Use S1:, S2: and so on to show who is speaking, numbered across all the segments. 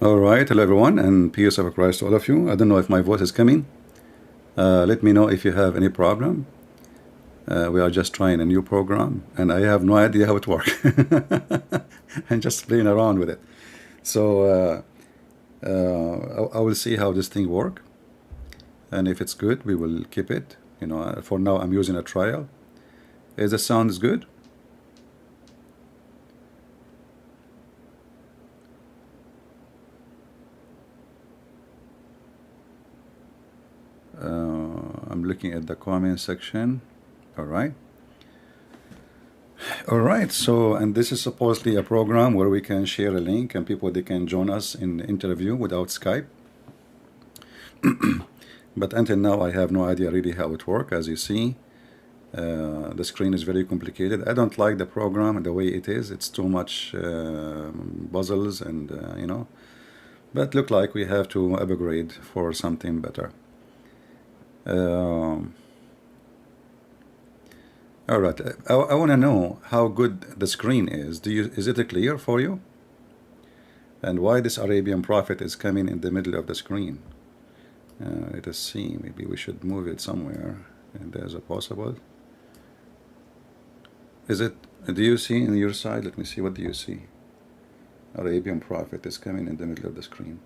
S1: All right, hello everyone, and peace of Christ to all of you. I don't know if my voice is coming. Let me know if you have any problem. We are just trying a new program, and I have no idea how it works. And just playing around with it. So I will see how this thing works, and if it's good, we will keep it. You know, for now, I'm using a trial. Is the sound good? I'm looking at the comment section. All right. All right. So, and this is supposedly a program where we can share a link and people, they can join us in the interview without Skype. But until now, I have no idea really how it works. As you see, the screen is very complicated. I don't like the program the way it is. It's too much puzzles and, you know, but look like we have to upgrade for something better. All right, I want to know how good the screen is. Is it clear for you? And why this Arabian prophet is coming in the middle of the screen? Let us see, maybe we should move it somewhere, and there's a possible. Is it, do you see in your side? Let me see, what do you see? Arabian prophet is coming in the middle of the screen.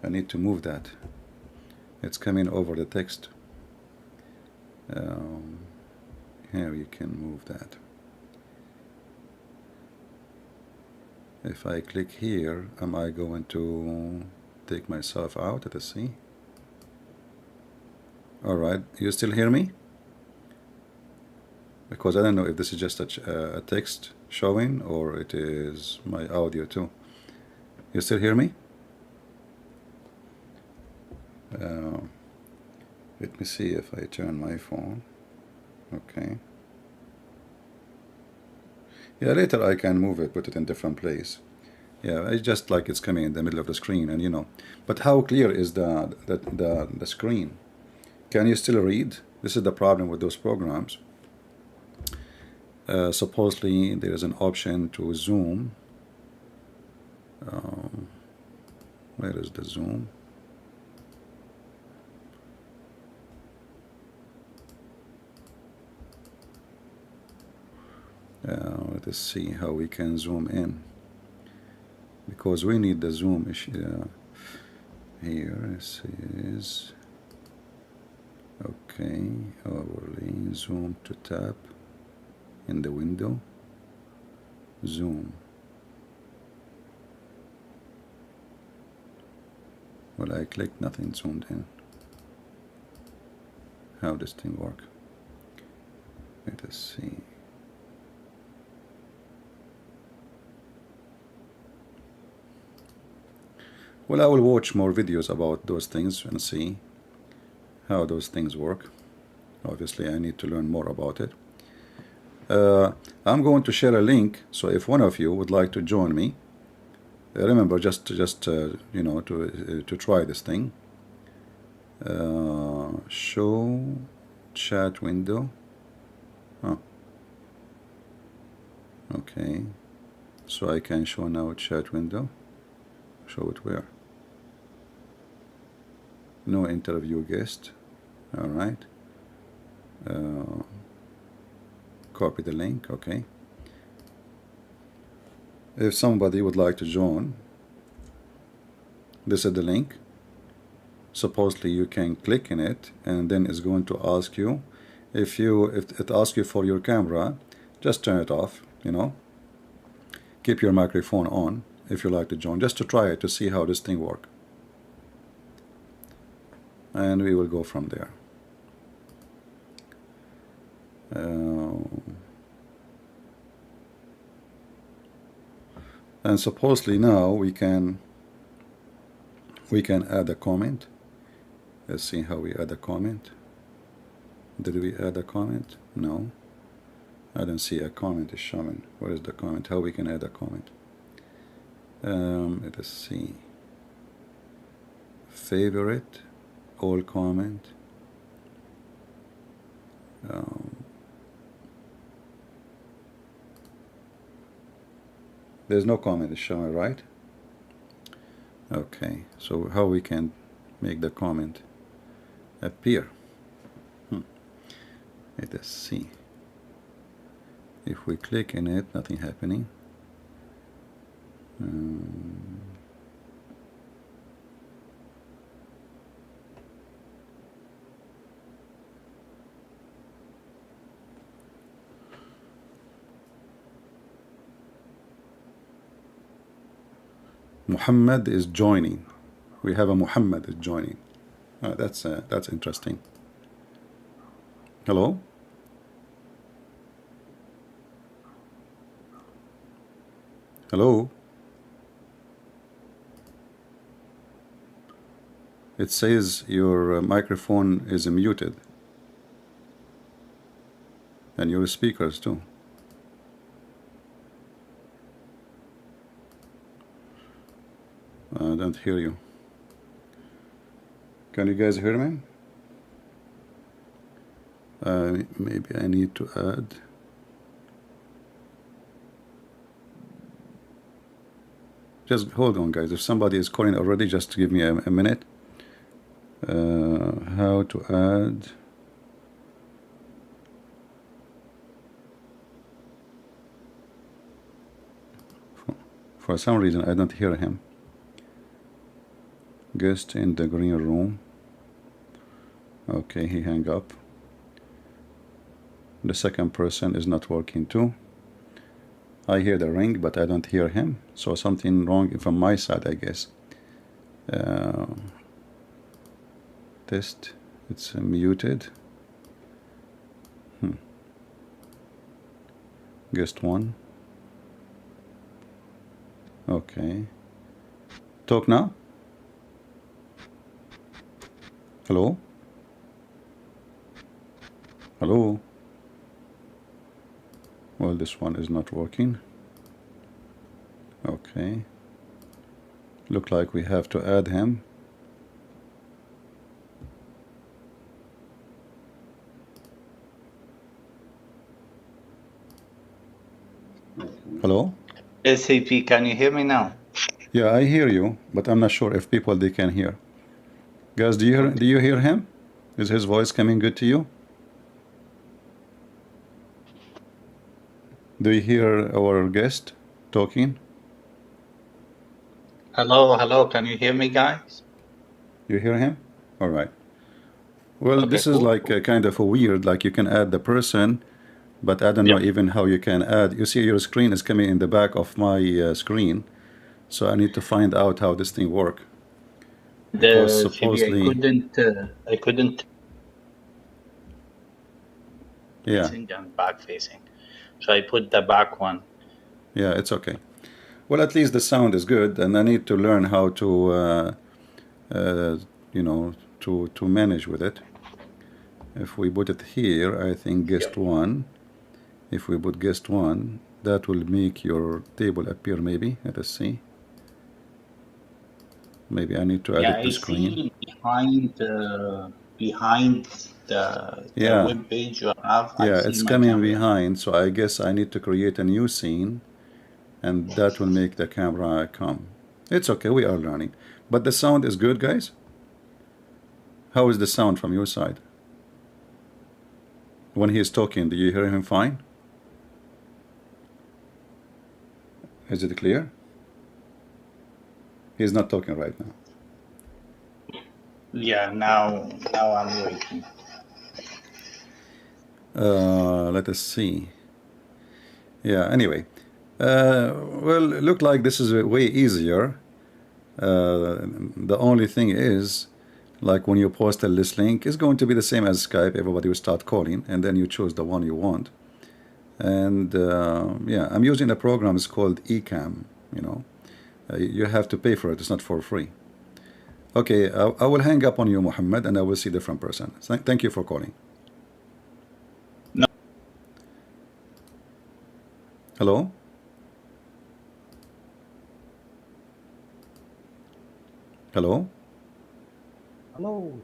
S1: I need to move that. It's coming over the text. Here you can move that. If I click here, am I going to take myself out? Let us see. All right, you still hear me? Because I don't know if this is just a text showing or it is my audio too. You still hear me? Let me see if I turn my phone. Okay. Yeah, later I can move it, put it in different place. Yeah, it's just like it's coming in the middle of the screen, and you know. But how clear is the screen? Can you still read? This is the problem with those programs. Supposedly there is an option to zoom. Where is the zoom? Let us see how we can zoom in, because we need the zoom issue. Here this is okay. Overlay, zoom to tap in the window, zoom. Well, I clicked, nothing zoomed in. How does this thing work? Let us see. Well, I will watch more videos about those things and see how those things work. Obviously, I need to learn more about it. I'm going to share a link, so if one of you would like to join me, remember just you know, to try this thing. Show chat window. Oh. Okay, so I can show now chat window. Show it where? No interview guest. All right. Copy the link. Okay. If somebody would like to join, this is the link. Supposedly you can click in it, and then it's going to ask you if it asks you for your camera, just turn it off. You know, keep your microphone on if you like to join, just to try it to see how this thing works. And we will go from there. And supposedly now we can add a comment. Let's see how we add a comment. Did we add a comment? No, I don't see a comment is showing. Where is the comment? How we can add a comment? Let us see. Favorite, all comment. There's no comment is showing, right? Okay, so how we can make the comment appear? Let us see. If we click in it, nothing happening. Muhammad is joining. We have a Muhammad is joining. That's interesting. Hello? Hello? It says your microphone is muted. And your speakers too. I don't hear you. Can you guys hear me? Maybe I need to add. Just hold on, guys. If somebody is calling already, just give me a minute. How to add. For some reason, I don't hear him. Guest in the green room. Okay, he hung up. The second person is not working too. I hear the ring, but I don't hear him. So something wrong from my side, I guess. Test. It's muted. Guest one. Okay. Talk now. Hello? Hello? Well, this one is not working. Okay. Look like we have to add him. Hello?
S2: SAP, can you hear me now?
S1: Yeah, I hear you, but I'm not sure if people they can hear. Guys, do you hear him? Is his voice coming good to you? Do you hear our guest talking?
S2: Hello, hello. Can you hear me, guys?
S1: You hear him? All right. Well,
S2: Okay,
S1: this is
S2: cool.
S1: like kind of a weird, like you can add the person, but I don't know even how you can add. You see your screen is coming in the back of my screen, so I need to find out how this thing works. Because supposedly,
S2: I couldn't.
S1: Yeah.
S2: Facing and back facing, so I put the back one.
S1: Yeah, it's okay. Well, at least the sound is good, and I need to learn how to, you know, to manage with it. If we put it here, I think guest one. If we put guest one, that will make your table appear. Maybe let us see. Maybe I need to edit the screen.
S2: See behind the web page you have.
S1: Yeah, it's coming behind, so I guess I need to create a new scene, and that will make the camera come. It's okay, we are learning. But the sound is good, guys? How is the sound from your side? When he is talking, do you hear him fine? Is it clear? He's not talking right now.
S2: Yeah, now I'm waiting.
S1: Let us see. Yeah, anyway. Well, it looked like this is way easier. The only thing is, like when you post this link, it's going to be the same as Skype. Everybody will start calling, and then you choose the one you want. And yeah, I'm using a program. It's called ENGAñO. You know, you have to pay for it. It's not for free. Okay, I will hang up on you, Muhammad, and I will see the different person. Thank you for calling.
S2: No.
S1: Hello? Hello?
S3: Hello.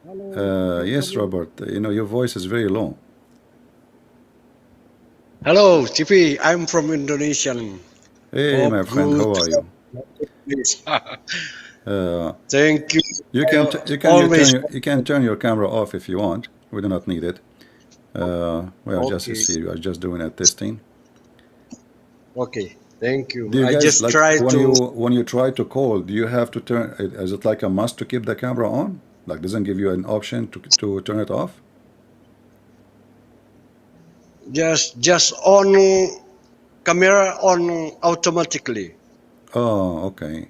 S3: Hello.
S1: Yes, Robert. You know, your voice is very low.
S3: Hello, Chippy. I'm from Indonesia.
S1: Hey, my friend. How are you?
S3: please.
S1: Uh,
S3: Thank you. Always.
S1: you can turn your camera off if you want. We do not need it. We are just, you
S3: Okay.
S1: see, we are just doing a testing.
S3: Okay. Thank you.
S1: Do you
S3: I
S1: guys,
S3: just
S1: like,
S3: try to.
S1: when you try to call, do you have to turn it? Is it like a must to keep the camera on? Like, doesn't give you an option to turn it off?
S3: Just on camera on automatically.
S1: Oh, okay.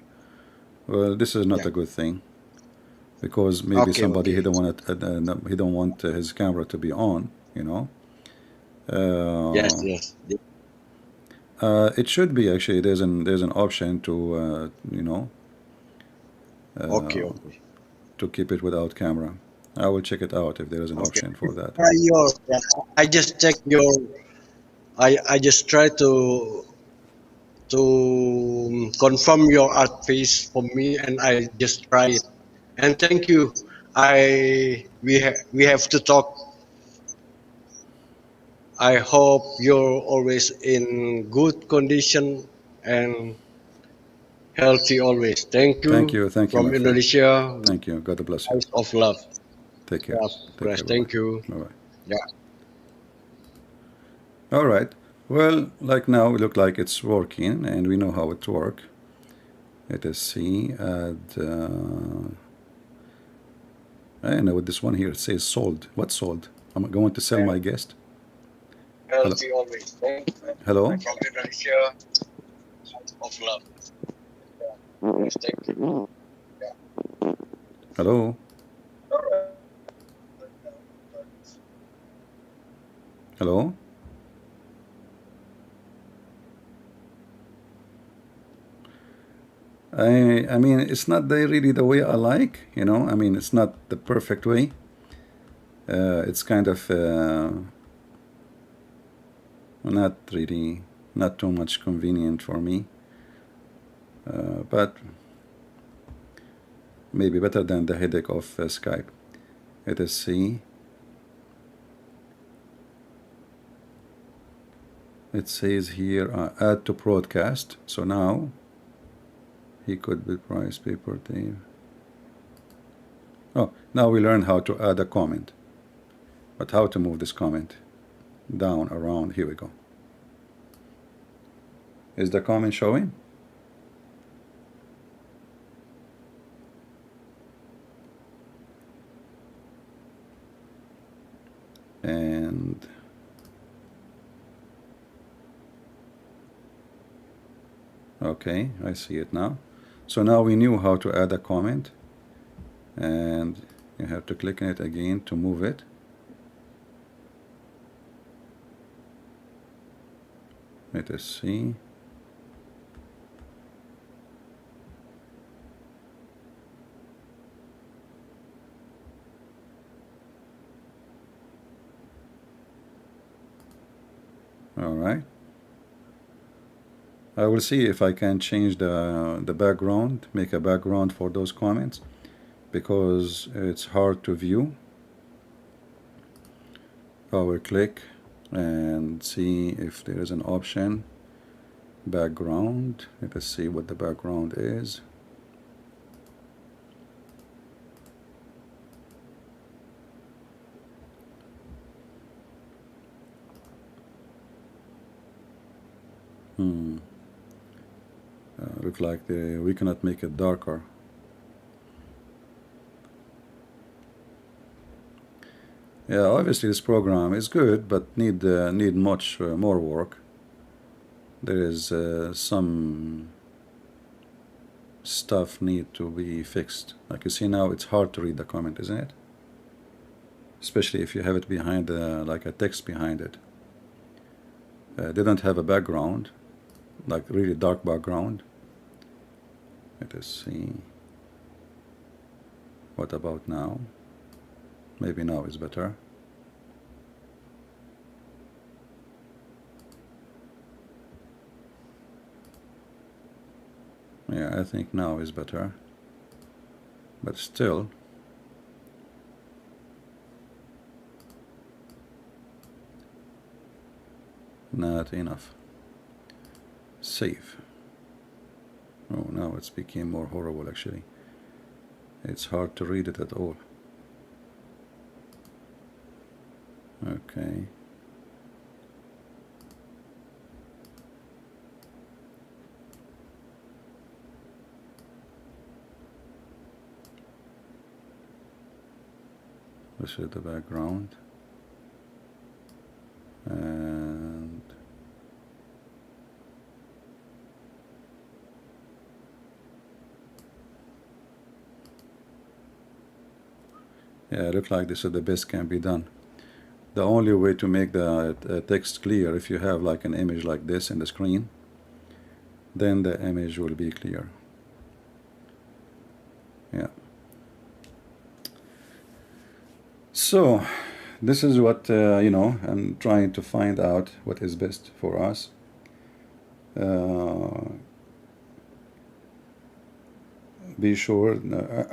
S1: Well, this is not
S3: Yeah.
S1: a good thing, because maybe
S3: Okay.
S1: somebody, he
S3: Okay.
S1: don't want it, no, he don't want his camera to be on, you know.
S3: Yes.
S1: Uh,
S3: Yes.
S1: it should be, actually. There's an option to you know,
S3: Okay.
S1: uh,
S3: Okay.
S1: to keep it without camera. I will check it out if there is an
S3: Okay.
S1: option for that.
S3: Try your. I just check your. I just try to confirm your art piece for me, and I just try it. And thank you. We have to talk. I hope you're always in good condition and healthy always. Thank you
S1: Thank you, my
S3: from
S1: friend.
S3: Indonesia,
S1: Thank you. God bless you.
S3: House of Love.
S1: Take care.
S3: Yeah,
S1: Take care.
S3: Christ.
S1: Bye bye.
S3: Thank you.
S1: Bye bye.
S3: Yeah.
S1: All right. Well, like now, it look like it's working, and we know how it work. Let us see. I know with this one here, it says sold. What sold? I'm going to sell my guest. Hello.
S3: Healthy always. Thank you.
S1: Hello.
S3: From Indonesia, House of Love. Yeah. Yes, thank you. Yeah.
S1: Hello. Hello. I mean, it's not really the way I like, you know. I mean, it's not the perfect way. It's kind of not really, not too much convenient for me. But maybe better than the headache of Skype. Let us see. It says here, add to broadcast. So now he could be price paper Dave. Oh, now we learn how to add a comment. But how to move this comment? Down, around, here we go. Is the comment showing? And okay, I see it now. So now we knew how to add a comment, and you have to click on it again to move it. Let us see. All right. I will see if I can change the background, make a background for those comments, because it's hard to view. Power click and see if there is an option. Background. Let us see what the background is. Look like we cannot make it darker. Yeah, obviously this program is good, but need much more work. There is some stuff need to be fixed. Like you see now, it's hard to read the comment, isn't it? Especially if you have it behind like a text behind it. They don't have a background, like really dark background. Let us see. What about now? Maybe now is better. Yeah, I think now is better. But still, not enough. Save. Oh, now it's became more horrible actually. It's hard to read it at all. Okay. This is the background. And yeah, look like this is the best can be done. The only way to make the text clear, if you have like an image like this in the screen, then the image will be clear. Yeah. So this is what you know, I'm trying to find out what is best for us. Be sure,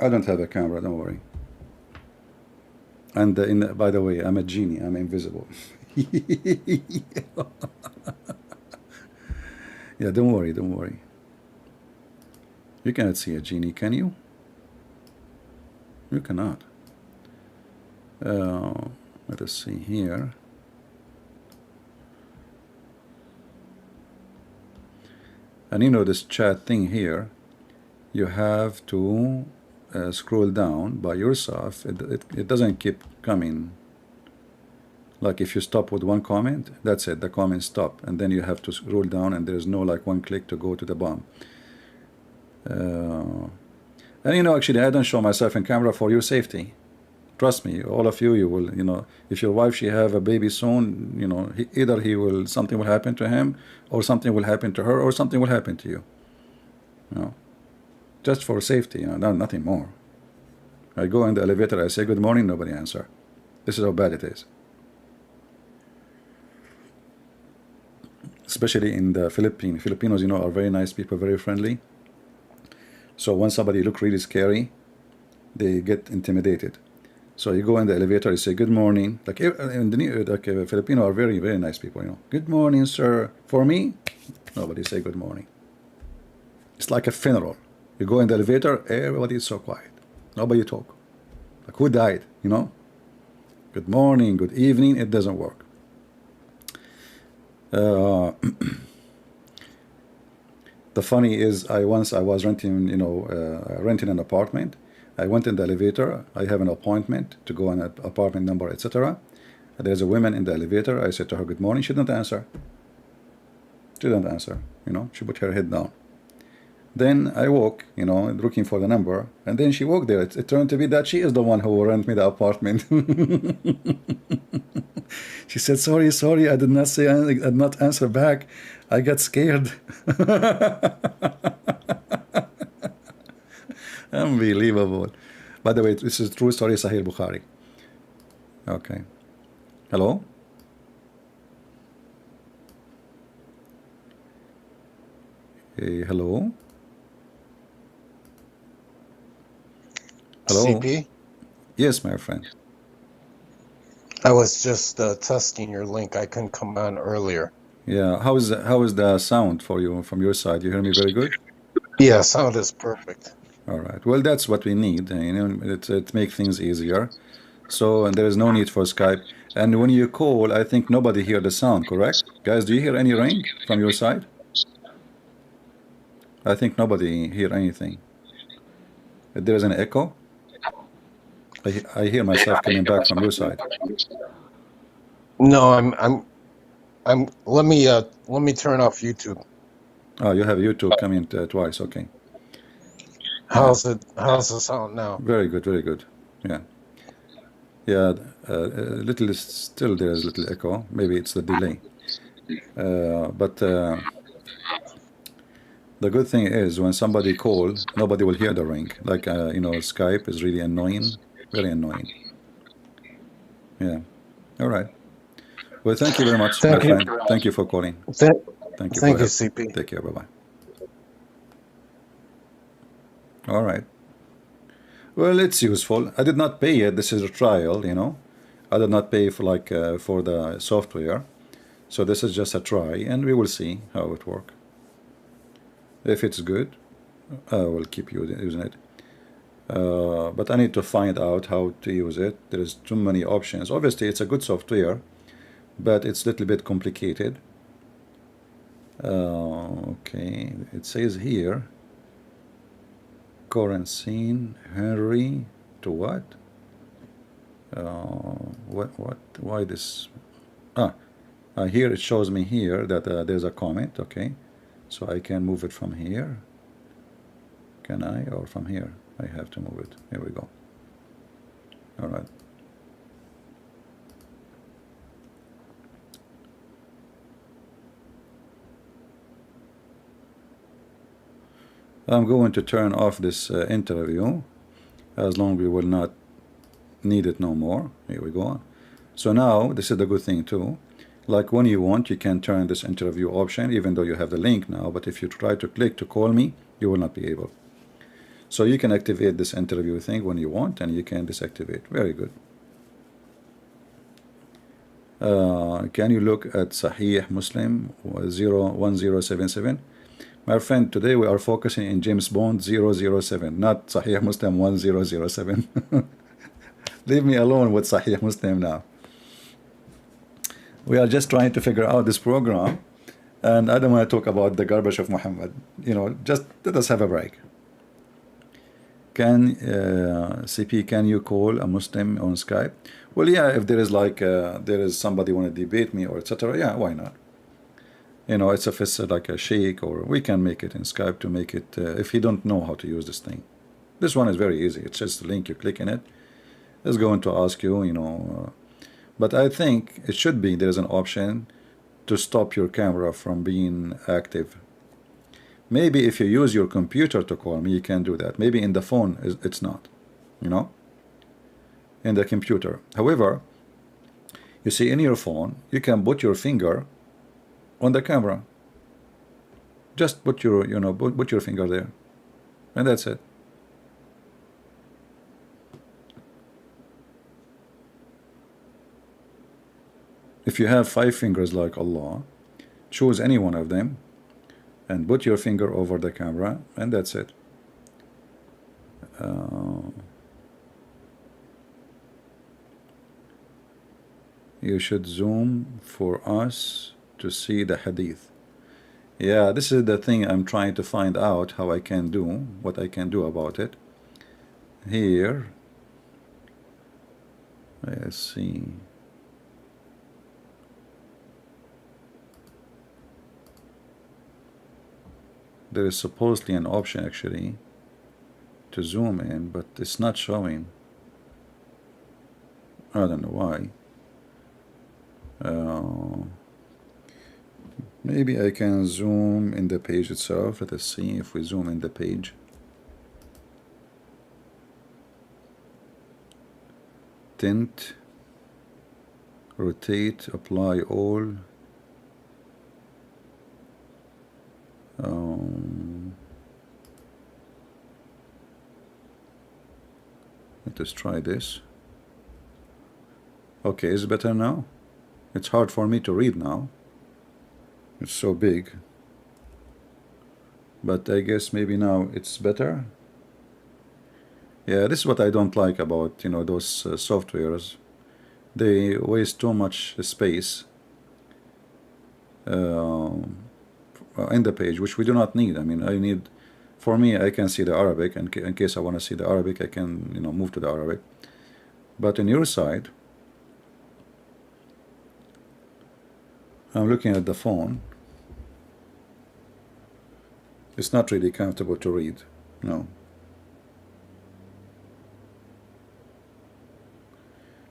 S1: I don't have a camera, don't worry. And by the way, I'm a genie, I'm invisible. Yeah, don't worry, don't worry. You cannot see a genie, can you? You cannot. Let us see here. And you know this chat thing here, you have to scroll down by yourself. It doesn't keep coming. Like if you stop with one comment, that's it, the comments stop, and then you have to scroll down, and there's no like one click to go to the bottom. And you know, actually I don't show myself in camera for your safety. Trust me, all of you, you will, you know, if your wife, she have a baby soon, you know, either he will, something will happen to him, or something will happen to her, or something will happen to you. You know, just for safety, you know, nothing more. I go in the elevator, I say good morning, nobody answer. This is how bad it is. Especially in the Philippines. Filipinos, you know, are very nice people, very friendly. So when somebody look really scary, they get intimidated. So you go in the elevator, you say good morning. Like in the like Filipino are very, very nice people, you know. Good morning, sir. For me, nobody say good morning. It's like a funeral. You go in the elevator, everybody is so quiet. Nobody talk. Like who died, you know? Good morning, good evening. It doesn't work. The funny is, once I was renting, you know, renting an apartment. I went in the elevator. I have an appointment to go on an apartment number, etc. There's a woman in the elevator. I said to her, good morning. She didn't answer. She didn't answer, you know. She put her head down. Then I walk, you know, looking for the number, and then she walked there. It turned to be that she is the one who will rent me the apartment. She said, sorry, I did not say anything, I did not answer back. I got scared. Unbelievable. By the way, this is a true story, Sahih Bukhari. Okay. Hello? Hey, hello? Hello?
S4: CP?
S1: Yes, my friend.
S4: I was just testing your link. I couldn't come on earlier.
S1: Yeah, how is the sound for you from your side? You hear me very good?
S4: Yeah, sound is perfect.
S1: All right. Well, that's what we need. You know, it makes things easier. So, and there is no need for Skype. And when you call, I think nobody hear the sound, correct? Guys, do you hear any ring from your side? I think nobody hear anything. There is an echo. I hear myself coming back from your side.
S4: No, let me turn off YouTube.
S1: Oh, you have YouTube coming twice. Okay.
S4: How's the sound now?
S1: Very good, very good. Yeah. Yeah, little still there is little echo. Maybe it's the delay. But the good thing is when somebody calls, nobody will hear the ring. Like you know, Skype is really annoying, very annoying. Yeah. All right. Well, thank you very much, my friend. Thank you for calling. Thank you.
S4: Thank you, CP.
S1: Take care. Bye bye. All right. Well, it's useful. I did not pay it. This is a trial, you know. I did not pay for like for the software, so this is just a try, and we will see how it works. If it's good, I will keep using it. But I need to find out how to use it. There is too many options. Obviously, it's a good software, but it's a little bit complicated. Okay, it says here, currency, Henry, to what? Why this? Here it shows me here that there's a comment. Okay, so I can move it from here. Can I? Or from here? I have to move it. Here we go. All right. I'm going to turn off this interview, as long as we will not need it no more. Here we go. So now this is the good thing too. Like when you want, you can turn this interview option, even though you have the link now. But if you try to click to call me, you will not be able. So you can activate this interview thing when you want, and you can disactivate. Very good. Can you look at Sahih Muslim 1077? My friend, today we are focusing in James Bond 007, not Sahih Muslim 1007. Leave me alone with Sahih Muslim now. We are just trying to figure out this program, and I don't want to talk about the garbage of Muhammad. You know, just let us have a break. Can CP, can you call a Muslim on Skype? Well, yeah, if there is like there is somebody want to debate me or etc. Yeah, why not? You know, if it's like a sheikh, or we can make it in Skype to make it if you don't know how to use this thing. This one is very easy. It's just a link, you click in it. It's going to ask you, you know, but I think it should be there's an option to stop your camera from being active. Maybe if you use your computer to call me, you can do that. Maybe in the phone it's not, you know, in the computer. However, you see, in your phone you can put your finger on the camera. Just put your, you know, put your finger there, and that's it. If you have 5 fingers like Allah, choose any one of them and put your finger over the camera, and that's it. You should zoom for us to see the hadith. Yeah, this is the thing I'm trying to find out how I can do, what I can do about it. Here, let's see. There is supposedly an option actually to zoom in, but it's not showing. I don't know why. Maybe I can zoom in the page itself. Let us see if we zoom in the page. Tint, rotate, apply all. Let us try this. Okay, is it better now? It's hard for me to read now. It's so big. But I guess maybe now it's better. Yeah, this is what I don't like about, you know, those softwares. They waste too much space in the page, which we do not need. I mean, I need, for me, I can see the Arabic, and in case I want to see the Arabic, I can, you know, move to the Arabic. But on your side, I'm looking at the phone. It's not really comfortable to read. No.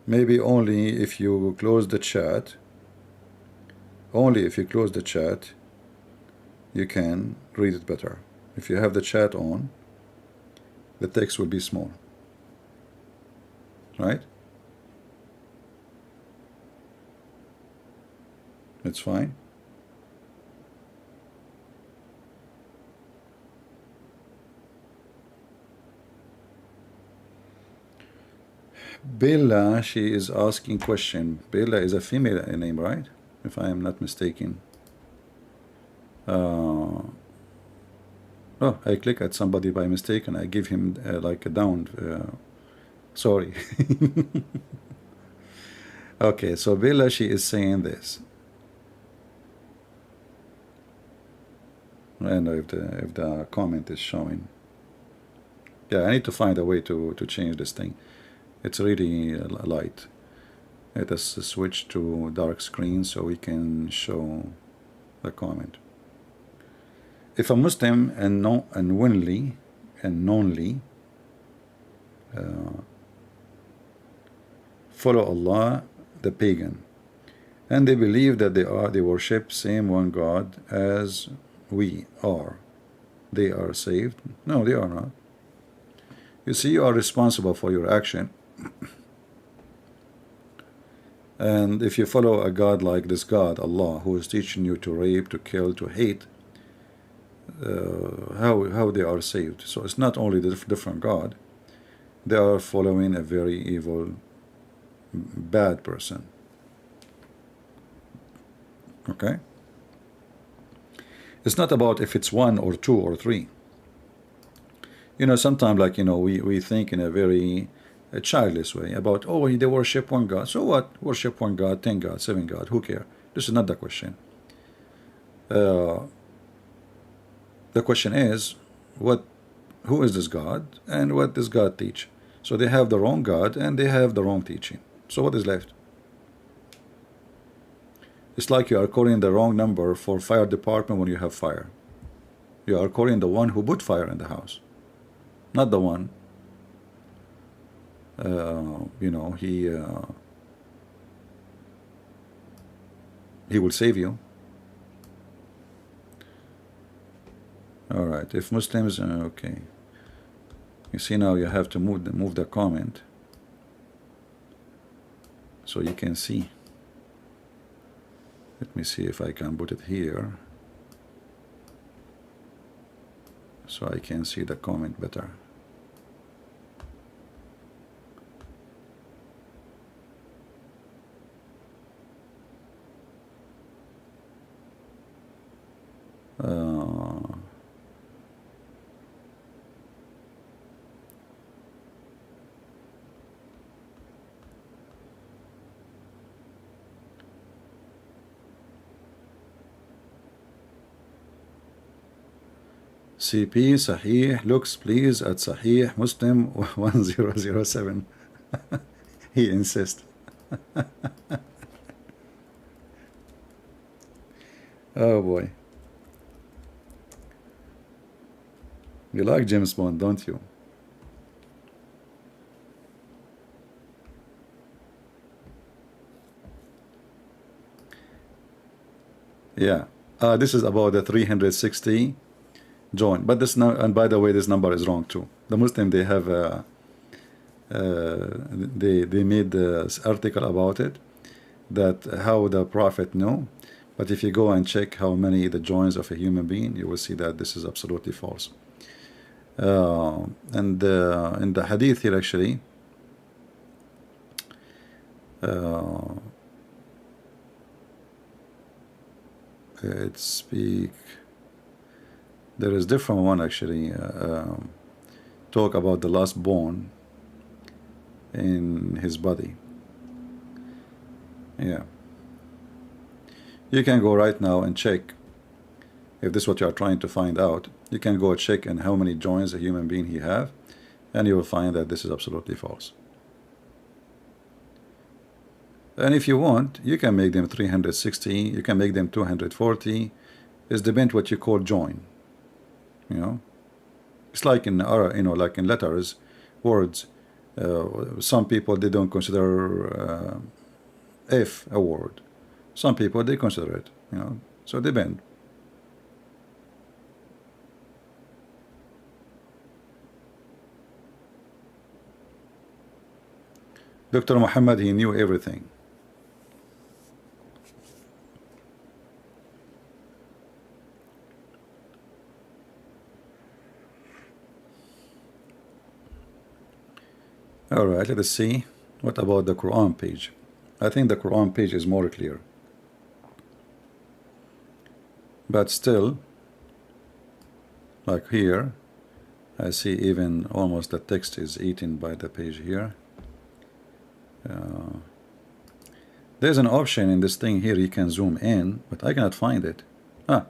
S1: Maybe only if you close the chat. Only if you close the chat, you can read it better. If you have the chat on, the text will be small. Right? It's fine. Bella, she is asking question. Bella is a female name, right? If I am not mistaken. Oh, I click at somebody by mistake and I give him like a down. Sorry. Okay, so Bella, she is saying this. I don't know if the comment is showing. Yeah, I need to find a way to change this thing. It's really light. Let us switch to dark screen so we can show the comment. If a Muslim unknowingly follow Allah, the pagan, and they believe that they worship same one God as we are, they are saved? No, they are not. You see, you are responsible for your action. And if you follow a God like this God, Allah, who is teaching you to rape, to kill, to hate, how they are saved? So it's not only the different God, they are following a very evil, bad person. Okay? It's not about if it's one or two or three. You know, sometimes, like, you know, we think in a very childish way about, oh, they worship one God. So what? Worship one God, 10 God, 7 God, who cares? This is not the question. The question is, who is this God and what does God teach? So they have the wrong God and they have the wrong teaching. So what is left? It's like you are calling the wrong number for fire department when you have fire. You are calling the one who put fire in the house, not the one. You know, he will save you. All right. If Muslims, okay. You see, now you have to move the comment so you can see. Let me see if I can put it here so I can see the comment better. CP Sahih looks please at Sahih Muslim 1007. He insists. Oh boy. You like James Bond, don't you? Yeah. This is about the 360 join, but this now, and by the way, this number is wrong too. The Muslim, they have they made this article about it, that how the prophet knew, but if you go and check how many the joins of a human being, you will see that this is absolutely false. And in the hadith here, actually, it speak. There is different one actually. Talk about the last born in his body. Yeah. You can go right now and check if this is what you are trying to find out. You can go check and how many joins a human being he have, and you will find that this is absolutely false. And if you want, you can make them 360, you can make them 240. It depends what you call join. You know, it's like in like in letters, words. Some people, they don't consider F a word. Some people, they consider it. You know, so it depends. Dr. Muhammad, he knew everything. All right, let us see. What about the Quran page? I think the Quran page is more clear. But still, Like here, I see even almost the text is eaten by the page here. There's an option in this thing here, you can zoom in, but I cannot find it. I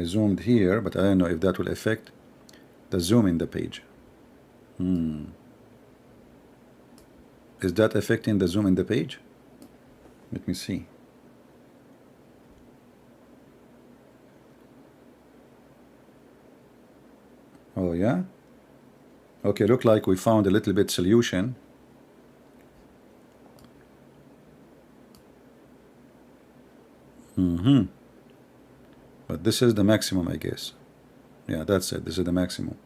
S1: zoomed here, but I don't know if that will affect the zoom in the page. Is that affecting the zoom in the page? Let me see. Oh yeah? Okay, look like we found a little bit solution. But this is the maximum, I guess. Yeah, that's it. This is the maximum.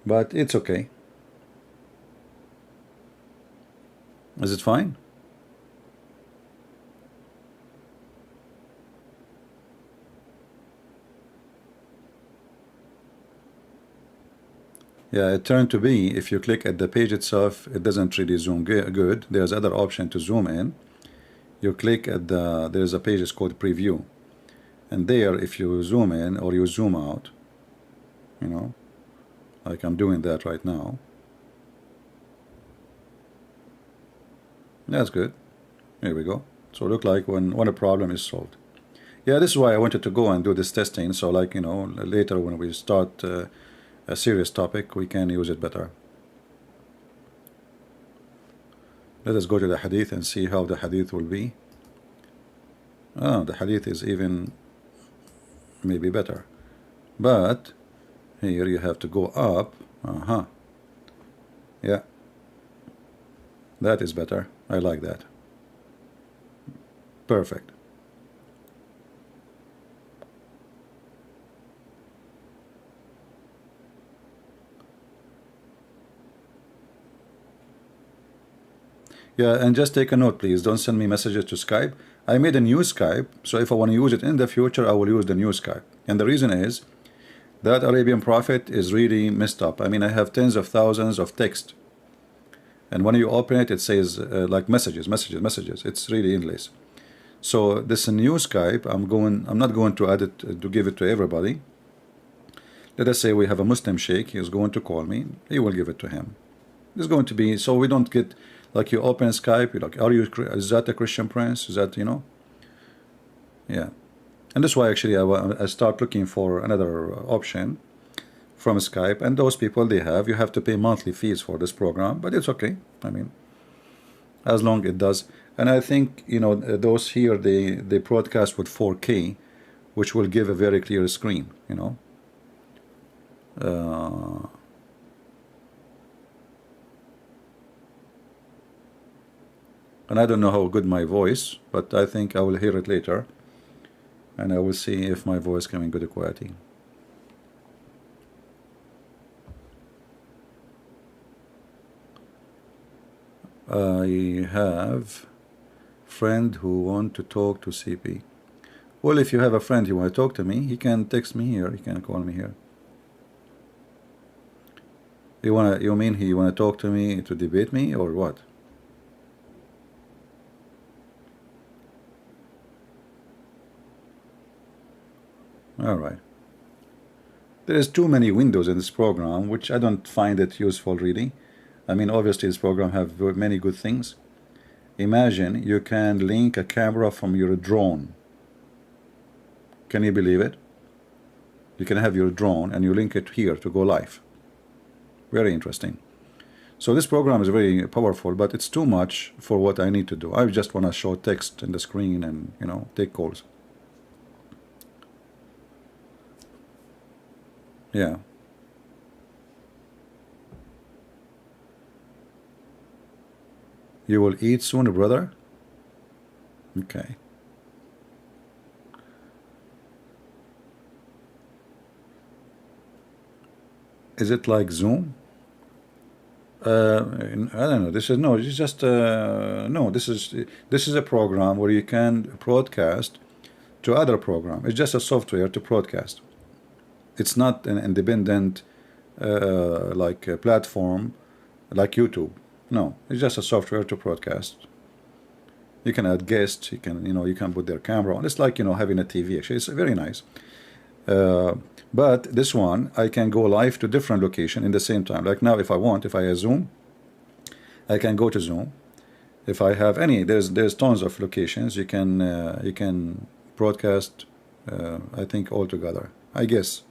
S1: But it's okay. Is it fine? Yeah, it turned to be, if you click at the page itself, it doesn't really zoom good. There's other option to zoom in. You click at there's a page, it's called preview. And there, if you zoom in or you zoom out, you know, like I'm doing that right now. That's good. Here we go. So look like when a problem is solved. Yeah, this is why I wanted to go and do this testing. So like, you know, later when we start a serious topic, we can use it better. Let us go to the hadith and see how the hadith will be. Oh, the hadith is even maybe better. But here you have to go up. Yeah. That is better. I like that. Perfect. Yeah, and just take a note, please. Don't send me messages to Skype. I made a new Skype, so if I want to use it in the future, I will use the new Skype. And the reason is that Arabian prophet is really messed up. I mean, I have tens of thousands of text. And when you open it, it says like messages. It's really endless. So this new Skype, I'm not going to add it to give it to everybody. Let us say we have a Muslim sheikh. He is going to call me. He will give it to him. It's going to be so we don't get like you open Skype. You're like, is that a Christian prince? Is that, you know? Yeah. And that's why actually I start looking for another option from Skype, and those people you have to pay monthly fees for this program, but it's okay. I mean, as long it does. And I think, you know, those here they broadcast with 4K, which will give a very clear screen, you know. And I don't know how good my voice, but I think I will hear it later, and I will see if my voice coming good quality. I have friend who want to talk to CP. Well, if you have a friend who want to talk to me, he can text me here. He can call me here. You mean he want to talk to me to debate me or what? All right. There is too many windows in this program, which I don't find it useful really. I mean, obviously this program have many good things. Imagine you can link a camera from your drone. Can you believe it? You can have your drone and you link it here to go live. Very interesting. So this program is very powerful, but it's too much for what I need to do. I just want to show text in the screen and, you know, take calls. Yeah. You will eat soon, brother? Okay. Is it like Zoom? I don't know. This is no. It's just no. This is a program where you can broadcast to other program. It's just a software to broadcast. It's not an independent like a platform like YouTube. No, it's just a software to broadcast. You can add guests. You can, you know, you can put their camera on. It's like, you know, having a TV. Actually, it's very nice. But this one I can go live to different location in the same time. Like now, if I want, if I have Zoom, I can go to Zoom. If I have any, there's tons of locations you can broadcast. I think all together, I guess.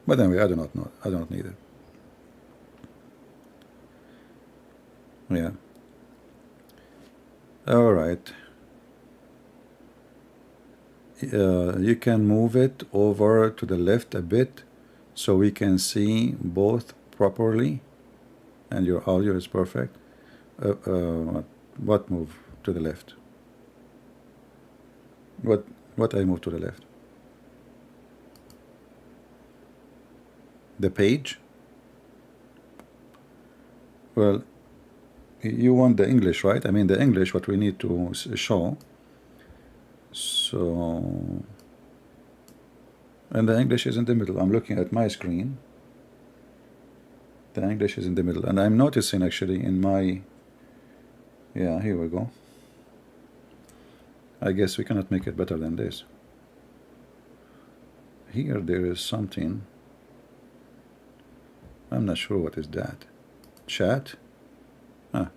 S1: But anyway, I do not know. I don't need it. Yeah. All right. You can move it over to the left a bit so we can see both properly, and your audio is perfect. What move to the left? What I move to the left? The page? Well, you want the English, right? I mean the English, what we need to show. So, and the English is in the middle. I'm looking at my screen. The English is in the middle, and I'm noticing actually in my, yeah, here we go. I guess we cannot make it better than this. Here there is something. I'm not sure what is that. Chat? Ah,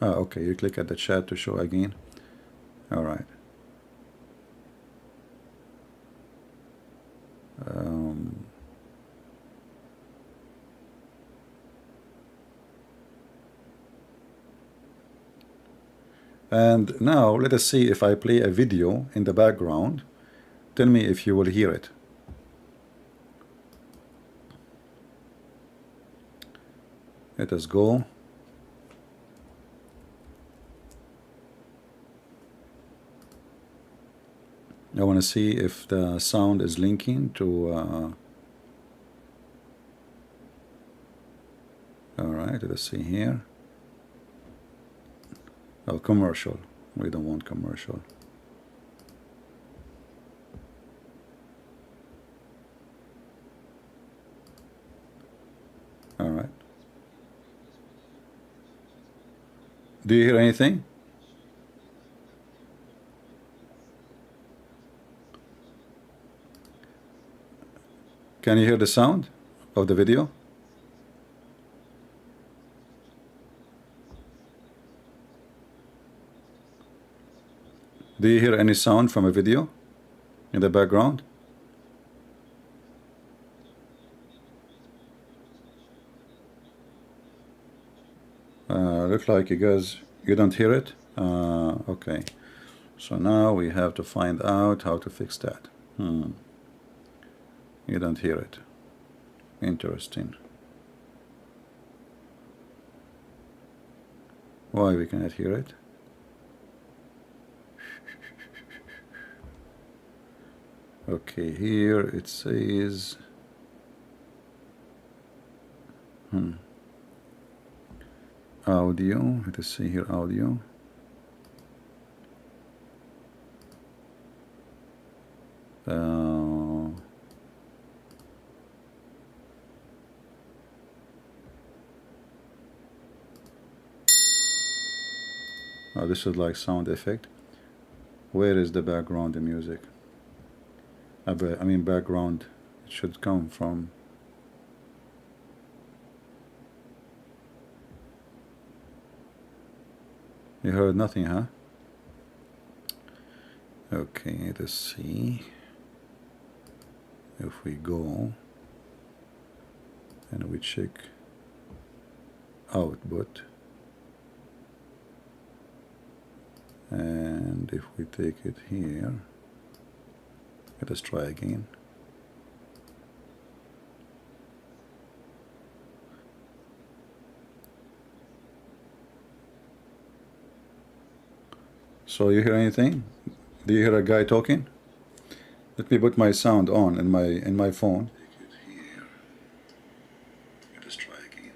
S1: okay, you click at the chat to show again. All right. And now let us see if I play a video in the background. Tell me if you will hear it. Let us go. I want to see if the sound is linking to all right, let us see here. Oh, commercial. We don't want commercial. All right. Do you hear anything? Can you hear the sound of the video? Do you hear any sound from a video in the background? Look like you don't hear it. Okay, so now we have to find out how to fix that. You don't hear it. Interesting. Why we cannot hear it? Okay, here it says audio. Let us see here, audio. Oh, this is like sound effect. Where is the background music? I mean background. It should come from. You heard nothing, huh? Okay, let's see if we go and we check output, and if we take it here, let us try again. So you hear anything? Do you hear a guy talking? Let me put my sound on in my phone. Take it here. Let us try again.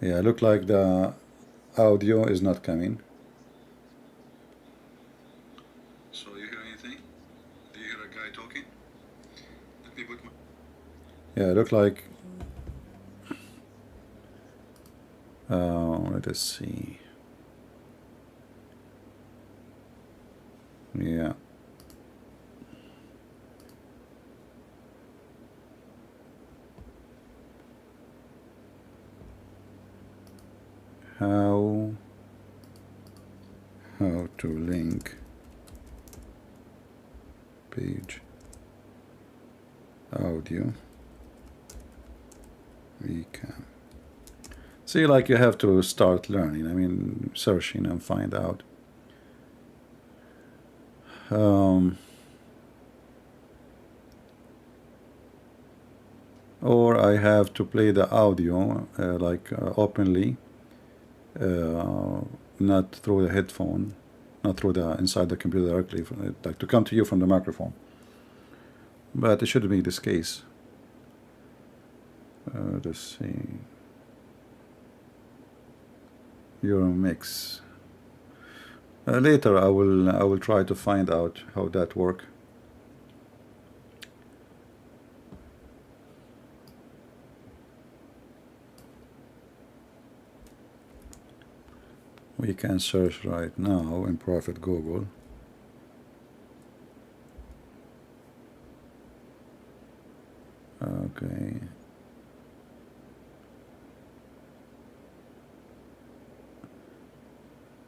S1: Yeah, look like the audio is not coming. So you hear anything? Do you hear a guy talking? Let me put my. Yeah, look like. Let us see. Yeah. How to link page audio recap. See, like you have to start learning. I mean, searching and find out. Or I have to play the audio openly, not through the headphone, not through the inside the computer directly, like to come to you from the microphone. But it shouldn't be this case. Let's see. Your mix. Later I will try to find out how that works. We can search right now in Prophet Google. Okay.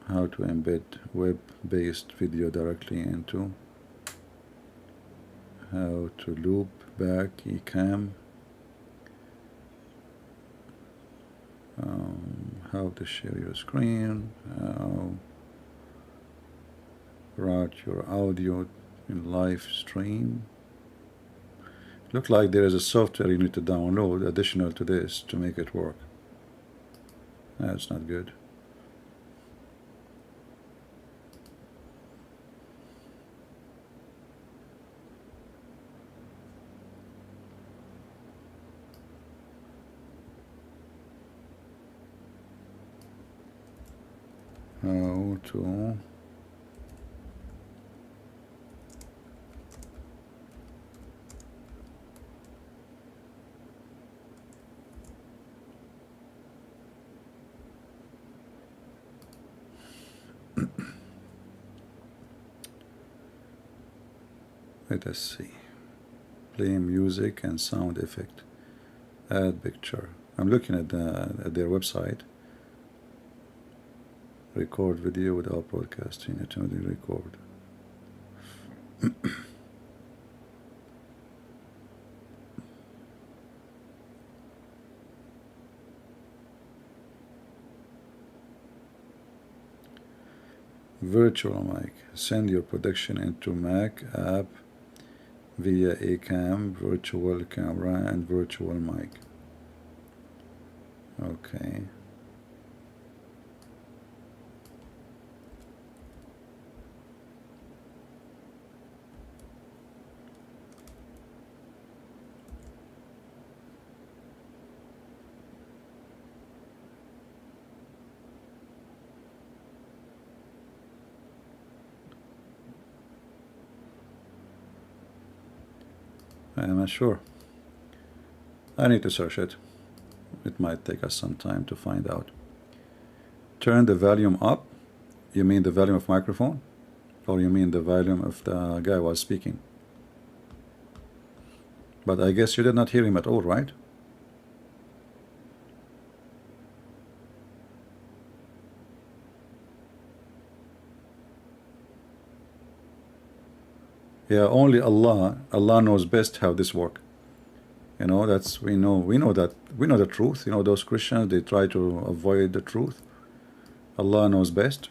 S1: How to embed web-based video directly into. How to loop back eCam. How to share your screen. How route your audio in live stream. Look like there is a software you need to download additional to this to make it work. That's not good. How to let us see. Play music and sound effect. Add picture. I'm looking at their website. Record video without broadcasting. Automatically record. Virtual mic. Send your production into Mac app via ACAM, virtual camera, and virtual mic. Okay. I'm not sure. I need to search it. It might take us some time to find out. Turn the volume up. You mean the volume of microphone? Or you mean the volume of the guy who was speaking? But I guess you did not hear him at all, right? Yeah, only Allah knows best how this works. You know, that's we know the truth. You know, those Christians, they try to avoid the truth. Allah knows best.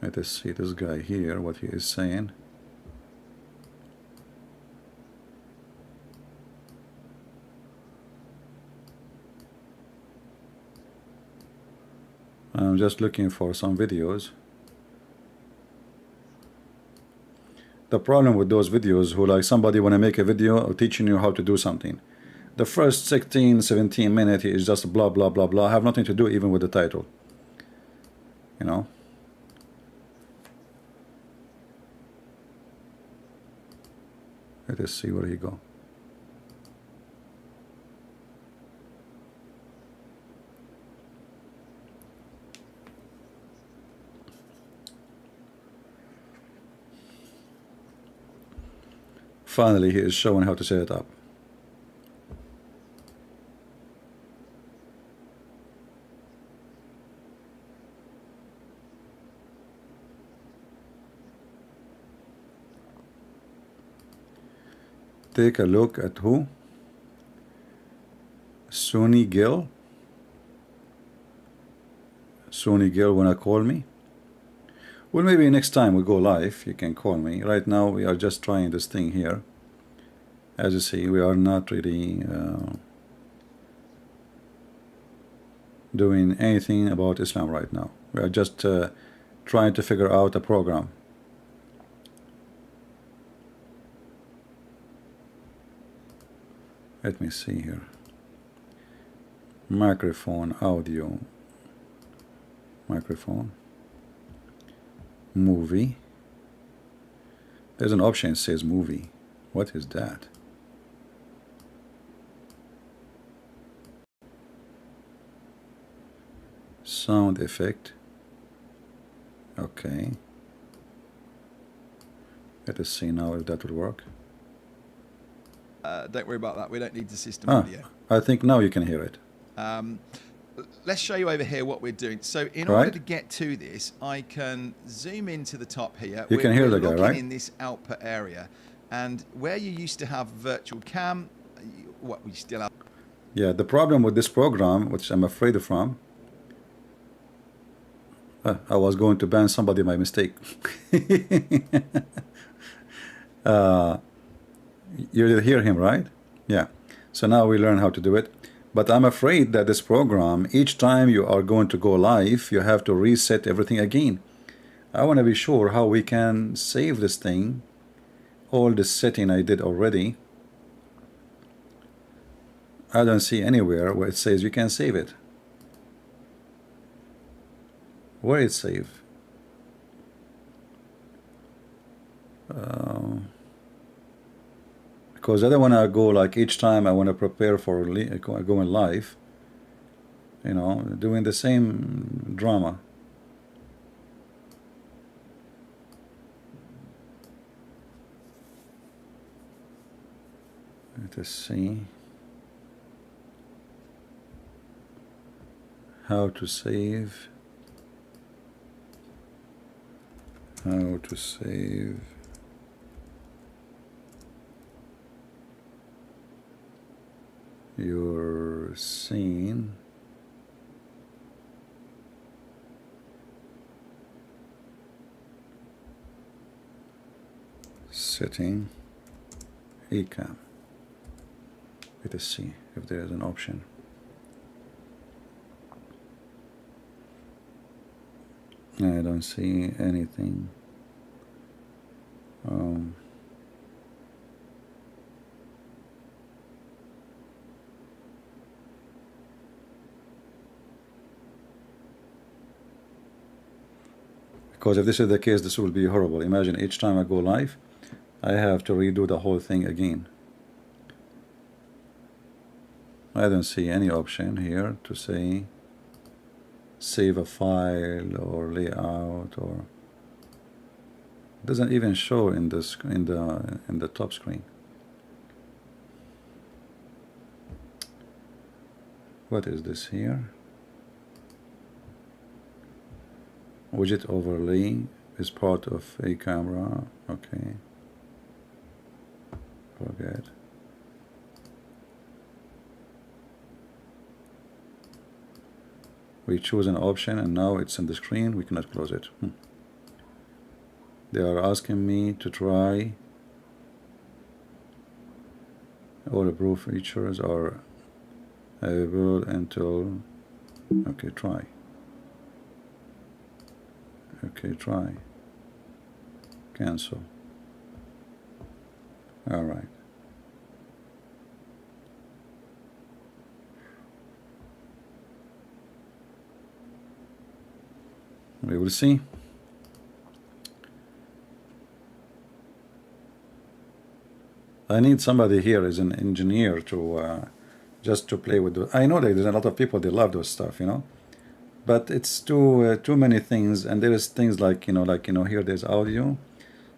S1: Let us see this guy here, what he is saying. I'm just looking for some videos. The problem with those videos, who like somebody want to make a video teaching you how to do something. The first 16, 17 minutes is just blah, blah, blah, blah. Have nothing to do even with the title. You know? Let us see where he go. Finally, he is showing how to set it up. Take a look at who? Sunny Gill. Sunny Gill wanna call me? Well, maybe next time we go live, you can call me. Right now, we are just trying this thing here. As you see, we are not really doing anything about Islam right now. We are just trying to figure out a program. Let me see here. Microphone, audio, microphone, movie. There's an option that says movie. What is that? Sound effect. Okay. Let us see now if that will work.
S5: Don't worry about that. We don't need the system audio.
S1: I think now you can hear it.
S5: Let's show you over here what we're doing. So in order to get to this, I can zoom into the top here.
S1: You can hear the guy, right?
S5: In this output area, and where you used to have virtual cam, what we still have.
S1: Yeah, the problem with this program, which I'm afraid of from, I was going to ban somebody by mistake. You did hear him, right? Yeah. So now we learn how to do it. But I'm afraid that this program, each time you are going to go live, you have to reset everything again. I want to be sure how we can save this thing. All this setting I did already. I don't see anywhere where it says you can save it. Where it save? Because I don't want to go like each time I want to prepare for going live, you know, doing the same drama. Let us see how to save. How to save your scene. Setting eCam. Let us see if there is an option. I don't see anything. Because if this is the case, this will be horrible. Imagine each time I go live, I have to redo the whole thing again. I don't see any option here to say save a file or layout, or it doesn't even show in this in the top screen. What is this here? Widget overlay is part of a camera. Okay. Forget. We choose an option and now it's on the screen. We cannot close it. They are asking me to try. All approved features are available until. Okay, try. Okay, try. Cancel. All right. We will see. I need somebody here as an engineer to just to play with. I know that there's a lot of people they love those stuff, you know, but it's too many things, and there is things like here there's audio.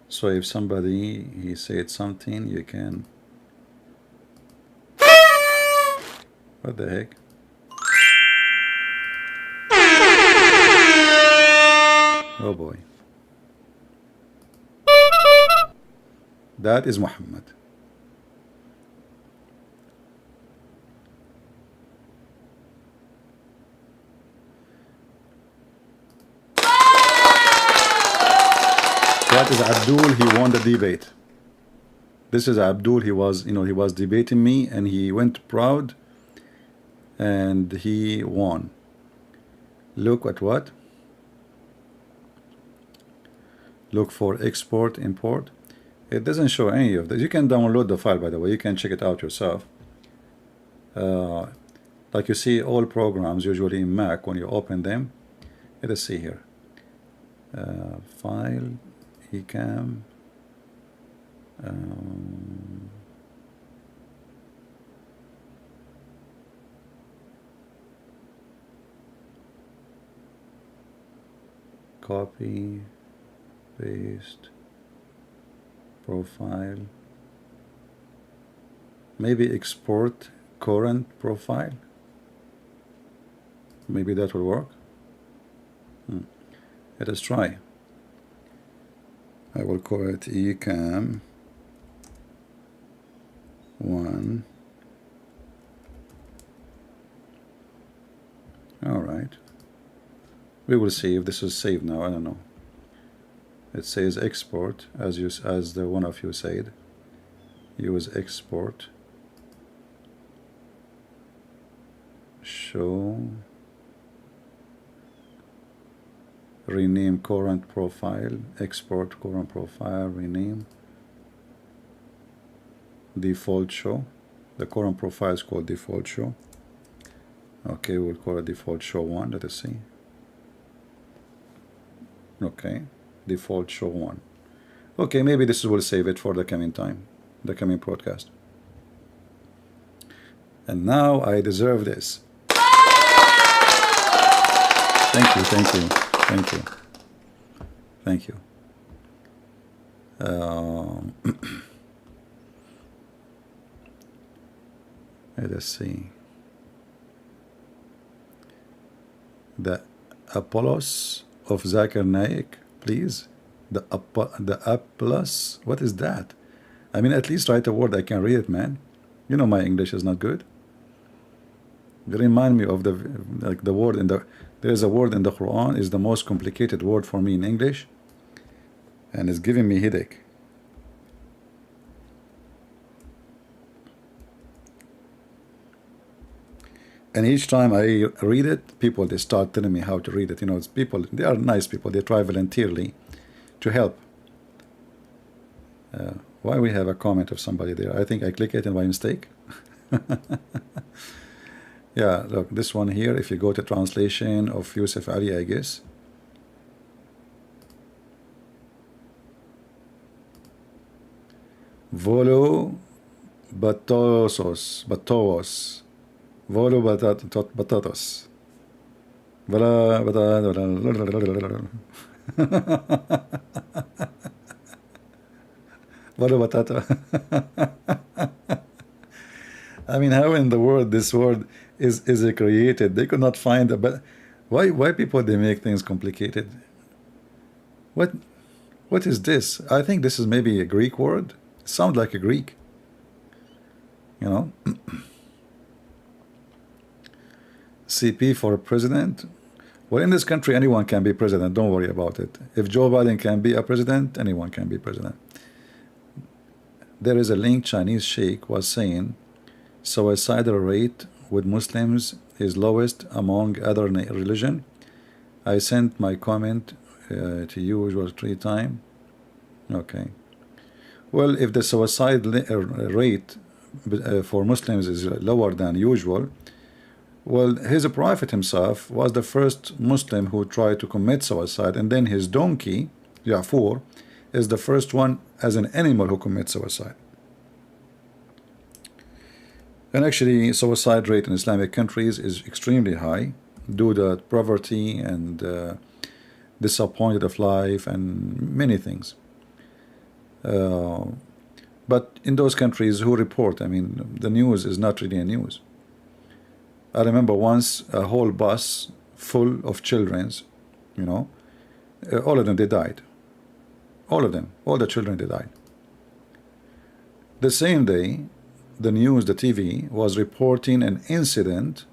S1: So if somebody he said something, you can. What the heck? Oh boy. That is Muhammad. That is Abdul. He won the debate. This is Abdul. He was debating me, and he went proud, and he won. Look at what? Look for export, import. It doesn't show any of this. You can download the file, by the way. You can check it out yourself. Like you see, all programs usually in Mac, when you open them, let us see here. File, eCam. Copy, paste, profile. Maybe export current profile. Maybe that will work. Let us try. I will call it eCam 1. All right. We will see if this is saved now. I don't know. It says export, as the one of you said. Use export. Show. Rename current profile. Export current profile. Rename. Default show. The current profile is called default show. Okay, we'll call it default show 1. Let us see. Okay, default show 1. Okay, maybe this will save it for the coming time, the coming broadcast. And now I deserve this. Thank you, thank you, thank you, thank you. Let us see. The apologist of Zakir Naik, please. The apologist. What is that? I mean, at least write a word I can read it, man. You know my English is not good. They remind me of the word in the. There is a word in the Quran is the most complicated word for me in English, and it's giving me headache. And each time I read it, people, they start telling me how to read it. You know, it's people, they are nice people. They try voluntarily to help. Why we have a comment of somebody there? I think I click it and by mistake. Yeah, look, this one here, if you go to translation of Yusuf Ali, I guess. Volo batosos, batos. Volo batatos. Volo batata. I mean, how in the world this word is created? They could not find a but why people they make things complicated? What is this? I think this is maybe a Greek word. It sounds like a Greek. You know. CP for president. Well, in this country, anyone can be president. Don't worry about it. If Joe Biden can be a president, anyone can be president. There is a link. Chinese sheikh was saying suicidal rate with Muslims is lowest among other religion. I sent my comment to you usual 3 times. Okay. Well, if the suicide rate for Muslims is lower than usual, well, his prophet himself was the first Muslim who tried to commit suicide, and then his donkey, Ya'fur, is the first one as an animal who commits suicide. And actually, suicide rate in Islamic countries is extremely high due to poverty and disappointed of life and many things. But in those countries who report, I mean, the news is not really a news. I remember once a whole bus full of children's, you know, all of them, they died. All of them, all the children, they died. The same day, the news, the TV, was reporting an incident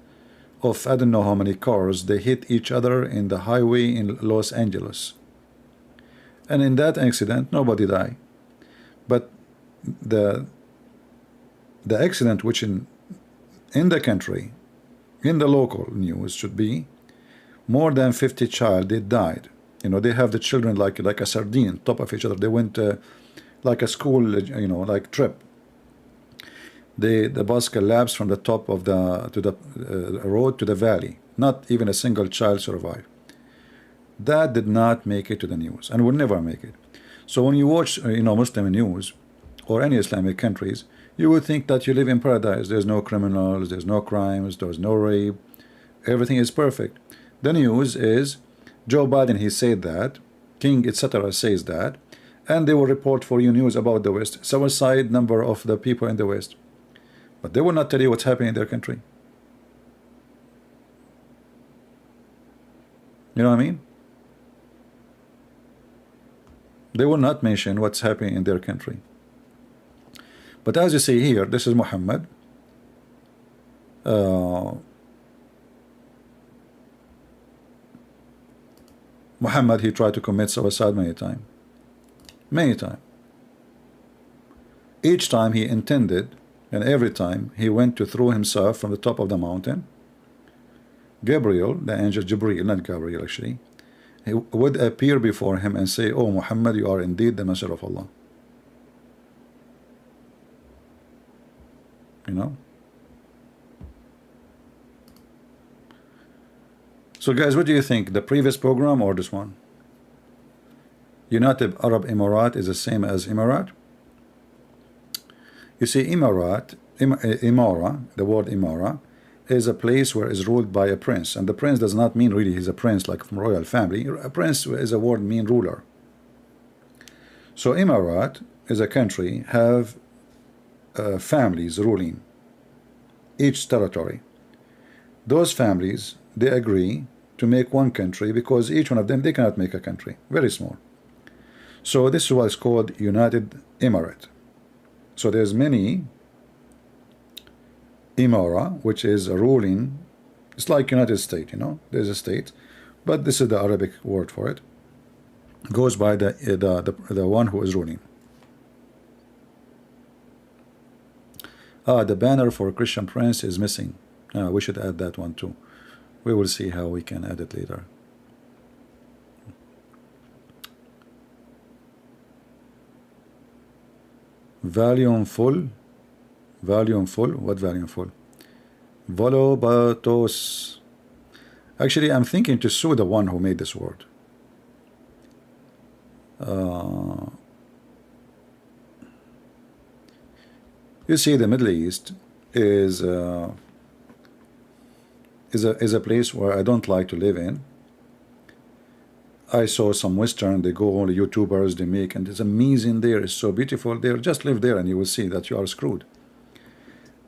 S1: of I don't know how many cars, they hit each other in the highway in Los Angeles. And in that accident, nobody died. But the accident which in the country, in the local news, should be more than 50 child, they died. You know, they have the children like a sardine top of each other. They went like a school, you know, like trip. The bus collapsed from the top of the road to the valley. Not even a single child survived. That did not make it to the news and will never make it. So when you watch, you know, Muslim news or any Islamic countries, you would think that you live in paradise. There's no criminals, there's no crimes, there's no rape, everything is perfect. The news is Joe Biden, he said that, King, etc. says that, and they will report for you news about the West, suicide number of the people in the West, but they will not tell you what's happening in their country. You know what I mean? They will not mention what's happening in their country. But as you see here, this is Muhammad. Muhammad, he tried to commit suicide many times. Many times. Each time he intended, and every time he went to throw himself from the top of the mountain, Gabriel, the angel Jibreel, not Gabriel actually, he would appear before him and say, "Oh Muhammad, you are indeed the messenger of Allah." You know? So guys, what do you think? The previous program or this one? United Arab Emirates is the same as Emirat? You see, Emirat, Imara, the word Imara, is a place where is ruled by a prince, and the prince does not mean really he's a prince like from royal family. A prince is a word mean ruler. So Emirat is a country have families ruling each territory. Those families, they agree to make one country because each one of them, they cannot make a country, very small. So this is what's called United Emirate. So there's many Imara, which is a ruling. It's like United States, you know, there's a state, but this is the Arabic word for it. Goes by the one who is ruling. The banner for Christian Prince is missing. We should add that one too. We will see how we can add it later. Volume full. Volume full. What volume full? Volobatos. Actually, I'm thinking to sue the one who made this word. You see, the Middle East is a place where I don't like to live in. I saw some Western, they go, all the YouTubers they make, and it's amazing there, it's so beautiful there. Just live there and you will see that you are screwed.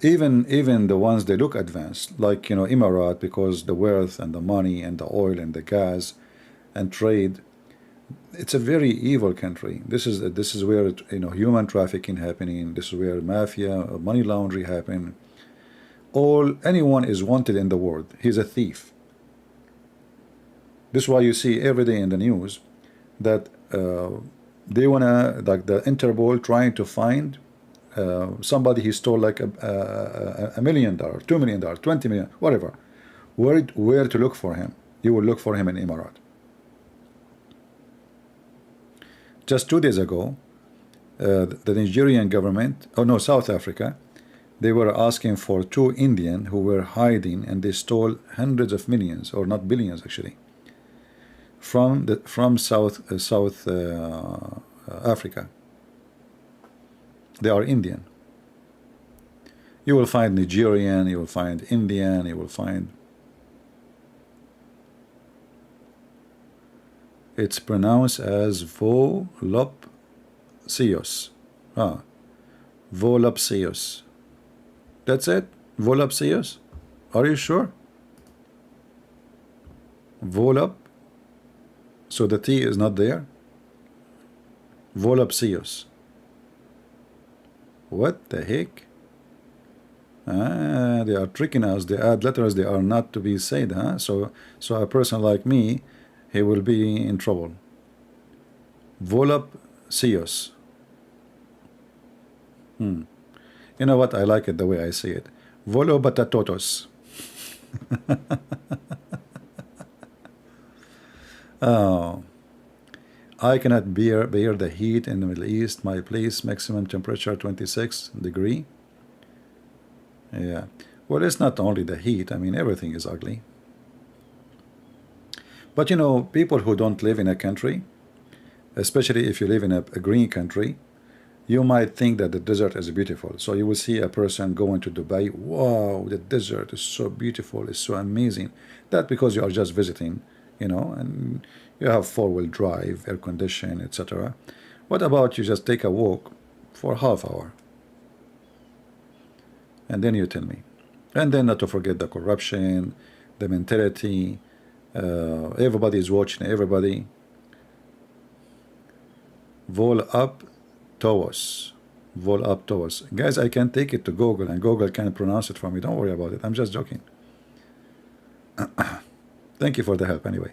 S1: Even the ones they look advanced, like, you know, Emirat, because the wealth and the money and the oil and the gas and trade, it's a very evil country. This is where, you know, human trafficking happening. This is where mafia, money laundering happen. Anyone is wanted in the world. He's a thief. This is why you see every day in the news that they wanna, like the Interpol trying to find somebody he stole like $1 million, $2 million, 20 million, whatever. Where to look for him? You will look for him in Emirat. Just 2 days ago, the Nigerian government, South Africa, they were asking for 2 Indian who were hiding, and they stole hundreds of millions, or not billions actually, from South Africa. They are Indian. You will find Nigerian, you will find Indian, you will find. It's pronounced as volupcious. Ah, volupcious. That's it? Volupcious? Are you sure? Volup. So the T is not there? Volupcious. What the heck? Ah, they are tricking us. They add letters they are not to be said, huh? So a person like me, he will be in trouble. Volupcious. You know what? I like it the way I say it. Volobatatos. Oh, I cannot bear the heat in the Middle East. My place maximum temperature 26 degree. Yeah. Well, it's not only the heat. I mean, everything is ugly. But you know, people who don't live in a country, especially if you live in a green country, you might think that the desert is beautiful. So you will see a person going to Dubai. Wow, the desert is so beautiful. It's so amazing. That because you are just visiting, you know, and you have four-wheel drive, air condition, etc. What about you just take a walk for half hour? And then you tell me. And then not to forget the corruption, the mentality. Everybody is watching everybody. Vol up towards. Vol up towards. Guys, I can take it to Google and Google can pronounce it for me. Don't worry about it. I'm just joking. Thank you for the help anyway.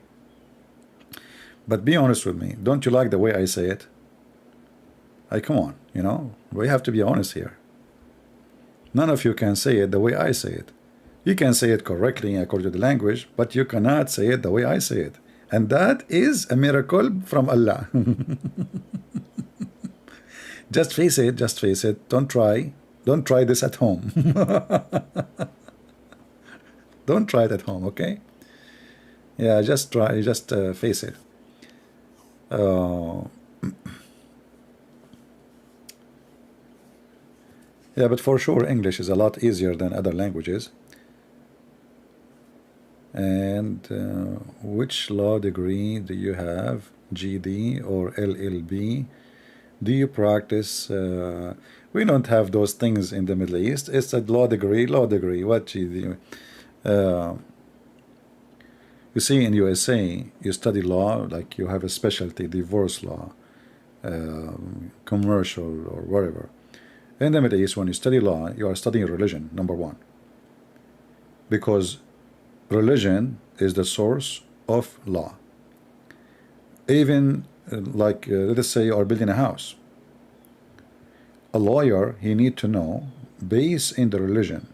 S1: But be honest with me. Don't you like the way I say it? Come on, you know, we have to be honest here. None of you can say it the way I say it. You can say it correctly according to the language, but you cannot say it the way I say it. And that is a miracle from Allah. Just face it, just face it. Don't try this at home. Don't try it at home, okay? Yeah, just try, just face it. Yeah, but for sure English is a lot easier than other languages. And which law degree do you have? GD or LLB? Do you practice? We don't have those things in the Middle East. It's a law degree. What GD? You see, in USA, you study law, like you have a specialty, divorce law, commercial, or whatever. In the Middle East, when you study law, you are studying religion, number one. Because religion is the source of law. Even like, let us say you are building a house. A lawyer, he need to know, based in the religion,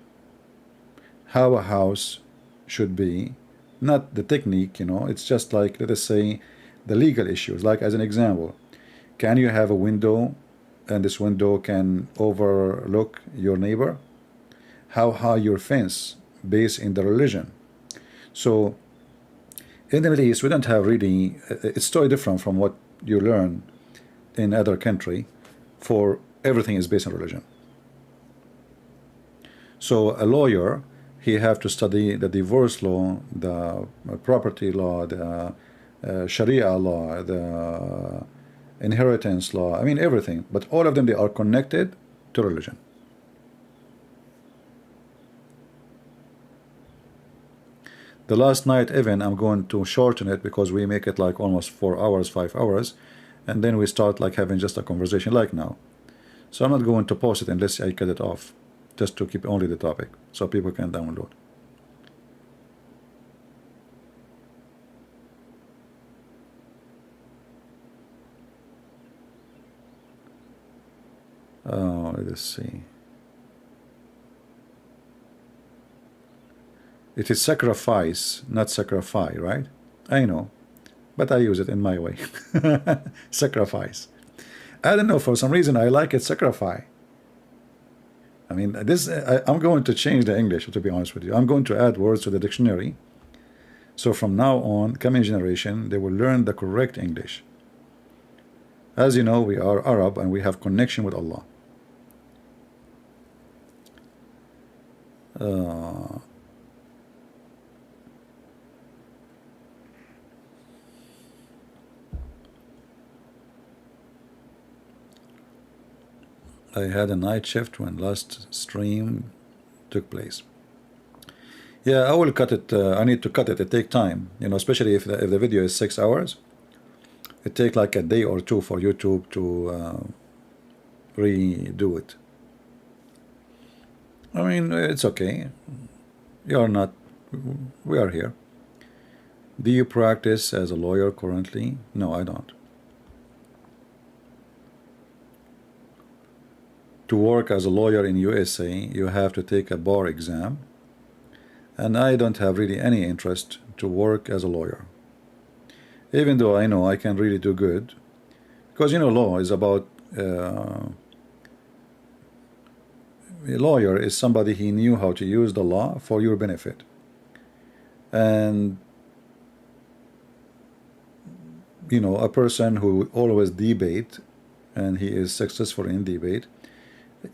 S1: how a house should be, not the technique, you know, it's just like, let us say, the legal issues. Like as an example, can you have a window and this window can overlook your neighbor? How high your fence, based in the religion. So in the Middle East, we don't have really, it's totally different from what you learn in other country. For everything is based on religion. So a lawyer, he have to study the divorce law, the property law, the Sharia law, the inheritance law, I mean everything, but all of them, they are connected to religion. The last night even, I'm going to shorten it because we make it like almost 4 hours, 5 hours, and then we start like having just a conversation like now. So I'm not going to post it unless I cut it off, just to keep only the topic so people can download. Oh, let us see. It is sacrifice, not sacrifice, right? I know, but I use it in my way. Sacrifice. I don't know, for some reason I like it, sacrifice. I mean, this I'm going to change the English, to be honest with you. I'm going to add words to the dictionary. So from now on, coming generation, they will learn the correct English. As you know, we are Arab and we have connection with Allah. Uh, I had a night shift when last stream took place. Yeah, I will cut it. I need to cut it. It takes time, you know, especially if the video is 6 hours. It takes like a day or two for YouTube to redo it. I mean, it's okay. You are not. We are here. Do you practice as a lawyer currently? No, I don't. To work as a lawyer in USA, you have to take a bar exam, and I don't have really any interest to work as a lawyer, even though I know I can really do good, because you know law is about a lawyer is somebody he knew how to use the law for your benefit, and you know, a person who always debate and he is successful in debate,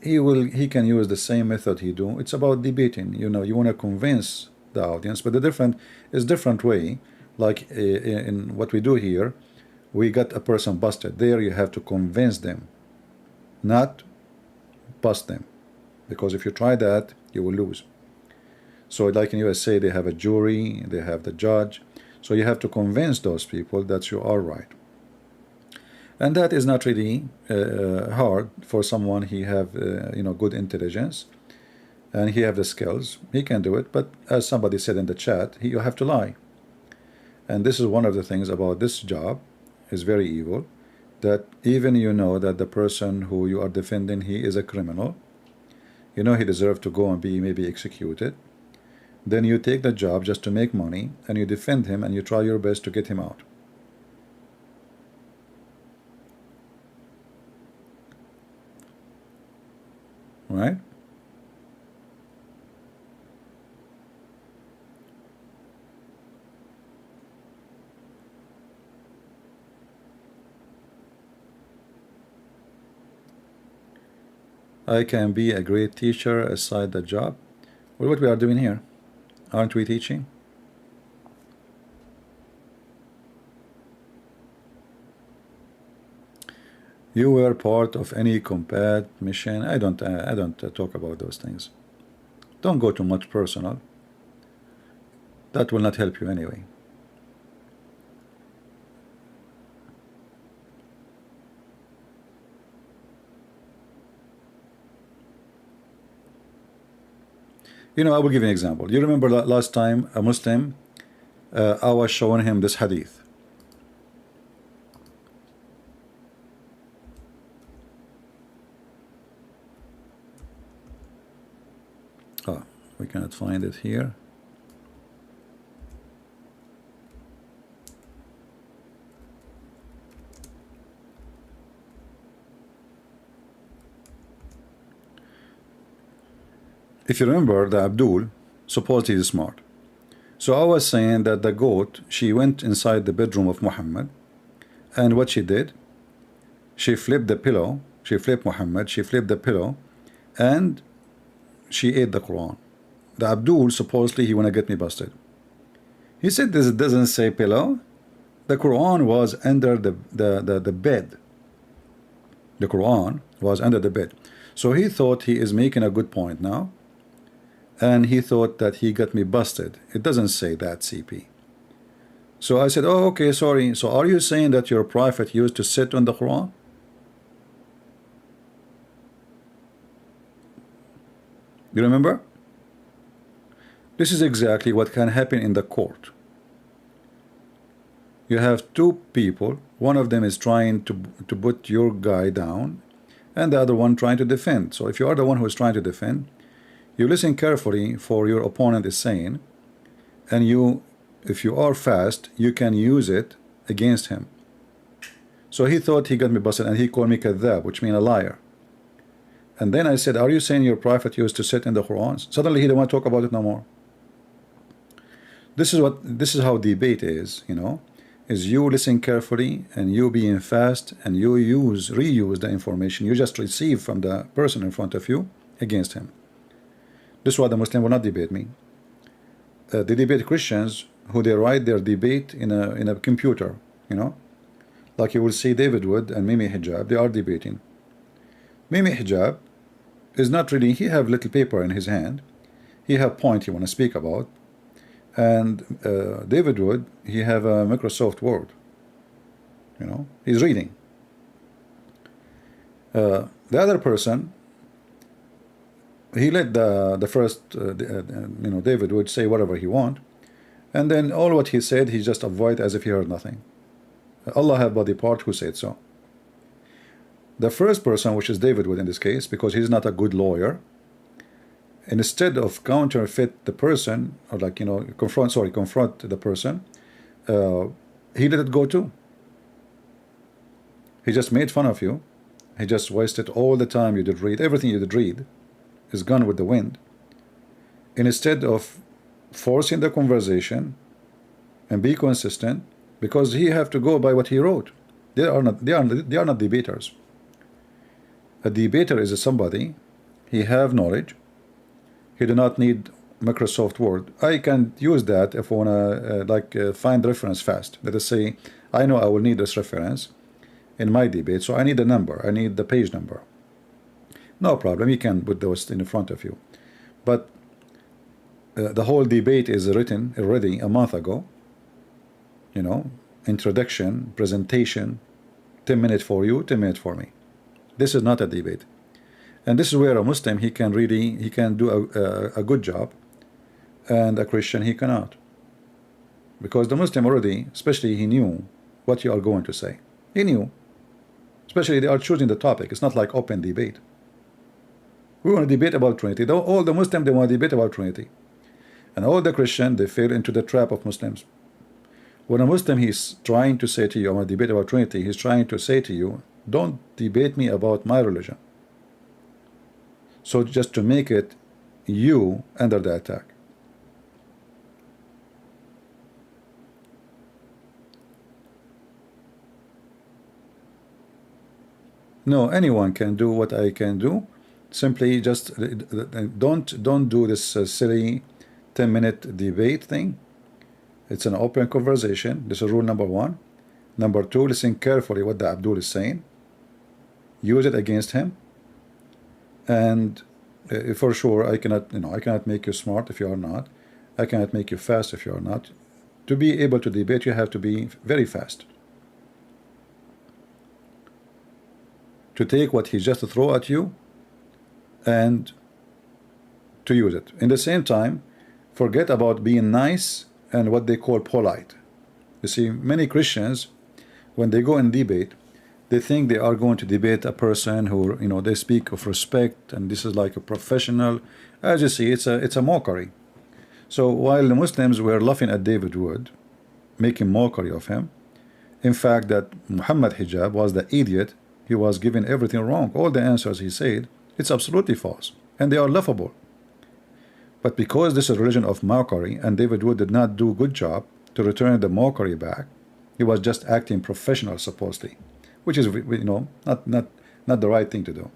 S1: he can use the same method he do. It's about debating, you know, you want to convince the audience, but the different way. Like in what we do here, we got a person busted. There you have to convince them, not bust them, because if you try that, you will lose. So like in USA, they have a jury, they have the judge, so you have to convince those people that you are right. And that is not really hard for someone. He have you know, good intelligence, and he have the skills. He can do it. But as somebody said in the chat, you have to lie. And this is one of the things about this job is very evil. That even you know that the person who you are defending, he is a criminal. You know he deserves to go and be maybe executed. Then you take the job just to make money, and you defend him, and you try your best to get him out. Right? I can be a great teacher aside the job. Well, what we are doing here, aren't we teaching? You were part of any combat mission? I don't talk about those things. Don't go too much personal. That will not help you anyway. You know, I will give you an example. You remember last time a Muslim, I was showing him this hadith. Oh, we cannot find it here. If you remember, the Abdul, supposedly is smart. So I was saying that the goat, she went inside the bedroom of Muhammad, and what she did, she flipped the pillow, she flipped Muhammad, she flipped the pillow, and she ate the Quran. The Abdul, supposedly he wanna get me busted. He said this doesn't say pillow. The Quran was under the bed. The Quran was under the bed. So he thought he is making a good point now, and he thought that he got me busted. It doesn't say that, CP. So I said, oh, okay, sorry. So are you saying that your prophet used to sit on the Quran? You remember? This is exactly what can happen in the court. You have two people. One of them is trying to put your guy down, and the other one trying to defend. So if you are the one who is trying to defend, you listen carefully for your opponent is saying, and you, if you are fast, you can use it against him. So he thought he got me busted, and he called me kadhab, which means a liar. And then I said, are you saying your prophet used to sit in the Quran? Suddenly he didn't want to talk about it no more. This is how debate is, you know, is you listen carefully, and you being fast, and you reuse the information you just received from the person in front of you against him. This is why the Muslim will not debate me. They debate Christians who they write their debate in a computer, you know, like you will see David Wood and Mimi Hijab. They are debating. Mimi Hijab is not really, he have little paper in his hand, he have point he want to speak about, and David Wood, he have a Microsoft Word, you know, he's reading. The other person, he let the first you know, David Wood say whatever he want, and then all what he said he just avoid as if he heard nothing. Allah have body part who said so. The first person, which is David Wood in this case, because he's not a good lawyer, instead of counterfeit the person, or like, you know, confront the person, he let it go too. He just made fun of you. He just wasted all the time you did read. Everything you did read is gone with the wind. And instead of forcing the conversation and be consistent, because he have to go by what he wrote. They are not debaters. A debater is somebody, he have knowledge, he do not need Microsoft Word. I can use that if I wanna find reference fast. Let us say I know I will need this reference in my debate, so I need the number, I need the page number. No problem, you can put those in front of you. But the whole debate is written already a month ago. You know, introduction, presentation, 10 minutes for you, 10 minutes for me. This is not a debate. And this is where a Muslim, he can do a good job, and a Christian, he cannot. Because the Muslim already, especially, he knew what you are going to say. He knew. Especially they are choosing the topic. It's not like open debate. We want to debate about Trinity. All the Muslims, they want to debate about Trinity. And all the Christians, they fell into the trap of Muslims. When a Muslim, he's trying to say to you, I want to debate about Trinity, he's trying to say to you, don't debate me about my religion. So just to make it you under the attack. No, anyone can do what I can do. Simply just don't do this silly 10-minute debate thing. It's an open conversation. This is rule number 1. Number 2, listen carefully what the Abdul is saying. Use it against him. And for sure, I cannot make you smart if you are not. I cannot make you fast if you are not. To be able to debate, you have to be very fast. To take what he just throw at you and to use it. In the same time, forget about being nice and what they call polite. You see, many Christians, when they go in debate, they think they are going to debate a person who, you know, they speak of respect, and this is like a professional. As you see, it's a mockery. So while the Muslims were laughing at David Wood, making mockery of him, in fact, that Muhammad Hijab was the idiot. He was given everything wrong. All the answers he said, it's absolutely false, and they are laughable. But because this is a religion of mockery, and David Wood did not do a good job to return the mockery back, he was just acting professional, supposedly, which is, you know, not the right thing to do.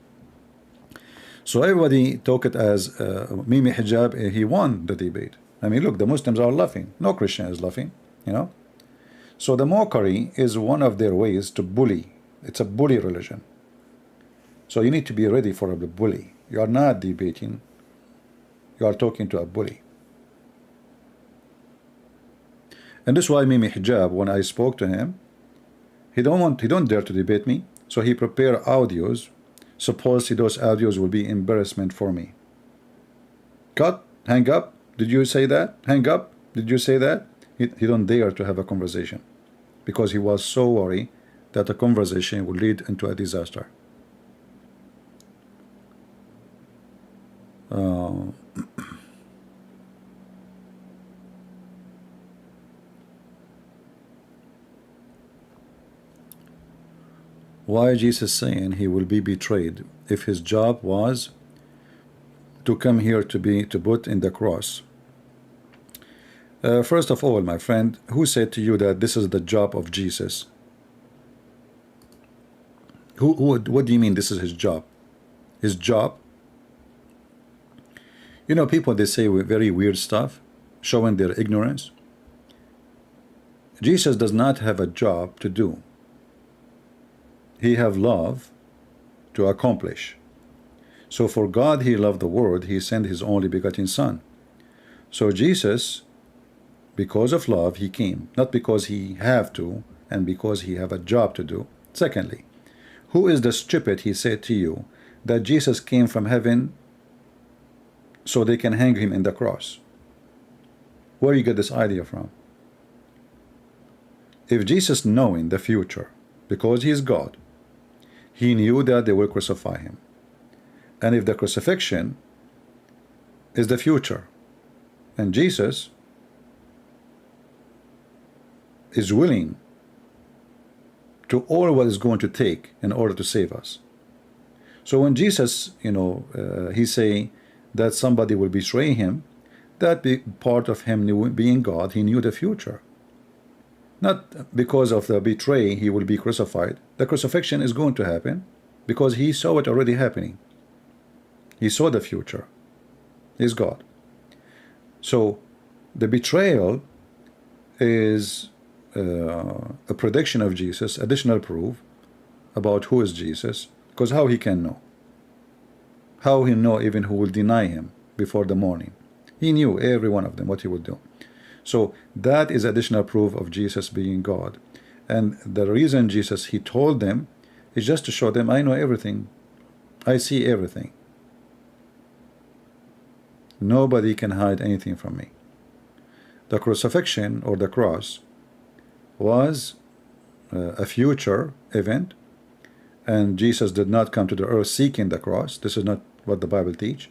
S1: So everybody took it as Mimi Hijab, he won the debate. I mean, look, the Muslims are laughing. No Christian is laughing, you know. So the mockery is one of their ways to bully. It's a bully religion. So you need to be ready for a bully. You are not debating. You are talking to a bully. And this is why Mimi Hijab, when I spoke to him, he don't dare to debate me. So he prepared audios. Suppose those audios will be embarrassment for me. Cut, hang up. Did you say that? Hang up. Did you say that? He don't dare to have a conversation, because he was so worried that the conversation will lead into a disaster. Why Jesus saying he will be betrayed if his job was to come here to put in the cross? First of all, my friend, who said to you that this is the job of Jesus? What do you mean this is his job? His job? You know, people, they say very weird stuff, showing their ignorance. Jesus does not have a job to do. He have love to accomplish. So for God, he loved the world, he sent his only begotten son. So Jesus, because of love, he came, not because he have to and because he have a job to do. Secondly, who is the stupid, he said to you, that Jesus came from heaven so they can hang him in the cross? Where you get this idea from? If Jesus, knowing the future, because he is God, he knew that they will crucify him, and if the crucifixion is the future, and Jesus is willing to all what is going to take in order to save us. So when Jesus, you know, he say that somebody will betray him, that be part of him being God, he knew the future. Not because of the betray he will be crucified. The crucifixion is going to happen because he saw it already happening. He saw the future. He's God. So the betrayal is a prediction of Jesus, additional proof about who is Jesus, because how he can know? How he know even who will deny him before the morning? He knew every one of them what he would do. So that is additional proof of Jesus being God. And the reason Jesus, he told them, is just to show them, I know everything. I see everything. Nobody can hide anything from me. The crucifixion or the cross was a future event, and Jesus did not come to the earth seeking the cross. This is not what the Bible teach.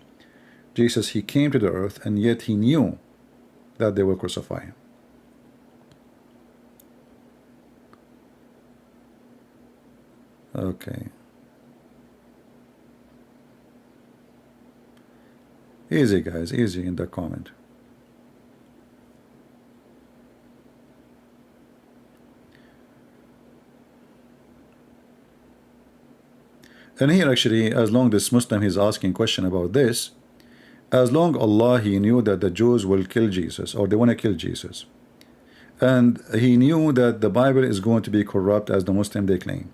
S1: Jesus, he came to the earth, and yet he knew that they will crucify him. Okay. Easy, guys, easy in the comment. And here actually, as long this Muslim is asking question about this, as long Allah, he knew that the Jews will kill Jesus, or they want to kill Jesus, and he knew that the Bible is going to be corrupt as the Muslim they claim.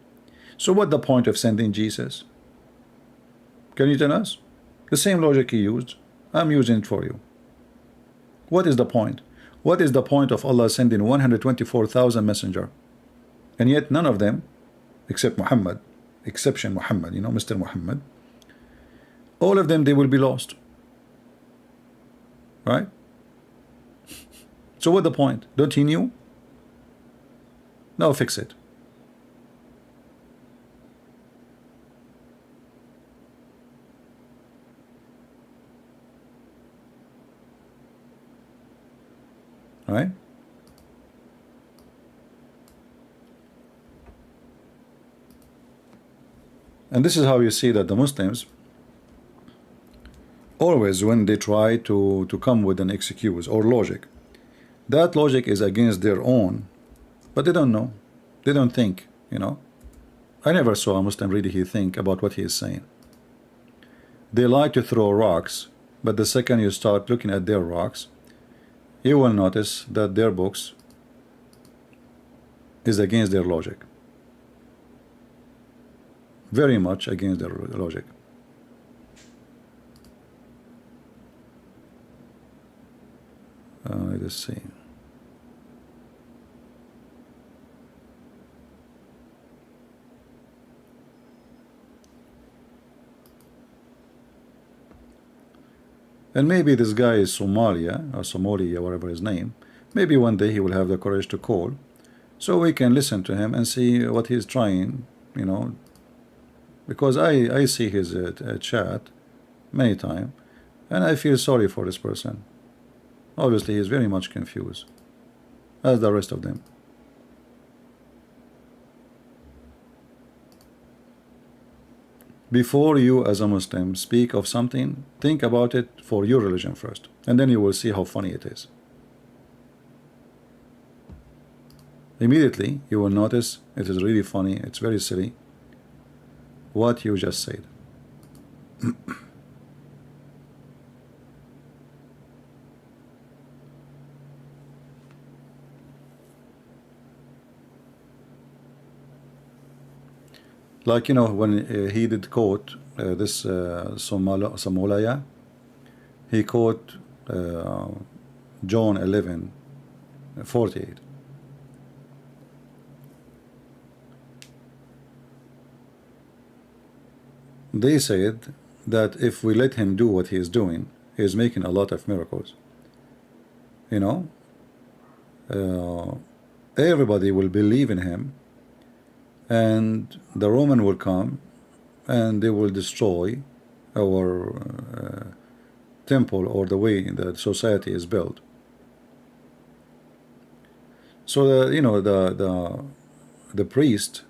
S1: So what the point of sending Jesus? Can you tell us? The same logic he used, I'm using it for you. What is the point? What is the point of Allah sending 124,000 messenger, and yet none of them, except Muhammad, exception Muhammad, you know, Mr. Muhammad, all of them, they will be lost. Right? So what the point? Don't he knew? Now fix it. Right? And this is how you see that the Muslims, always when they try to come with an excuse or logic, that logic is against their own, but they don't know, they don't think, you know. I never saw a Muslim really think about what he is saying. They like to throw rocks, but the second you start looking at their rocks, you will notice that their books is against their logic, very much against their logic. Let's see. And maybe this guy is Somalia or Somalia, whatever his name. Maybe one day he will have the courage to call, so we can listen to him and see what he's trying, you know. Because I see his chat many times, and I feel sorry for this person. Obviously, he is very much confused, as the rest of them. Before you, as a Muslim, speak of something, think about it for your religion first, and then you will see how funny it is. Immediately, you will notice it is really funny, it's very silly, what you just said. Like, you know, when he did quote this Somalaya, he quote John 11:48. They said that if we let him do what he is doing, he is making a lot of miracles. You know, everybody will believe in him, and the Roman will come and they will destroy our temple or the way that society is built. So you know, the priest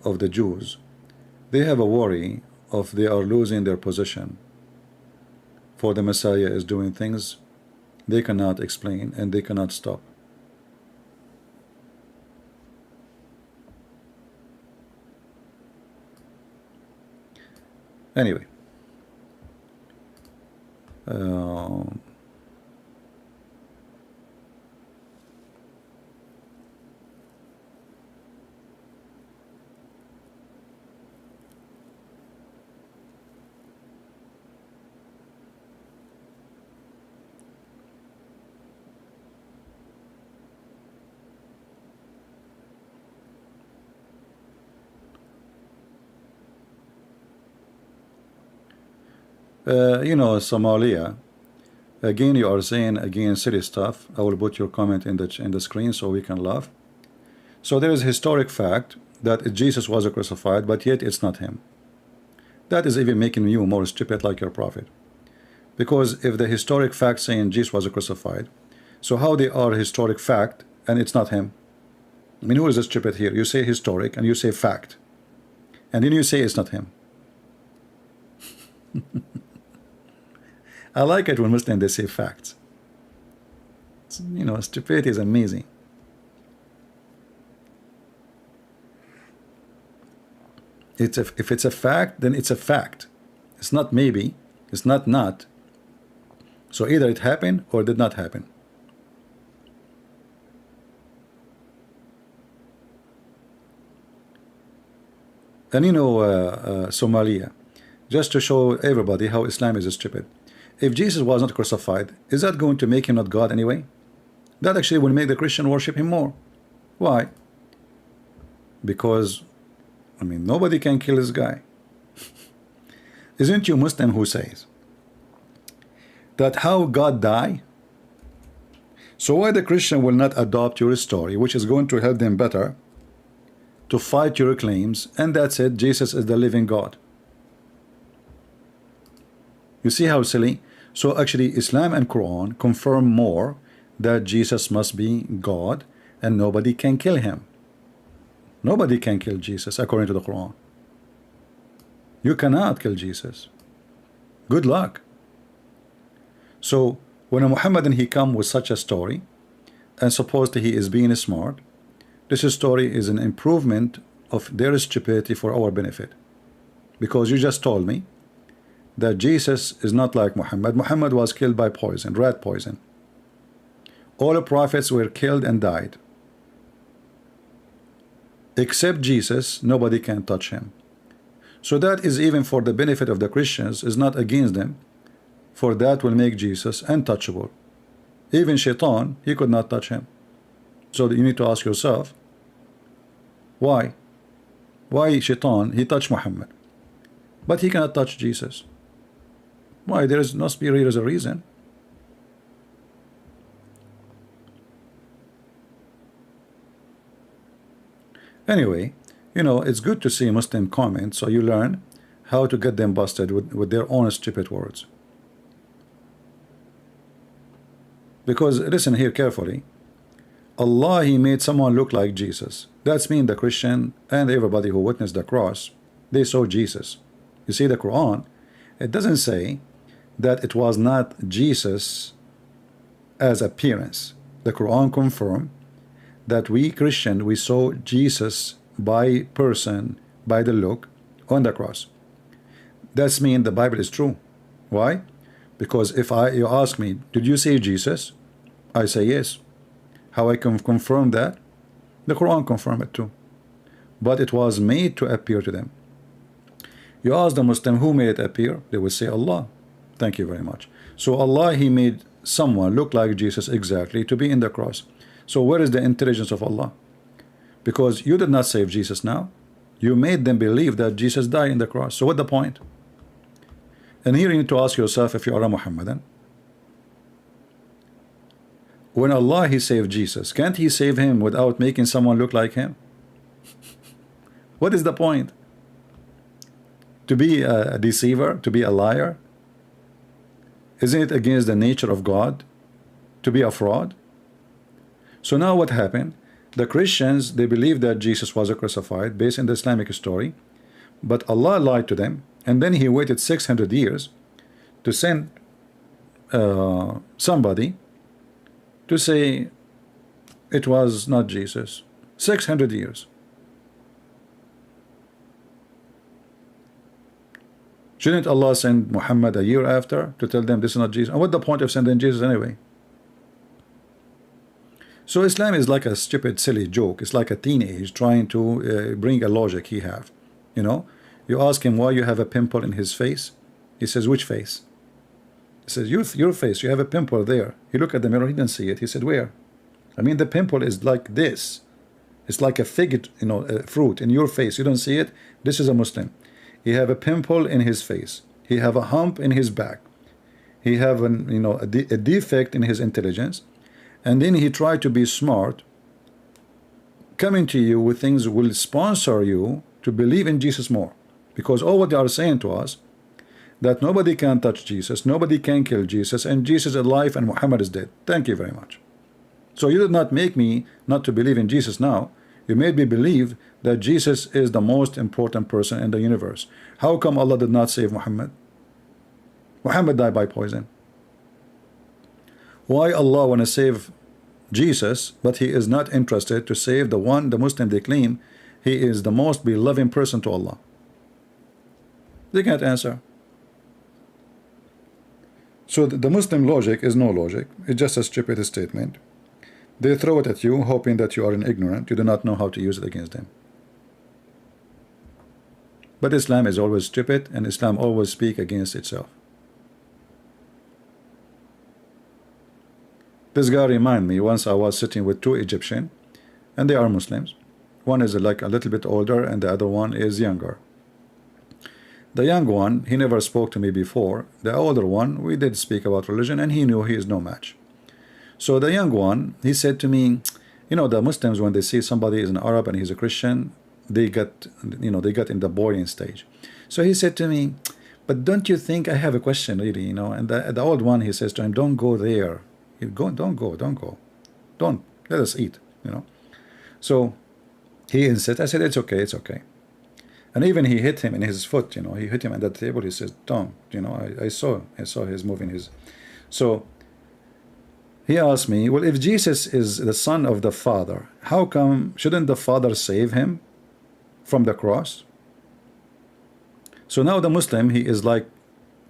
S1: of the Jews, they have a worry of they are losing their position, for the Messiah is doing things they cannot explain and they cannot stop. Anyway, you know, Somalia, again you are saying again silly stuff. I will put your comment in the screen so we can laugh. So there is a historic fact that Jesus was crucified, but yet it's not him. That is even making you more stupid like your prophet. Because if the historic fact saying Jesus was crucified, so how they are historic fact and it's not him? I mean, who is the stupid here? You say historic and you say fact, and then you say it's not him. I like it when Muslims they say facts. You know, stupidity is amazing. If it's a fact, then it's a fact. It's not maybe. It's not. So either it happened or did not happen. And you know, Somalia, just to show everybody how Islam is stupid. If Jesus was not crucified, is that going to make him not God anyway? That actually will make the Christian worship him more. Why? Because, I mean, nobody can kill this guy. Isn't you Muslim who says that how God died? So why the Christian will not adopt your story, which is going to help them better to fight your claims, and that's it, Jesus is the living God. You see how silly? So actually Islam and Quran confirm more that Jesus must be God and nobody can kill him. Nobody can kill Jesus according to the Quran. You cannot kill Jesus. Good luck. So when a Muhammadan he come with such a story, and supposed he is being smart, this story is an improvement of their stupidity for our benefit. Because you just told me that Jesus is not like Muhammad. Muhammad was killed by poison, rat poison. All the prophets were killed and died. Except Jesus, nobody can touch him. So that is even for the benefit of the Christians, is not against them, for that will make Jesus untouchable. Even Shaitan, he could not touch him. So you need to ask yourself, why? Why Shaitan, he touched Muhammad, but he cannot touch Jesus? Why? There must be a reason. Anyway, you know, it's good to see Muslim comments, so you learn how to get them busted with their own stupid words. Because listen here carefully, Allah, he made someone look like Jesus. That's mean the Christian and everybody who witnessed the cross, they saw Jesus. You see the Quran, it doesn't say that it was not Jesus as appearance. The Quran confirmed that we Christian, we saw Jesus by person, by the look on the cross. That's mean the Bible is true. Why? Because if you ask me, did you see Jesus? I say yes. How I can confirm that? The Quran confirm it too. but it was made to appear to them. You ask the Muslim who made it appear, they will say Allah. Thank you very much. So Allah, He made someone look like Jesus exactly to be in the cross. So where is the intelligence of Allah? Because you did not save Jesus now. You made them believe that Jesus died in the cross. So what the point? And here you need to ask yourself, if you are a Muhammadan, when Allah, He saved Jesus, can't He save him without making someone look like him? What is the point? To be a deceiver, to be a liar? Isn't it against the nature of God to be a fraud? So now what happened? The Christians, they believed that Jesus was crucified based on the Islamic story, but Allah lied to them, and then He waited 600 years to send somebody to say it was not Jesus. 600 years. Shouldn't Allah send Muhammad a year after to tell them this is not Jesus? And what's the point of sending Jesus anyway? So Islam is like a stupid, silly joke. It's like a teenage trying to bring a logic he have. You know, you ask him why you have a pimple in his face. He says, which face? He says, your face, you have a pimple there. He looked at the mirror, he didn't see it. He said, where? I mean, the pimple is like this. It's like a fig, you know, a fruit in your face. You don't see it. This is a Muslim. He have a pimple in his face. He have a hump in his back. He have an, you know, a defect in his intelligence. And then he tried to be smart, coming to you with things will sponsor you to believe in Jesus more. Because all what they are saying to us, that nobody can touch Jesus, nobody can kill Jesus, and Jesus is alive and Muhammad is dead. Thank you very much. So you did not make me not to believe in Jesus now. You made me believe that Jesus is the most important person in the universe. How come Allah did not save Muhammad? Muhammad died by poison. Why Allah want to save Jesus, but He is not interested to save the Muslim they claim he is the most beloved person to Allah? They can't answer. So the Muslim logic is no logic. It's just a stupid statement. They throw it at you, hoping that you are an ignorant. You do not know how to use it against them. But Islam is always stupid, and Islam always speaks against itself. This guy reminded me, once I was sitting with two Egyptians, and they are Muslims. One is like a little bit older, and the other one is younger. The young one, he never spoke to me before. The older one, we did speak about religion, and he knew he is no match. So the young one, he said to me, you know, the Muslims, when they see somebody is an Arab and he's a Christian, they get, you know, they get in the boring stage. So he said to me, but don't you think, I have a question really, you know? And the old one, he says to him, don't go there. Don't go. Don't, let us eat, you know. So he insisted. I said, it's okay. And even he hit him in his foot, you know, he hit him at the table. He says, don't, you know, I saw his moving his. So he asked me, well, if Jesus is the son of the Father, how come shouldn't the Father save him from the cross? So now the Muslim, he is like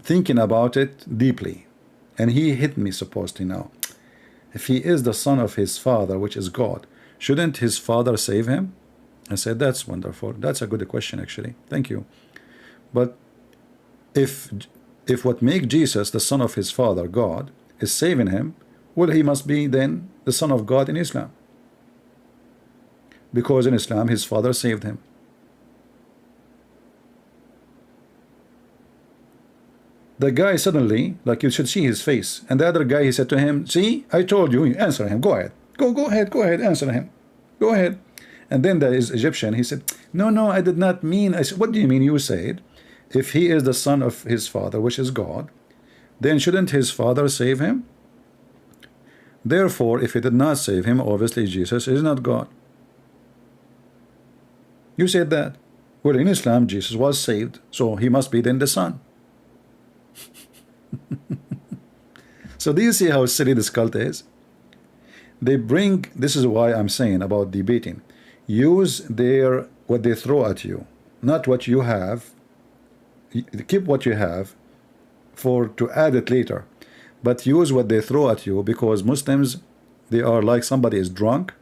S1: thinking about it deeply, and he hit me supposedly now. If he is the son of his Father, which is God, shouldn't his Father save him? I said, that's wonderful. That's a good question, actually. Thank you. But if what makes Jesus the son of his Father, God, is saving him, well, he must be then the son of God in Islam. Because in Islam, his father saved him. The guy suddenly, like you should see his face. And the other guy, he said to him, see, I told you, answer him. Go ahead. Go ahead, answer him. Go ahead. And then there is Egyptian. He said, no, I did not mean. I said, what do you mean? You said, if he is the son of his father, which is God, then shouldn't his father save him? Therefore, if he did not save him, obviously Jesus is not God. You said that. Well, in Islam, Jesus was saved, so he must be then the son. So do you see how silly this cult is? They bring, this is why I'm saying about debating. Use what they throw at you, not what you have. Keep what you have to add it later. But use what they throw at you, because Muslims, they are like somebody is drunk.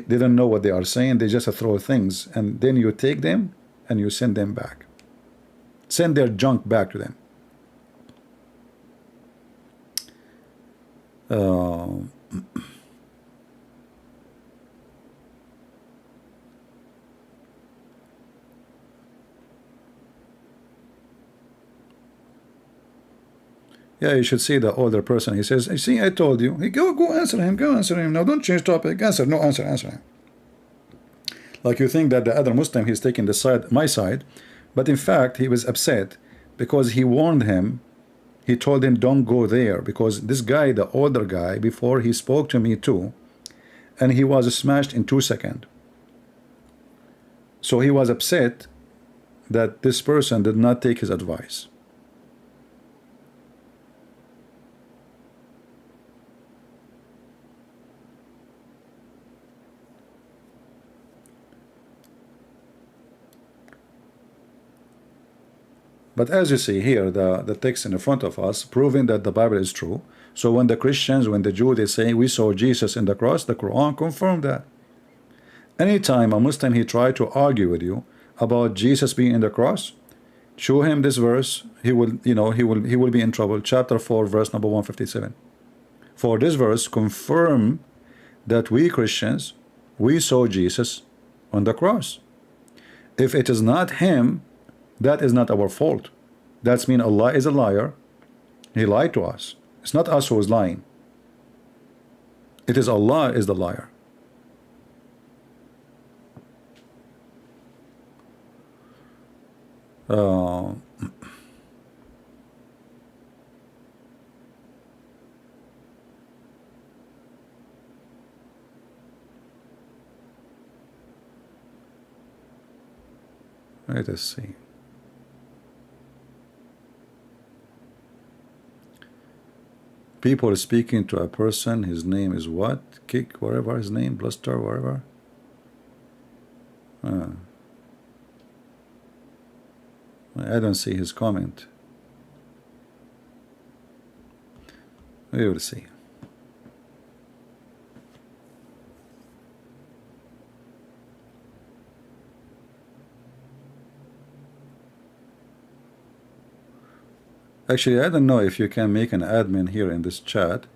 S1: They don't know what they are saying. They just throw things, and then you take them and you send them back. Send their junk back to them. Yeah, you should see the older person. He says, "See, I told you." He go answer him. Go answer him. Now don't change topic. Answer. No, answer him. Like you think that the other Muslim, he's taking the side, my side, but in fact he was upset because he warned him. He told him, don't go there, because this guy, the older guy, before he spoke to me too, and he was smashed in 2 seconds. So he was upset that this person did not take his advice. But as you see here, the text in the front of us proving that the Bible is true. So when the Christians, when the Jews, they say we saw Jesus in the cross, the Quran confirmed that. Anytime a Muslim he try to argue with you about Jesus being in the cross, show him this verse, he will, he will be in trouble. Chapter 4, verse number 157. For this verse confirm that we Christians, we saw Jesus on the cross. If it is not him, that is not our fault. That's mean Allah is a liar. He lied to us. It's not us who is lying. It is Allah is the liar. Let us see. People speaking to a person, his name is what? Kick, whatever his name, bluster, whatever. I don't see his comment. We will see. Actually, I don't know if you can make an admin here in this chat.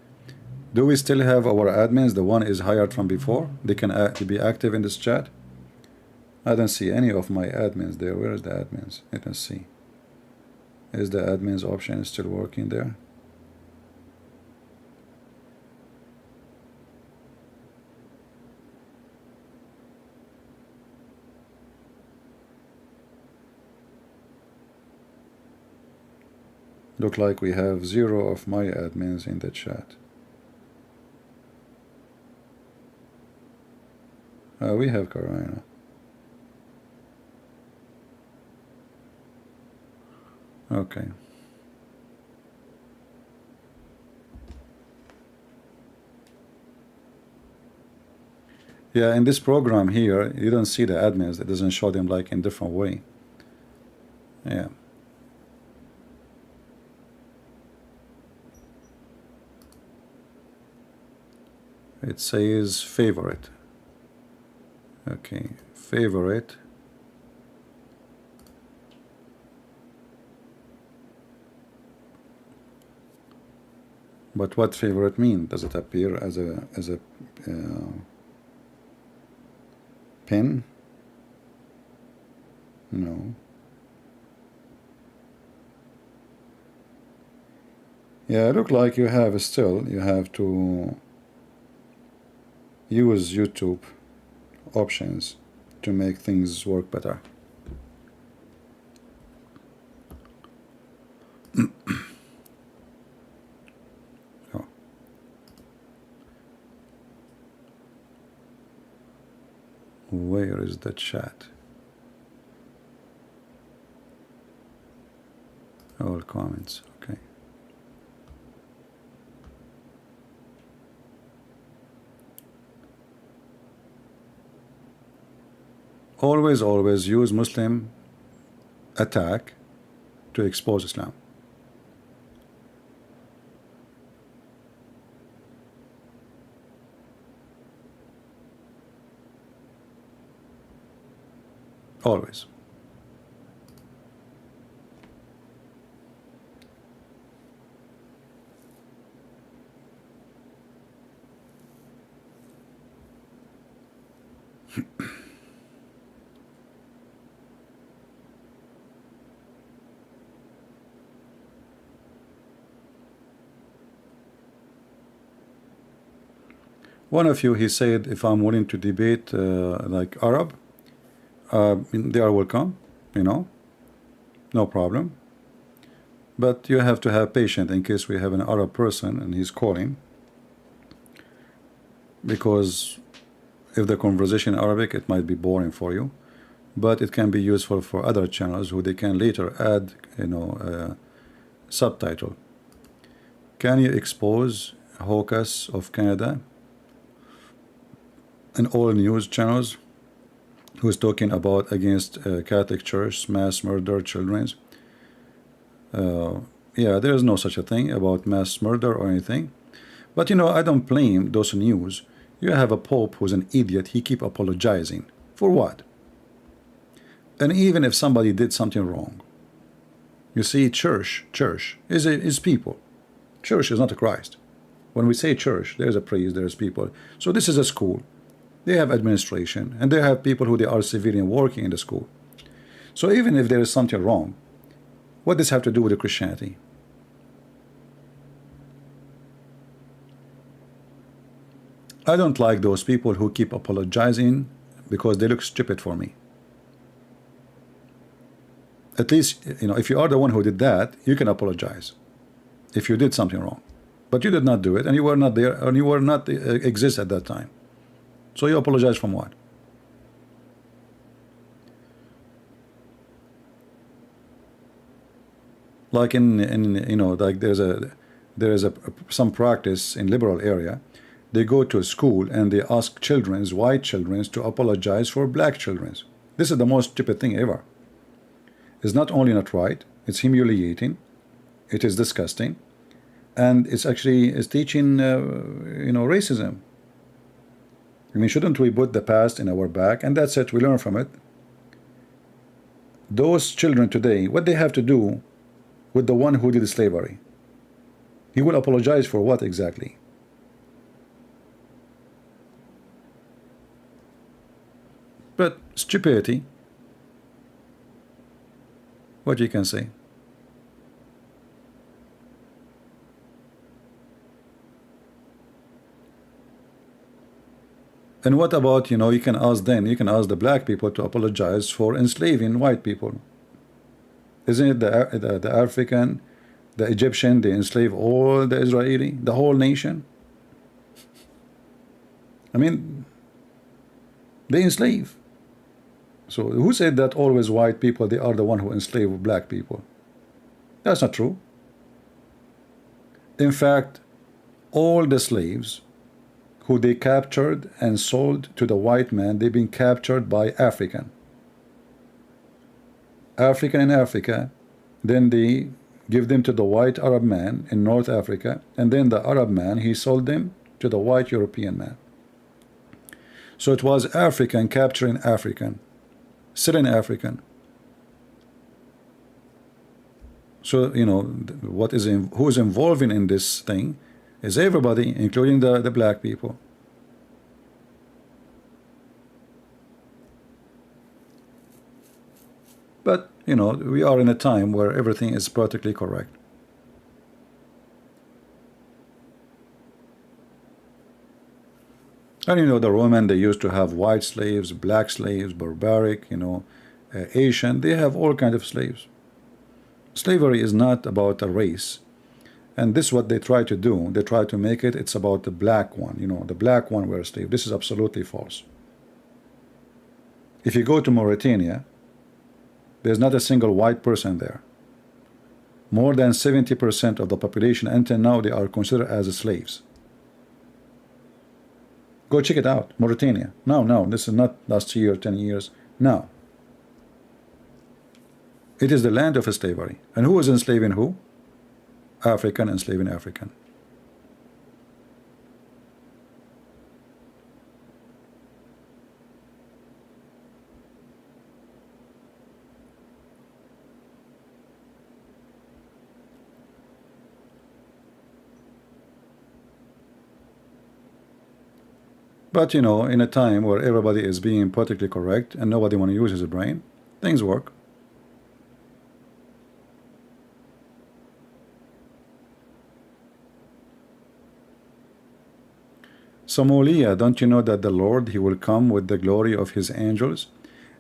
S1: Do we still have our admins? The one is hired from before. They can be active in this chat. I don't see any of my admins there. Where is the admins? Let us see. Is the admins option still working there? Look like we have 0 of my admins in the chat. We have Karina. Okay. Yeah, in this program here, you don't see the admins. It doesn't show them like in different way. Yeah. It says favorite. Okay, favorite. But what favorite mean? Does it appear as a pin? No. Yeah, look like you have you have to use YouTube options to make things work better. Oh. Where is the chat? All comments. Okay. Always use Muslim attack to expose Islam. always. One of you, he said, if I'm willing to debate like Arab, they are welcome, you know, no problem. But you have to have patience in case we have an Arab person and he's calling, because if the conversation in Arabic, it might be boring for you, but it can be useful for other channels who they can later add, you know, subtitle. Can you expose Hawkes of Canada and all news channels who is talking about against Catholic Church, mass murder, children's? Yeah, there is no such a thing about mass murder or anything. But you know, I don't blame those news. You have a Pope who's an idiot. He keep apologizing. For what? And even if somebody did something wrong, you see, church is people. Church is not a Christ. When we say church, there's a priest, there's people. So this is a school. They have administration, and they have people who they are civilian working in the school. So even if there is something wrong, what does this have to do with the Christianity? I don't like those people who keep apologizing because they look stupid for me. At least, you know, if you are the one who did that, you can apologize if you did something wrong. But you did not do it, and you were not there, and you were not exist at that time. So you apologize from what? Like in you know, like there is some practice in liberal area. They go to a school and they ask children's, white children's, to apologize for black children's. This is the most stupid thing ever. It's not only not right, it's humiliating, it is disgusting, and it's actually teaching you know, racism. I mean, shouldn't we put the past in our back, and that's it, we learn from it? Those children today, what they have to do with the one who did slavery? He will apologize for what exactly? But stupidity, what you can say. And what about, you know, you can ask them, you can ask the black people to apologize for enslaving white people. Isn't it the African, the Egyptian, they enslave all the Israeli, the whole nation? I mean, they enslave. So who said that always white people, they are the one who enslave black people? That's not true. In fact, all the slaves who they captured and sold to the white man, they've been captured by African in Africa, then they give them to the white Arab man in North Africa, and then the Arab man, he sold them to the white European man. So it was African capturing African, selling African. So, you know, what is who is involving in this thing is everybody, including the black people. But, you know, we are in a time where everything is politically correct. And, you know, the Roman, they used to have white slaves, black slaves, barbaric, you know, Asian. They have all kinds of slaves. Slavery is not about a race. And this is what they try to do. They try to make it, it's about the black one. You know, the black one were a slave. This is absolutely false. If you go to Mauritania, there's not a single white person there. More than 70% of the population until now, they are considered as slaves. Go check it out, Mauritania. No, this is not last year, 10 years. No. It is the land of slavery. And who is enslaving who? African enslaving African. But you know, in a time where everybody is being politically correct and nobody want to use his brain, things work. Somalia, don't you know that the Lord, he will come with the glory of his angels,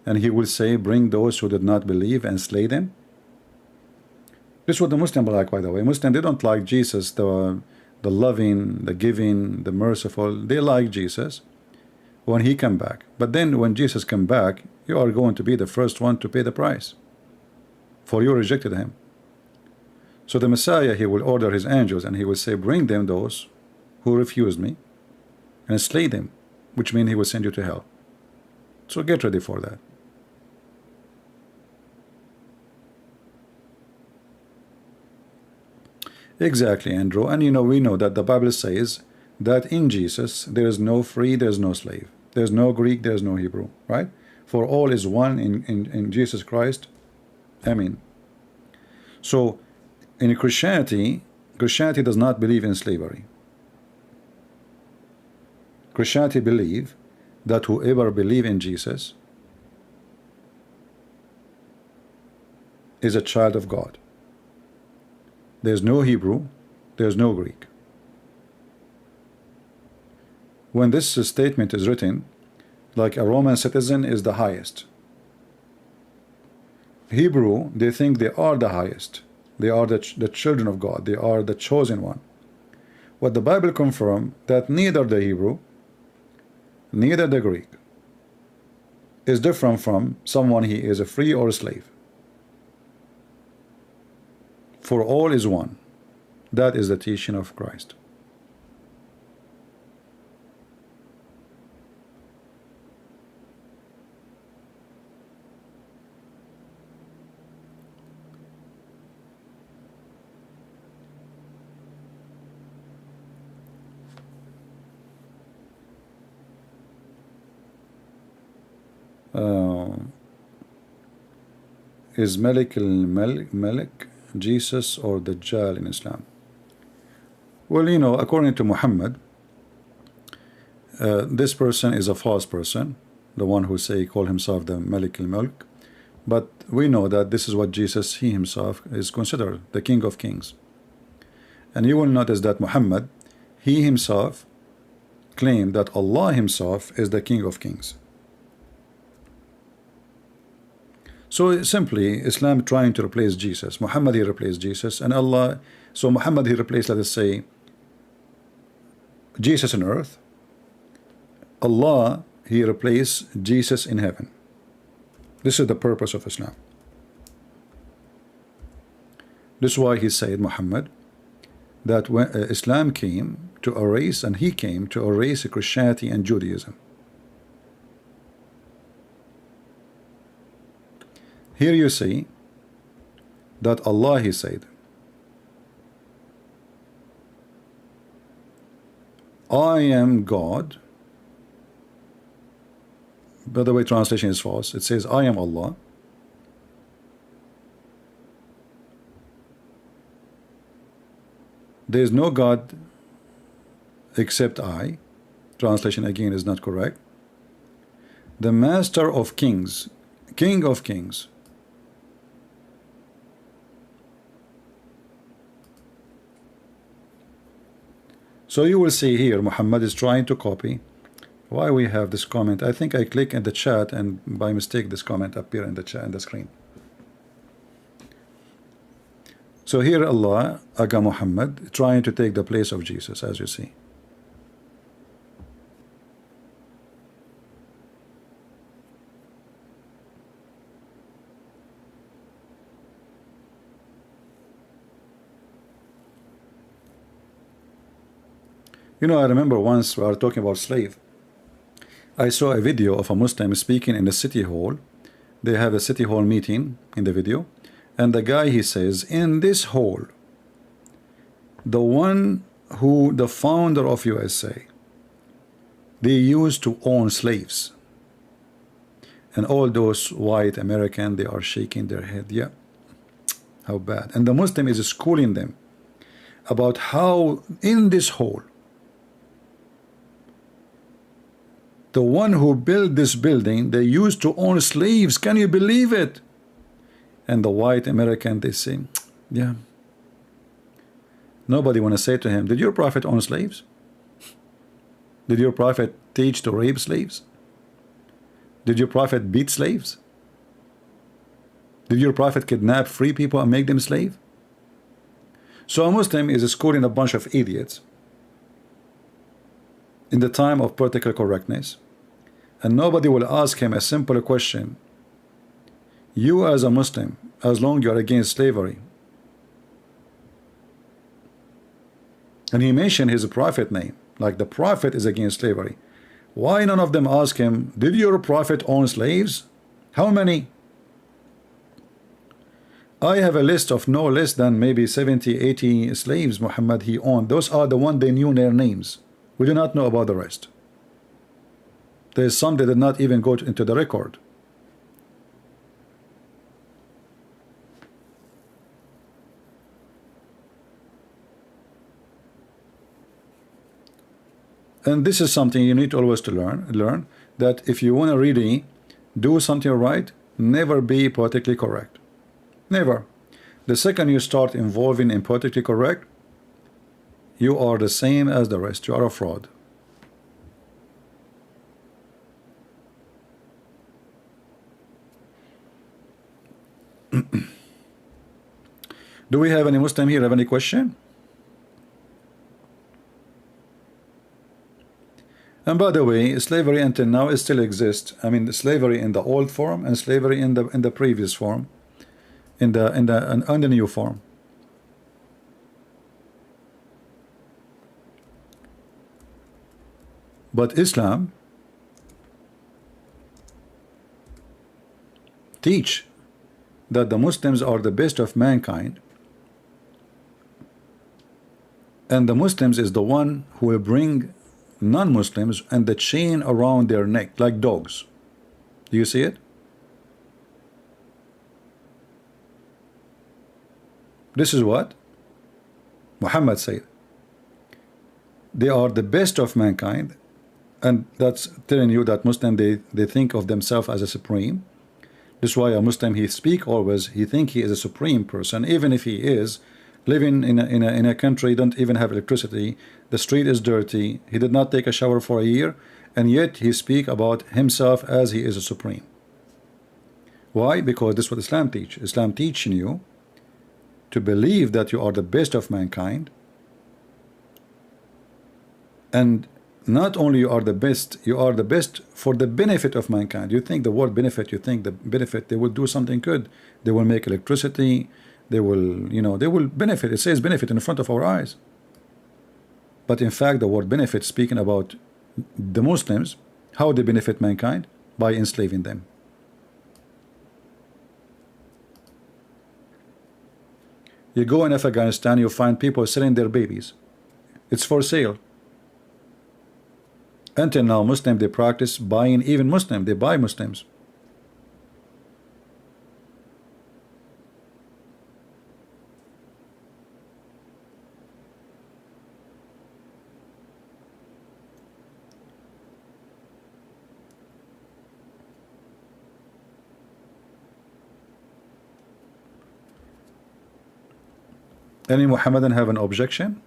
S1: and he will say, bring those who did not believe and slay them? This is what the Muslims like, by the way. Muslims, they don't like Jesus, the loving, the giving, the merciful. They like Jesus when he come back. But then when Jesus come back, you are going to be the first one to pay the price, for you rejected him. So the Messiah, he will order his angels and he will say, bring them those who refused me, and slay them, which means he will send you to hell. So get ready for that. Exactly, Andrew. And you know, we know that the Bible says that in Jesus there is no free, there is no slave, there's no Greek, there's no Hebrew, right? For all is one in Jesus Christ. Amen. So in Christianity does not believe in slavery. Christianity believe that whoever believe in Jesus is a child of God. There's no Hebrew, there's no Greek. When this statement is written, like a Roman citizen is the highest. Hebrew, they think they are the highest. They are the children of God. They are the chosen one. What the Bible confirms, that neither the Hebrew, neither the Greek is different from someone he is a free or a slave. For all is one. That is the teaching of Christ. Is Malik Jesus or Dajjal in Islam? Well, you know, according to Muhammad, this person is a false person, the one who call himself the Malik al-Mulk. But we know that this is what Jesus, he himself, is considered the King of Kings. And you will notice that Muhammad, he himself claimed that Allah himself is the King of Kings. So simply Islam trying to replace Jesus. Muhammad, he replaced Jesus, and Allah, so Muhammad, he replaced, let us say, Jesus on earth. Allah, he replaced Jesus in heaven. This is the purpose of Islam. This is why he said, Muhammad, that when Islam came to erase, and he came to erase Christianity and Judaism. Here you see that Allah, he said, I am God. By the way, translation is false. It says I am Allah. There is no God except I. Translation again is not correct. The Master of Kings, King of Kings. So you will see here Muhammad is trying to copy. Why we have this comment? I think I click in the chat and by mistake this comment appear in the chat, in the screen. So here Allah, Aga Muhammad, trying to take the place of Jesus, as you see. You know, I remember once we were talking about slave. I saw a video of a Muslim speaking in the city hall. They have a city hall meeting in the video, and the guy, he says, in this hall, the one who the founder of USA, they used to own slaves, and all those white American, they are shaking their head. Yeah, how bad. And the Muslim is schooling them about how in this hall the one who built this building, they used to own slaves. Can you believe it? And the white American, they say, yeah. Nobody want to say to him, did your prophet own slaves? Did your prophet teach to rape slaves? Did your prophet beat slaves? Did your prophet kidnap free people and make them slave? So a Muslim is schooling a bunch of idiots in the time of political correctness, and nobody will ask him a simple question. You as a Muslim, as long you are against slavery, and he mentioned his prophet name, like the prophet is against slavery, why none of them ask him, did your prophet own slaves? How many? I have a list of no less than maybe 70, 80 slaves Muhammad he owned. Those are the ones they knew their names. We do not know about the rest. There's some that did not even go into the record. And this is something you need always to learn that if you want to really do something right, never be politically correct. Never. The second you start involving in politically correct, you are the same as the rest. You are a fraud. Do we have any Muslim here? Have any question? And by the way, slavery until now it still exists. I mean, slavery in the old form and slavery in the previous form, in the new form. But Islam teach that the Muslims are the best of mankind, and the Muslims is the one who will bring non-Muslims and the chain around their neck like dogs. Do you see it? This is what Muhammad said. They are the best of mankind, and that's telling you that Muslim they think of themselves as a supreme. This is why a Muslim, he speak always, he think he is a supreme person, even if he is living in a country don't even have electricity, the street is dirty, he did not take a shower for a year, and yet he speak about himself as he is a supreme. Why? Because this is what Islam teach. Islam teaching you to believe that you are the best of mankind, and not only you are the best for the benefit of mankind. You think the word benefit, you think the benefit, they will do something good, they will make electricity, they will, you know, they will benefit. It says benefit in front of our eyes, but in fact the word benefit speaking about the Muslims, how they benefit mankind by enslaving them. You go in Afghanistan, you find people selling their babies. It's for sale. Until now, Muslim, they practice buying, even Muslim, they buy Muslims. Any Muhammadan have an objection?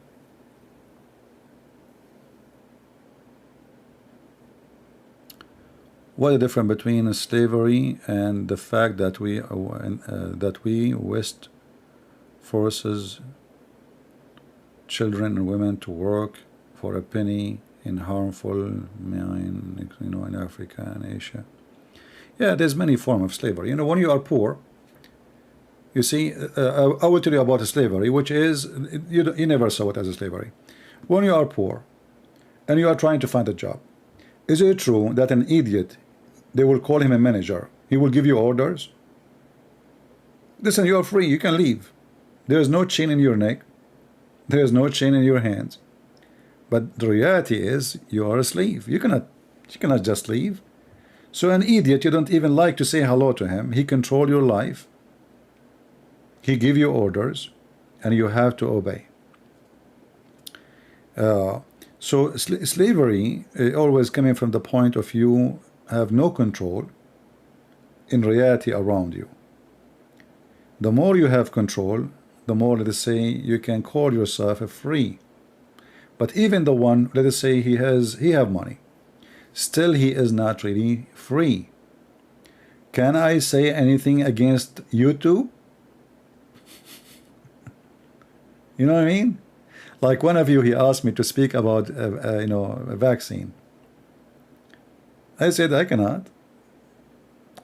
S1: What is the difference between slavery and the fact that we West forces children and women to work for a penny in harmful mine, you know, in Africa and Asia? Yeah, there's many forms of slavery. You know, when you are poor, you see, I will tell you about slavery, which is you never saw it as a slavery. When you are poor and you are trying to find a job, is it true that an idiot, they will call him a manager, he will give you orders? Listen, you are free, you can leave. There is no chain in your neck, there is no chain in your hands. But the reality is you are a slave. You cannot just leave. So an idiot, you don't even like to say hello to him. He control your life. He give you orders, and you have to obey. So slavery always coming from the point of you have no control in reality around you. The more you have control, the more, let us say, you can call yourself a free. But even the one, let us say, he have money, still he is not really free. Can I say anything against YouTube? You know what I mean? Like one of you, he asked me to speak about a vaccine. I said I cannot.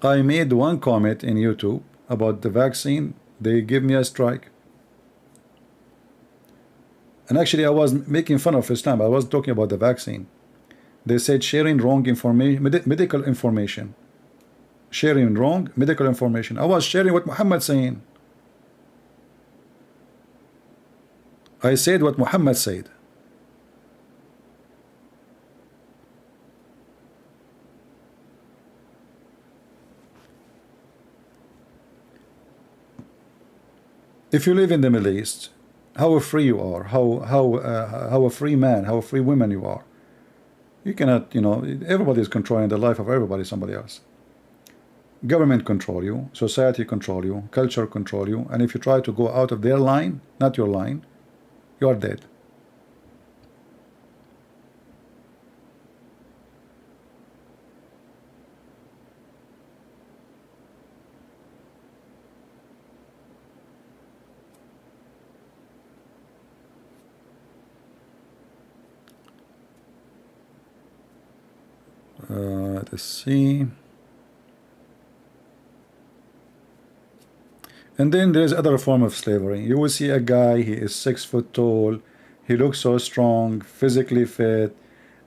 S1: I made one comment in YouTube about the vaccine, they give me a strike. And actually I was making fun of Islam. I was talking about the vaccine. They said sharing wrong information, medical information. Sharing wrong medical information. I was sharing what Muhammad saying. I said what Muhammad said. If you live in the Middle East, how free you are, how a free man, how a free woman you are. You cannot, everybody is controlling the life of everybody, somebody else. Government control you, society control you, culture control you, and if you try to go out of their line, not your line, you are dead. Let's see. And then there's other form of slavery. You will see a guy, he is 6 foot tall, he looks so strong, physically fit,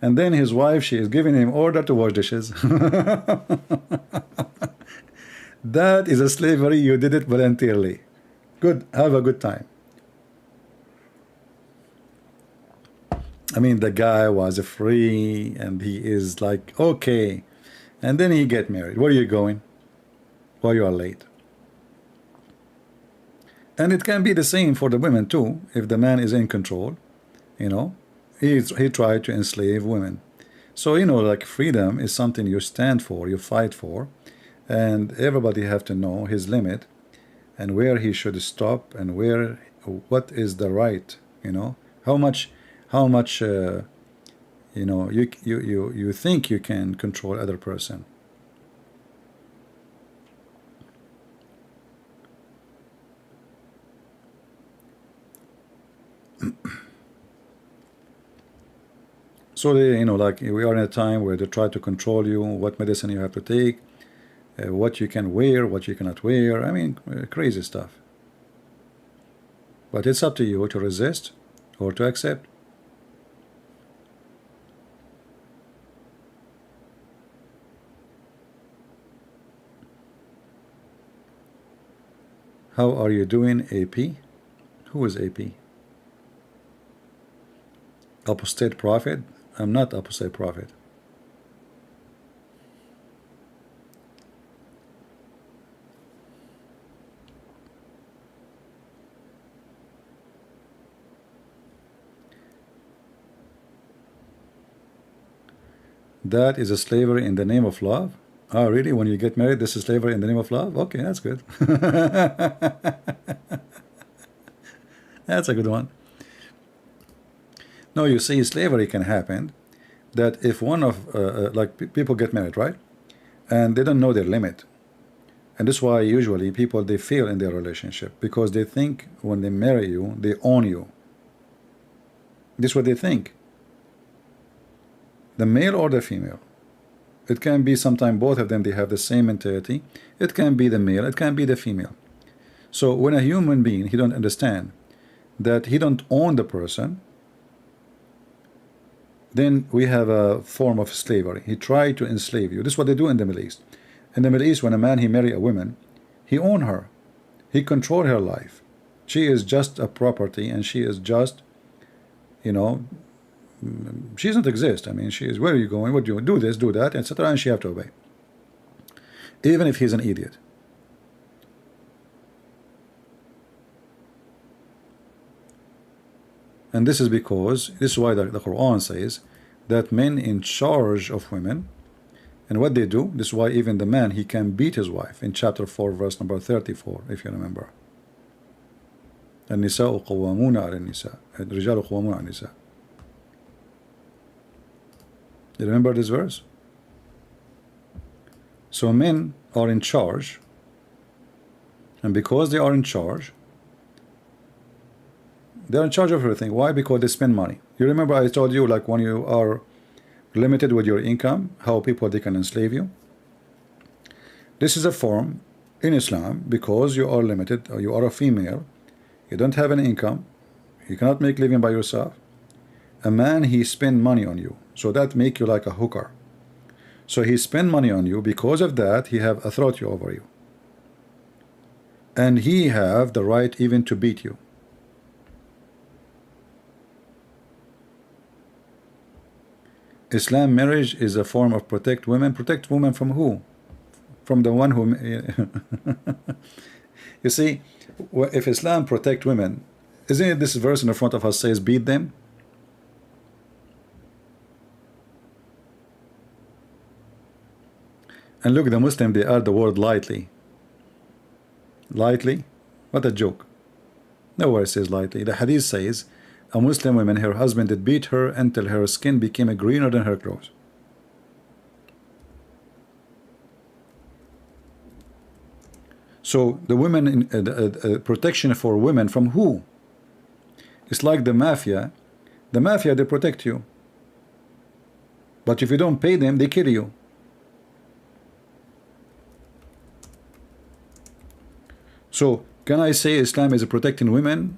S1: and then his wife, she is giving him order to wash dishes. That is a slavery. You did it voluntarily. Good, have a good time. I mean, the guy was free and he is like, okay, and then he get married. Where are you going? Well, you are late. And it can be the same for the women too. If the man is in control, he tried to enslave women. So like freedom is something you stand for, you fight for, and everybody have to know his limit and where he should stop and what is the right. How much you think you can control other person. So they, like we are in a time where they try to control you, what medicine you have to take, what you can wear, what you cannot wear. I mean, crazy stuff. But it's up to you to resist or to accept. How are you doing, AP? Who is AP? Apostate prophet? I'm not apostate prophet. That is a slavery in the name of love. Oh, really? When you get married, this is slavery in the name of love? Okay, that's good. That's a good one. No, you see, slavery can happen that if one of, like people get married, right? And they don't know their limit. And that's why usually people, they fail in their relationship because they think when they marry you, they own you. This is what they think. The male or the female. It can be sometimes both of them, they have the same mentality. It can be the male, it can be the female. So when a human being, he don't understand that he don't own the person, then we have a form of slavery. He tried to enslave you. This is what they do in the Middle East. In the Middle East, when a man, he marry a woman, he own her. He control her life. She is just a property and she is just, she doesn't exist. I mean, she is, where are you going? What do you do? This, do that, etc. And she have to obey. Even if he's an idiot. And this is because, this is why the Quran says that men in charge of women, and what they do, this is why even the man, he can beat his wife in chapter 4 verse number 34, if you remember. النساء قوامون على النساء الرجال قوامون على النساء. You remember this verse? So men are in charge, and because they are in charge, they're in charge of everything. Why? Because they spend money. You remember I told you, like, when you are limited with your income, how people, they can enslave you. This is a form in Islam, because you are limited, or you are a female, you don't have an income, you cannot make living by yourself. A man, he spend money on you, so that make you like a hooker. So he spend money on you. Because of that, he have authority over you, and he have the right even to beat you. Islam marriage is a form of protect women. Protect women from who? From the one who you see, if Islam protect women, isn't it this verse in the front of us says beat them? And look, the Muslim, they add the word lightly. Lightly? What a joke. Nowhere it says lightly. The hadith says a Muslim woman, her husband did beat her until her skin became greener than her clothes. So the women in protection for women from who? It's like the mafia. The mafia, they protect you, but if you don't pay them, they kill you. So can I say Islam is protecting women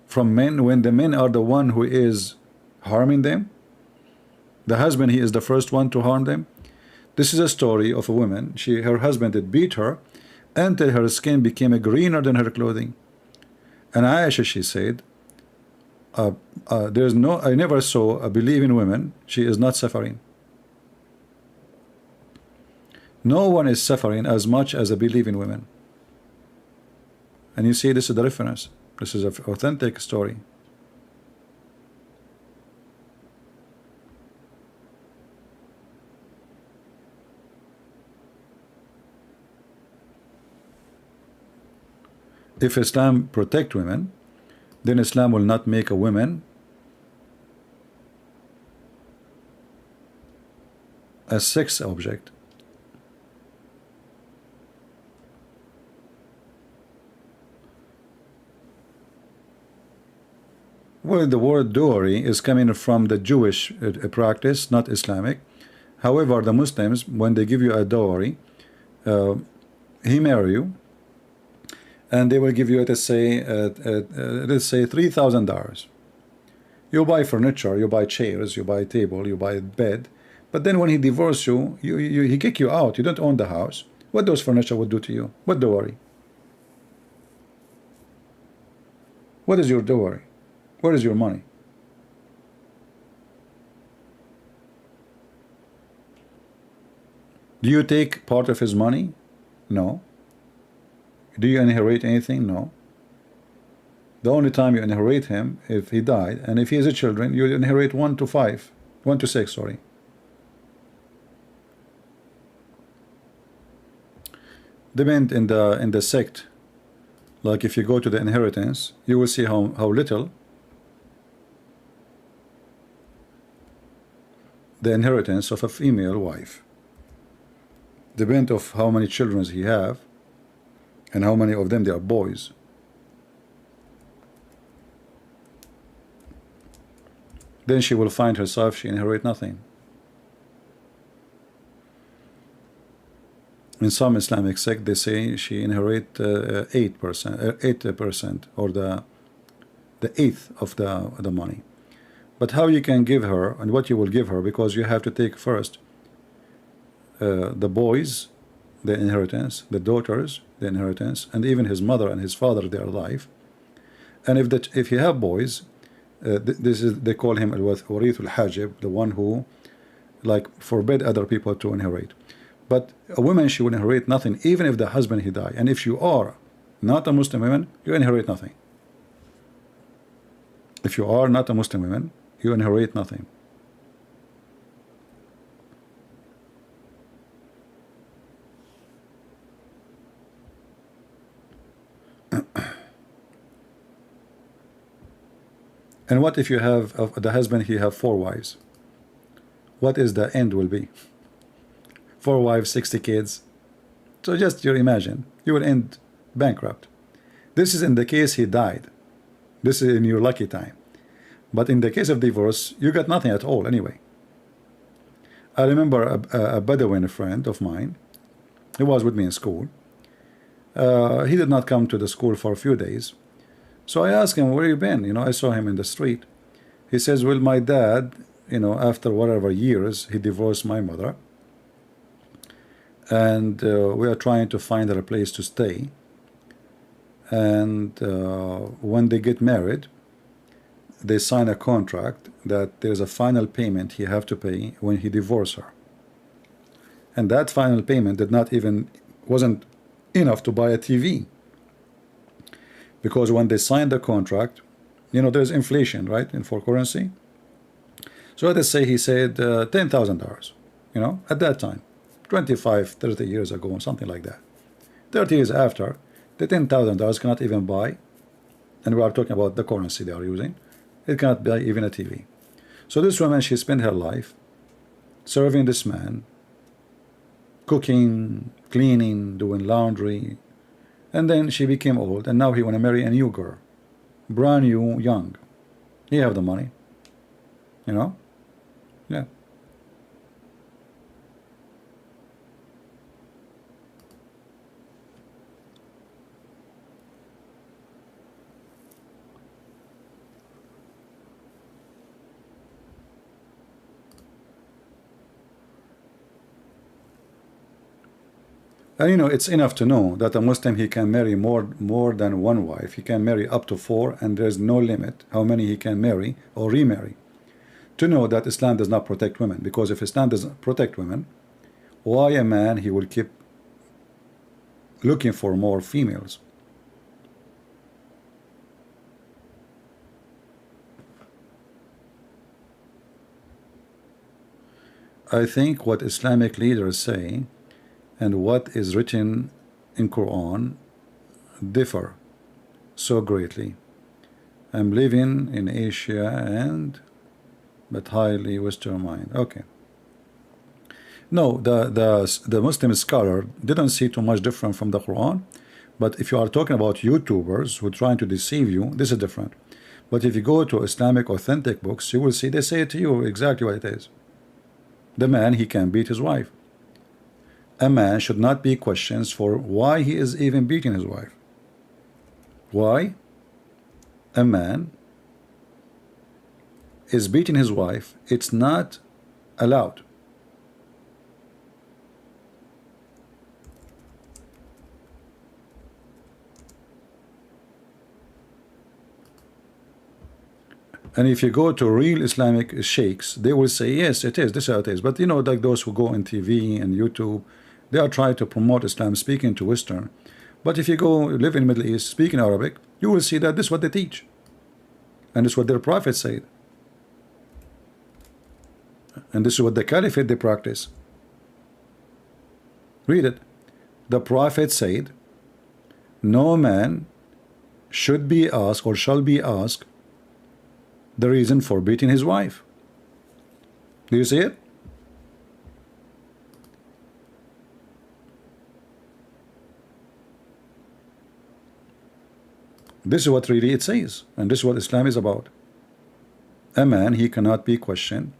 S1: from men when the men are the one who is harming them? The husband, he is the first one to harm them. This is a story of a woman. Her husband did beat her until her skin became greener than her clothing. And Aisha, she said, there's no, I never saw a believing woman, she is not suffering. No one is suffering as much as a believing woman. And you see, this is the reference. This is an authentic story. If Islam protect women, then Islam will not make a woman a sex object. Well, the word dowry is coming from the Jewish practice, not Islamic. However, the Muslims, when they give you a dowry, he marry you, and they will give you, let's say $3,000. You buy furniture, you buy chairs, you buy table, you buy bed, but then when he divorces you, he kick you out. You don't own the house. What those furniture would do to you? What dowry? What is your dowry? Where is your money? Do you take part of his money? No. Do you inherit anything? No. The only time you inherit him if he died, and if he has a children, you inherit 1 to 6, sorry. Depend in the sect. Like if you go to the inheritance, you will see how little the inheritance of a female wife. Depend of how many children he have, and how many of them they are boys. Then she will find herself she inherit nothing. In some Islamic sect, they say she inherit 8%, or the eighth of the money. But how you can give her, and what you will give her, because you have to take first the boys, the inheritance, the daughters, the inheritance, and even his mother and his father, they are alive. And if you have boys, this is, they call him al-warith al-hajib, the one who like forbid other people to inherit. But a woman, she will inherit nothing, even if the husband he die. And if you are not a Muslim woman, you inherit nothing. If you are not a Muslim woman, you inherit nothing. And what if you have the husband, he have 4 wives? What is the end will be? 4 wives, 60 kids. So just you imagine, you will end bankrupt. This is in the case he died. This is in your lucky time. But in the case of divorce, you got nothing at all anyway. I remember a Bedouin friend of mine. He was with me in school. He did not come to the school for a few days. So I asked him, where you been? You know, I saw him in the street. He says, well, my dad, you know, after whatever years, he divorced my mother. And we are trying to find her a place to stay. And when they get married, they sign a contract that there's a final payment he have to pay when he divorced her. And that final payment wasn't enough to buy a TV. Because when they signed the contract, you know, there's inflation, right, in foreign currency. So let's say he said $10,000, you know, at that time, 25, 30 years ago, something like that. 30 years after, the $10,000 cannot even buy, and we are talking about the currency they are using, it cannot buy even a TV. So this woman, she spent her life serving this man, cooking, cleaning, doing laundry, and then she became old, and now he want to marry a new girl, brand new, young. He have the money, you know, yeah. And you know, it's enough to know that a Muslim, he can marry more than 1 wife. He can marry up to 4, and there's no limit how many he can marry or remarry. To know that Islam does not protect women, because if Islam doesn't protect women, why a man he will keep looking for more females? I think what Islamic leaders say and what is written in Quran differ so greatly. I'm living in Asia but highly Western mind. Okay. No, the Muslim scholar didn't see too much different from the Quran, but if you are talking about YouTubers who are trying to deceive you, this is different. But if you go to Islamic authentic books, you will see they say to you exactly what it is. The man, he can beat his wife. A man should not be questioned for why he is even beating his wife. Why a man is beating his wife, it's not allowed. And if you go to real Islamic sheikhs, they will say, yes, it is, this is how it is. But you know, like those who go on TV and YouTube, they are trying to promote Islam, speaking to Western. But if you go live in the Middle East, speaking Arabic, you will see that this is what they teach. And this is what their prophet said. And this is what the caliphate they practice. Read it. The prophet said, no man should be asked or shall be asked the reason for beating his wife. Do you see it? This is what really it says, and this is what Islam is about. A man, he cannot be questioned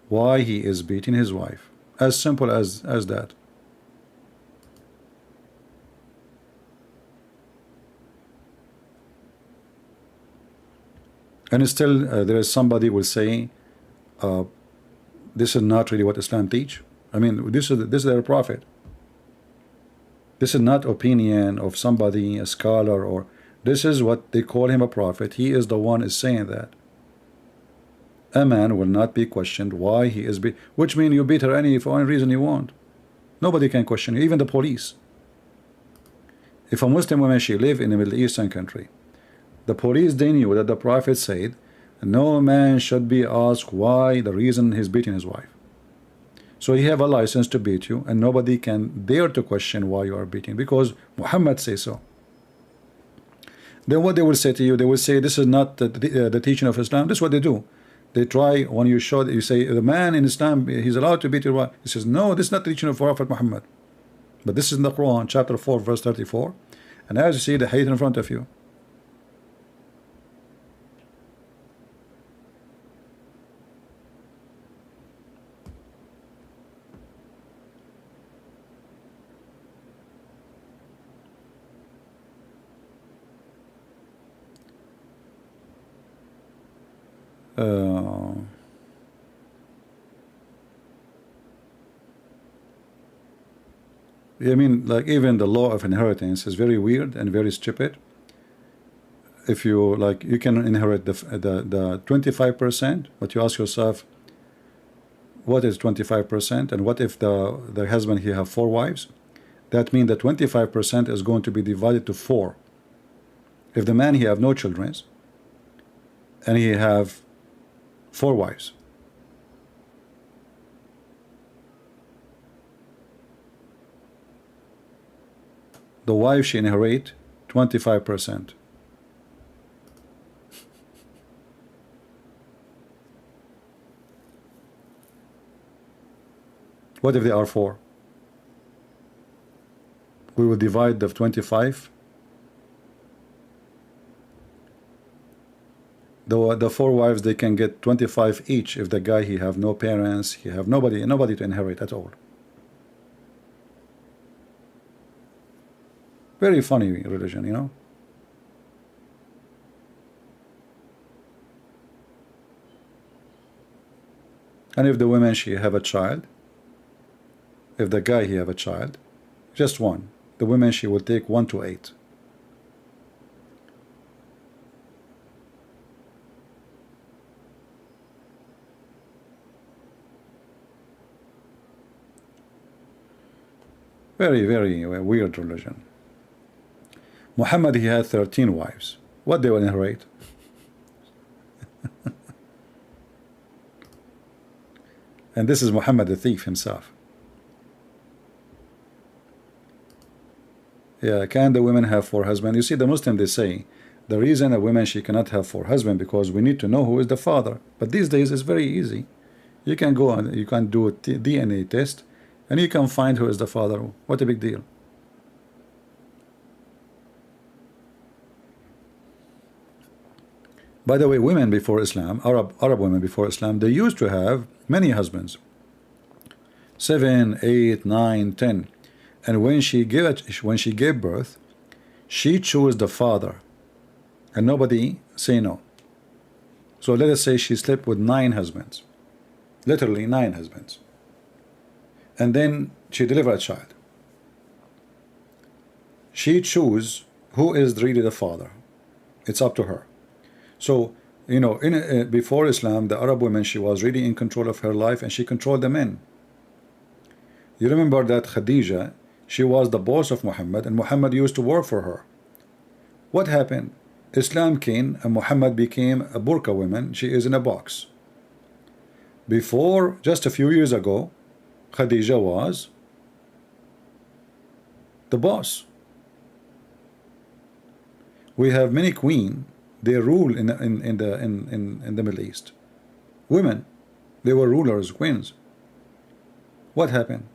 S1: why he is beating his wife. As simple as that. And still there is somebody will say this is not really what Islam teach. I mean, this is their prophet. This is not opinion of somebody, a scholar, or this is what they call him, a prophet. He is the one is saying that a man will not be questioned why he is which means you beat her for any reason you want. Nobody can question you, even the police. If a Muslim woman, she live in a Middle Eastern country, The police, they knew that the Prophet said, no man should be asked why, the reason he's beating his wife. So you have a license to beat you, and nobody can dare to question why you are beating, because Muhammad says so. Then what they will say to you, they will say this is not the teaching of Islam. This is what they do. They try, when you show, you say the man in Islam, he's allowed to beat your wife. He says no, this is not the teaching of Prophet Muhammad. But this is in the Quran, chapter 4, verse 34. And as you see the hadith in front of you. I mean, like, even the law of inheritance is very weird and very stupid. If you like, you can inherit the 25%, but you ask yourself, what is 25%, and what if the husband, he have 4 wives? That means that 25% is going to be divided to 4. If the man, he have no children, and he have 4 wives, the wife, she inherit 25%. What if they are 4? We will divide the 25. The 4 wives, they can get 25 each if the guy, he have no parents, he have nobody to inherit at all. Very funny religion, you know. And if the woman, she have a child, if the guy, he have a child, just 1, the woman, she will take 1 to 8. Very, very weird religion. Muhammad, he had 13 wives. What they will inherit? And this is Muhammad the thief himself. Yeah, can the women have 4 husbands? You see, the Muslim, they say the reason a woman, she cannot have 4 husbands, because we need to know who is the father. But these days it's very easy. You can go and you can do a DNA test, and you can find who is the father. What a big deal. By the way, women before Islam, Arab women before Islam, they used to have many husbands. 7, 8, 9, 10. And when she gave birth, she chose the father, and nobody say no. So let us say she slept with 9 husbands, literally 9 husbands, and then she delivered a child. She choose who is really the father. It's up to her. So, you know, before Islam, the Arab woman, she was really in control of her life, and she controlled the men. You remember that Khadija, she was the boss of Muhammad, and Muhammad used to work for her. What happened? Islam came, and Muhammad became a burqa woman. She is in a box. Before, just a few years ago, Khadija was the boss. We have many queens. They rule in the Middle East. Women, they were rulers, queens. What happened?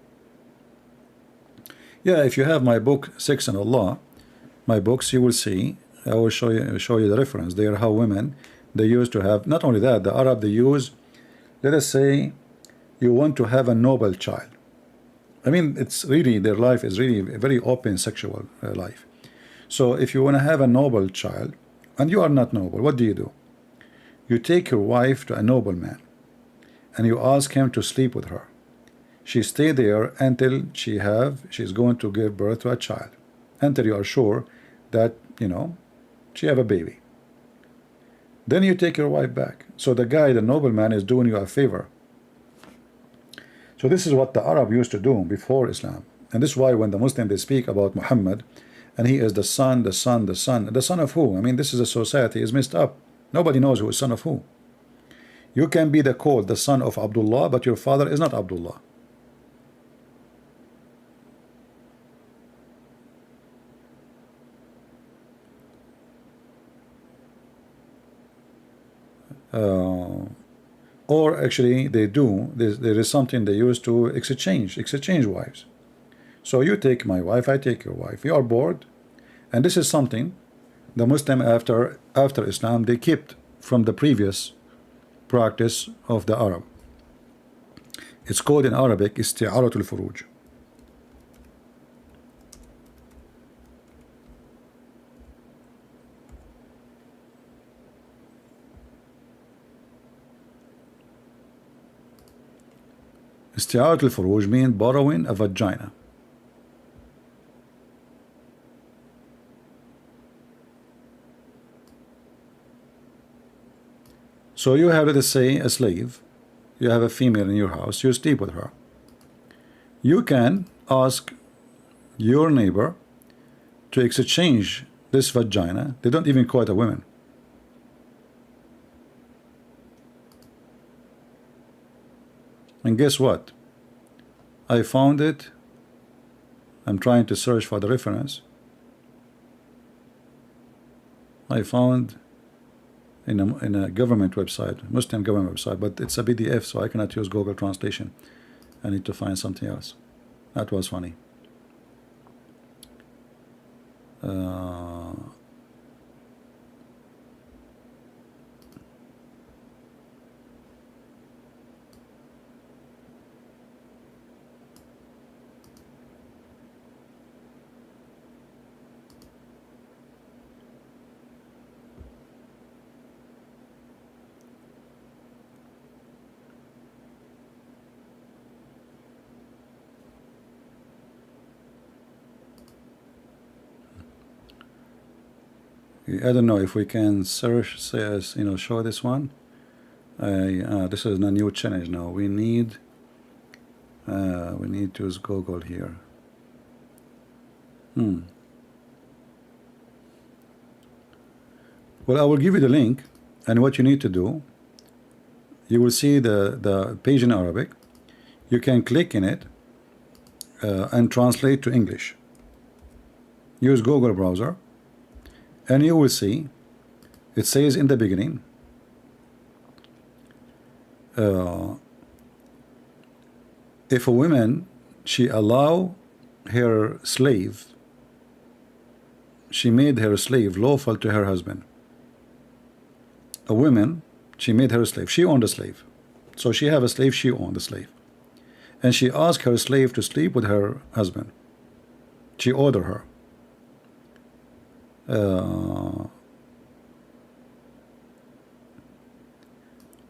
S1: Yeah, if you have my book 6 on Allah, my books, you will see. I will show you the reference there. How women, they used to have. Not only that, the Arab, they use. Let us say, you want to have a noble child. I mean, it's really, their life is really a very open sexual life. So if you want to have a noble child, and you are not noble, what do? You take your wife to a noble man, and you ask him to sleep with her. She stay there until she's going to give birth to a child, until you are sure that, you know, she have a baby. Then you take your wife back. So the guy, the nobleman, is doing you a favor. So this is what the Arab used to do before Islam. And this is why when the Muslims, they speak about Muhammad, and he is the son, the son, the son. The son of who? I mean, this is a society is messed up. Nobody knows who is son of who. You can be called the son of Abdullah, but your father is not Abdullah. Or actually they do, there is something they use to exchange wives. So you take my wife, I take your wife, you are bored, and this is something the Muslim after Islam they kept from the previous practice of the Arab. It's called in Arabic isti'aratul furuj. Isti'aratul furuj means borrowing a vagina. So you have, let's say, a slave, you have a female in your house, you sleep with her. You can ask your neighbor to exchange this vagina. They don't even call it a woman. And guess what? I found it. I'm trying to search for the reference. I found in a government website, Muslim government website, but it's a PDF, so I cannot use Google translation. I need to find something else. That was funny. I don't know if we can search, says, show this one. This is a new challenge now. We need to use Google here. Well, I will give you the link, and what you need to do, you will see the page in Arabic. You can click in it and translate to English. Use Google browser. And you will see it says in the beginning if a woman she allow her slave, she made her slave lawful to her husband. A woman, she made her slave, she owned a slave, so she have a slave, she owned a slave, and she asked her slave to sleep with her husband. She ordered her.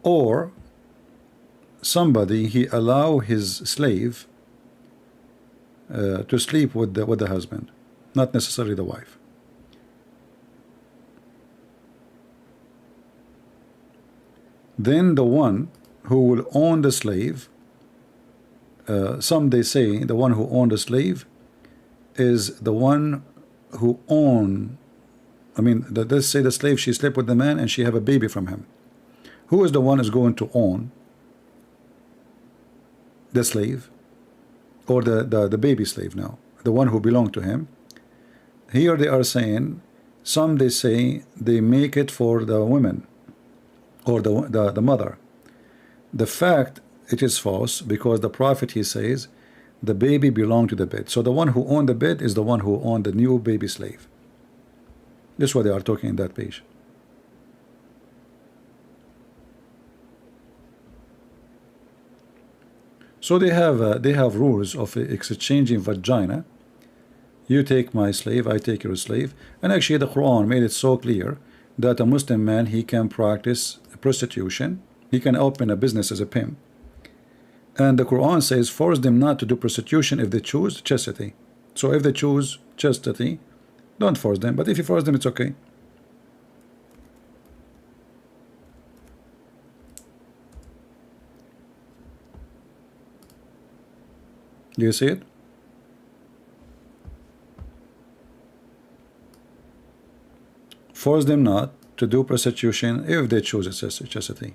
S1: Or somebody he allow his slave to sleep with the husband, not necessarily the wife. Then the one who will own the slave, some they say the one who owned the slave is the one who own, let's say the slave, she slept with the man and she have a baby from him. Who is the one who's going to own the slave, or the baby slave now, the one who belonged to him? Here they are saying, some they say they make it for the women or the mother. The fact it is false, because the prophet he says the baby belonged to the bed. So the one who owned the bed is the one who owned the new baby slave. This is what they are talking in that page. So they have rules of exchanging vagina. You take my slave, I take your slave. And actually the Quran made it so clear that a Muslim man, he can practice prostitution, he can open a business as a pimp. And the Quran says force them not to do prostitution if they choose chastity. So if they choose chastity, don't force them, but if you force them, it's okay. Do you see it? Force them not to do prostitution if they choose chastity.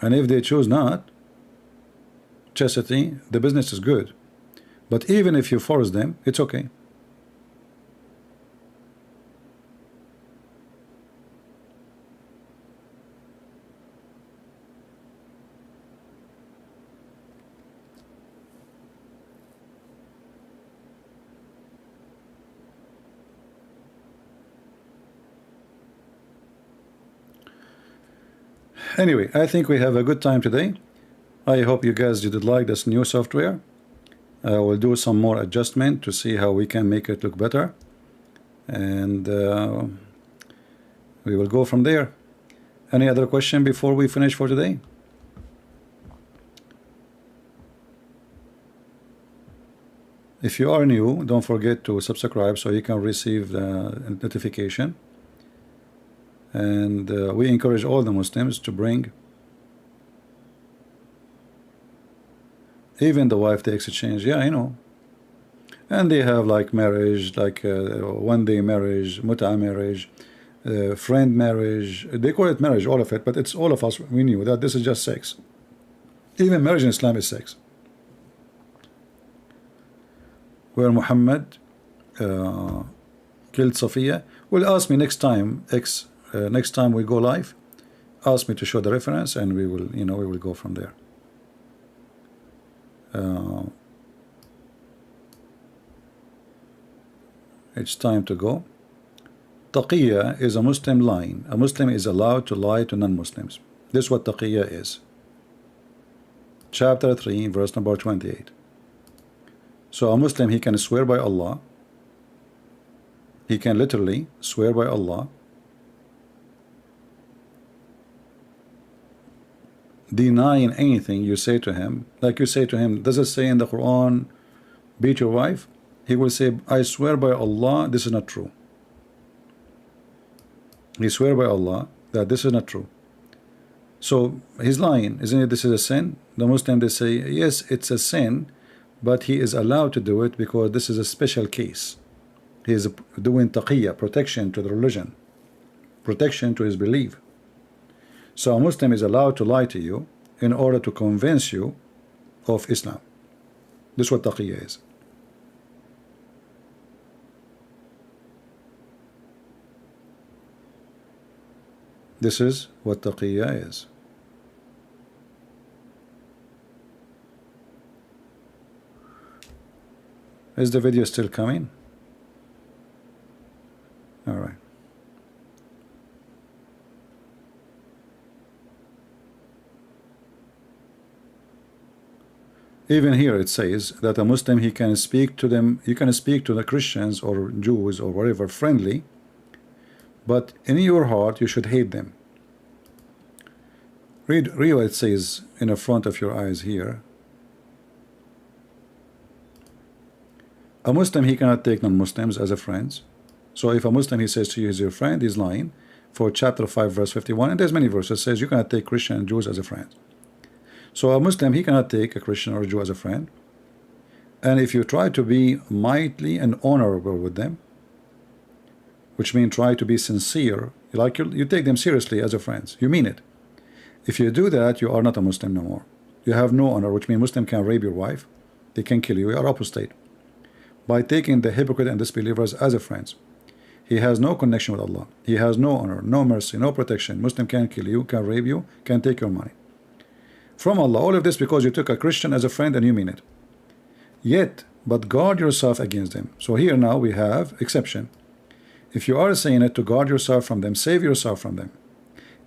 S1: And if they choose not chastity, the business is good. But even if you force them, it's okay. Anyway, I think we have a good time today. I hope you guys did like this new software. We'll do some more adjustment to see how we can make it look better, and we will go from there. Any other question before we finish for today? If you are new, don't forget to subscribe so you can receive the notification. And we encourage all the Muslims to bring even the wife they exchange. Yeah, I know. And they have like marriage, like one-day marriage, muta marriage, friend marriage. They call it marriage, all of it, but it's all of us. We knew that this is just sex. Even marriage in Islam is sex. Where Muhammad killed Safiya. Will ask me next time, next time we go live, ask me to show the reference, and we will, we will go from there. It's time to go. Taqiyya is a Muslim lying. A Muslim is allowed to lie to non-Muslims. This is what taqiyya is. Chapter 3, verse number 28. So a Muslim, he can swear by Allah. He can literally swear by Allah, denying anything you say to him. Like you say to him, does it say in the Quran, beat your wife? He will say, I swear by Allah, this is not true. He swear by Allah that this is not true. So he's lying, isn't it? This is a sin. The Muslim, they say, yes, it's a sin, but he is allowed to do it because this is a special case. He is doing taqiyya, protection to the religion, protection to his belief. So a Muslim is allowed to lie to you in order to convince you of Islam. This is what taqiyya is. This is what taqiyya is. Is the video still coming? All right. Even here it says that a Muslim, he can speak to them, you can speak to the Christians or Jews or whatever friendly, but in your heart you should hate them. Read what it says in the front of your eyes here. A Muslim, he cannot take non-Muslims as a friends. So if a Muslim, he says to you he's your friend, he's lying. For chapter 5 verse 51, and there's many verses, says you cannot take Christian and Jews as a friend. So a Muslim, he cannot take a Christian or a Jew as a friend. And if you try to be mightly and honorable with them, which means try to be sincere, like you take them seriously as a friends, you mean it. If you do that, you are not a Muslim no more. You have no honor, which means Muslim can rape your wife, they can kill you, you are apostate. By taking the hypocrite and disbelievers as a friends, he has no connection with Allah. He has no honor, no mercy, no protection. Muslim can kill you, can rape you, can take your money from Allah. All of this because you took a Christian as a friend and you mean it. Yet, but guard yourself against them. So here now we have exception. If you are saying it to guard yourself from them, save yourself from them.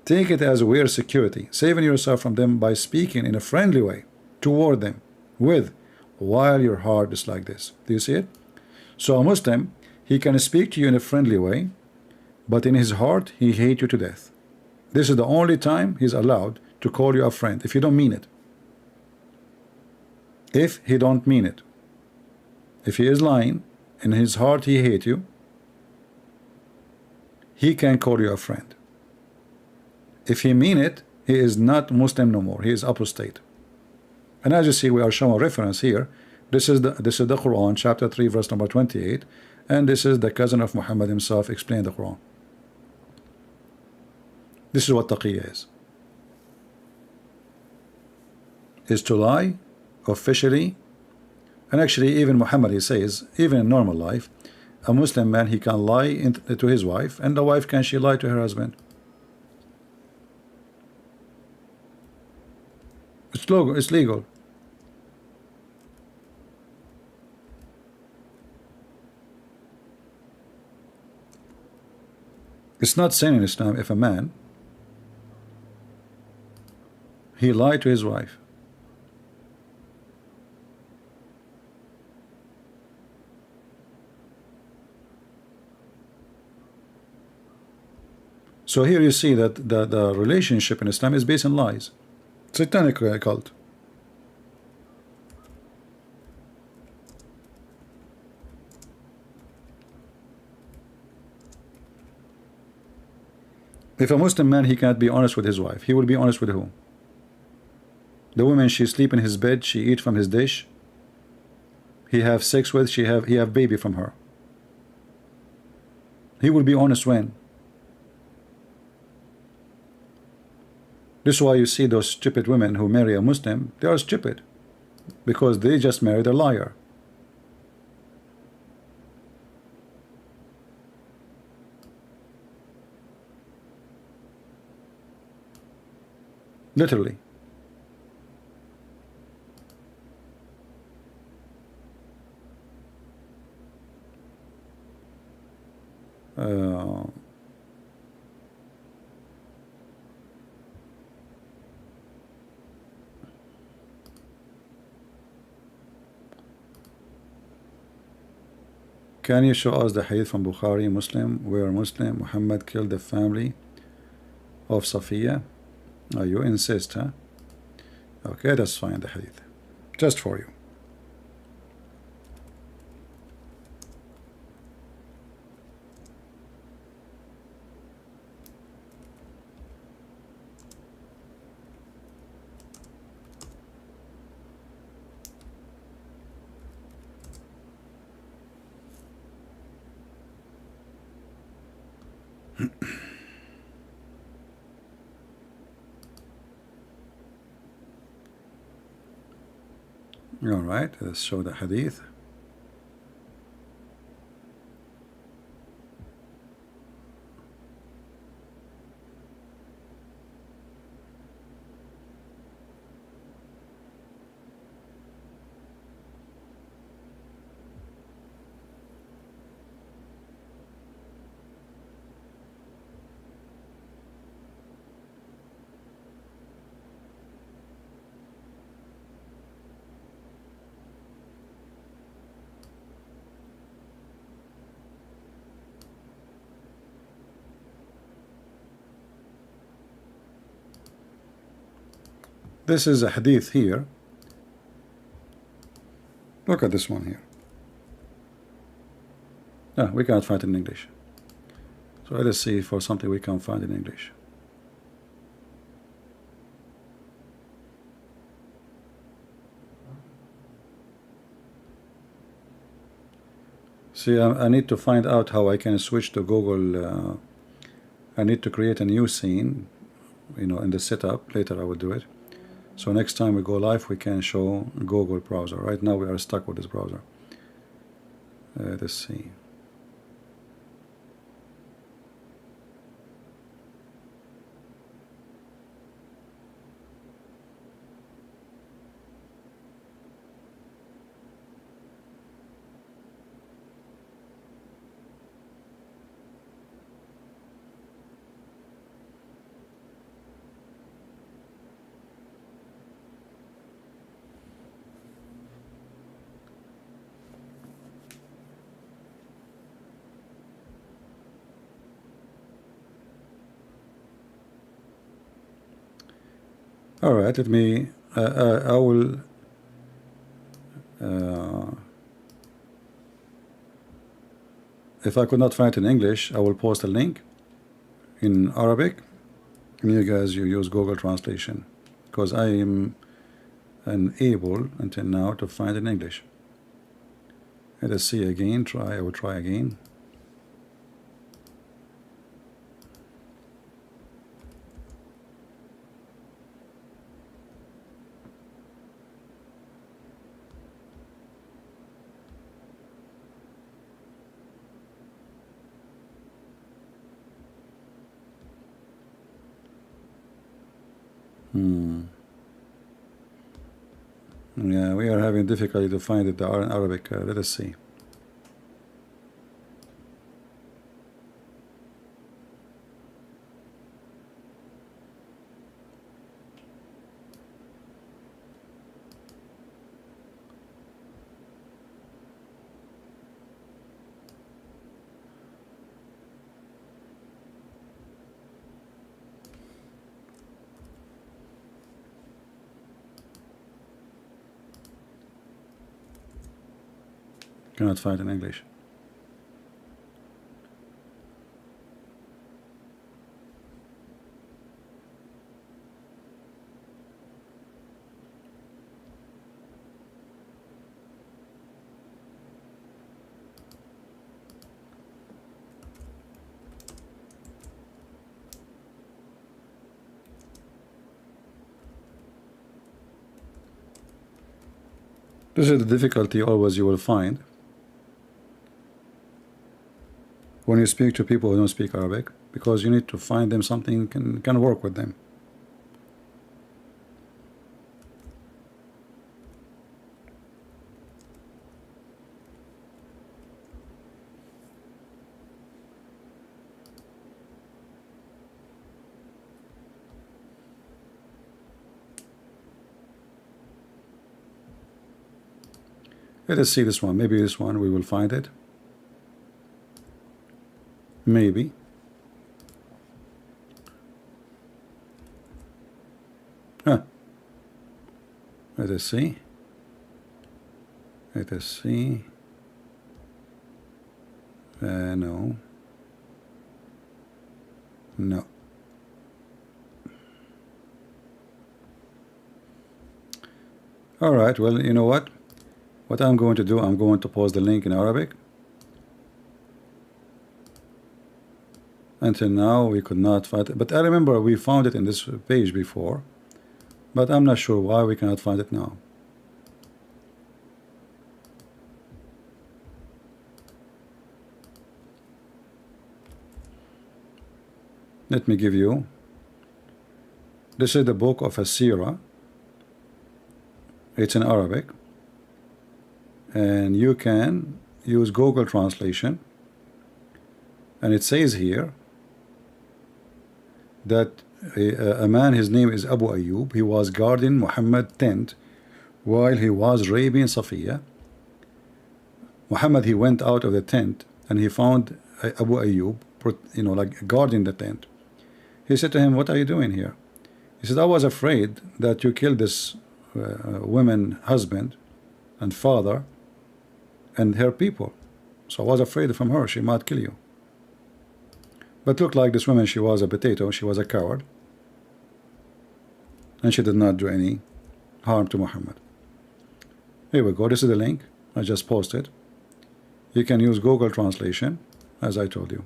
S1: Take it as a weird security, saving yourself from them by speaking in a friendly way toward them with, while your heart is like this. Do you see it? So a Muslim, he can speak to you in a friendly way, but in his heart he hates you to death. This is the only time he's allowed to call you a friend, if you don't mean it. If he don't mean it. If he is lying, in his heart he hates you, he can call you a friend. If he mean it, he is not Muslim no more, he is apostate. And as you see, we are showing a reference here This is the Quran, chapter 3, verse number 28, and this is the cousin of Muhammad himself explained the Quran. This is what taqiyya is to lie officially. And actually even Muhammad, he says, even in normal life, a Muslim man, he can lie to his wife, and the wife she lie to her husband. It's legal. It's legal. It's not sin in Islam if a man he lied to his wife. So here you see that the relationship in Islam is based on lies. Satanic cult. If a Muslim man, he cannot be honest with his wife, he will be honest with whom? The woman she sleep in his bed, she eat from his dish, he have sex with, he have baby from her. He will be honest when? This is why you see those stupid women who marry a Muslim, they are stupid because they just married a liar. Literally. Can you show us the hadith from Bukhari Muslim where Muslim Muhammad killed the family of Safiya? Oh, you insist, huh? Okay, that's fine, the hadith. Just for you. All right, let's show the hadith. This is a hadith here. Look at this one here. No, we can't find it in English. So let us see for something we can find in English. See, I need to find out how I can switch to Google. I need to create a new scene, you know, in the setup. Later I will do it. So next time we go live, we can show Google browser. Right now we are stuck with this browser. Let's see. All right, let me, I will, if I could not find it in English, I will post a link in Arabic, and you guys, you use Google Translation, because I am unable until now to find it in English. Let us see again. I will try again. Yeah, we are having difficulty to find it in Arabic. Let us see. Cannot find in English. This is the difficulty always you will find when you speak to people who don't speak Arabic, because you need to find them something can work with them. Let us see this one. Maybe this one we will find it. Maybe. Huh. Let us see. Let us see. No. No. All right. Well, you know what? What I'm going to do, I'm going to post the link in Arabic. Until now we could not find it, but I remember we found it in this page before, but I'm not sure why we cannot find it now. Let me give you, this is the book of Asira. It's in Arabic, and you can use Google translation, and it says here that a man, his name is Abu Ayyub, he was guarding Muhammad's tent while he was raping Safiya. Muhammad, he went out of the tent and he found Abu Ayyub, you know, like guarding the tent. He said to him, "What are you doing here?" He said, "I was afraid that you killed this woman husband and father and her people, so I was afraid from her, she might kill you. But looked like this woman, she was a potato, she was a coward, and she did not do any harm to Muhammad." Here we go. This is the link I just posted. You can use Google translation, as I told you.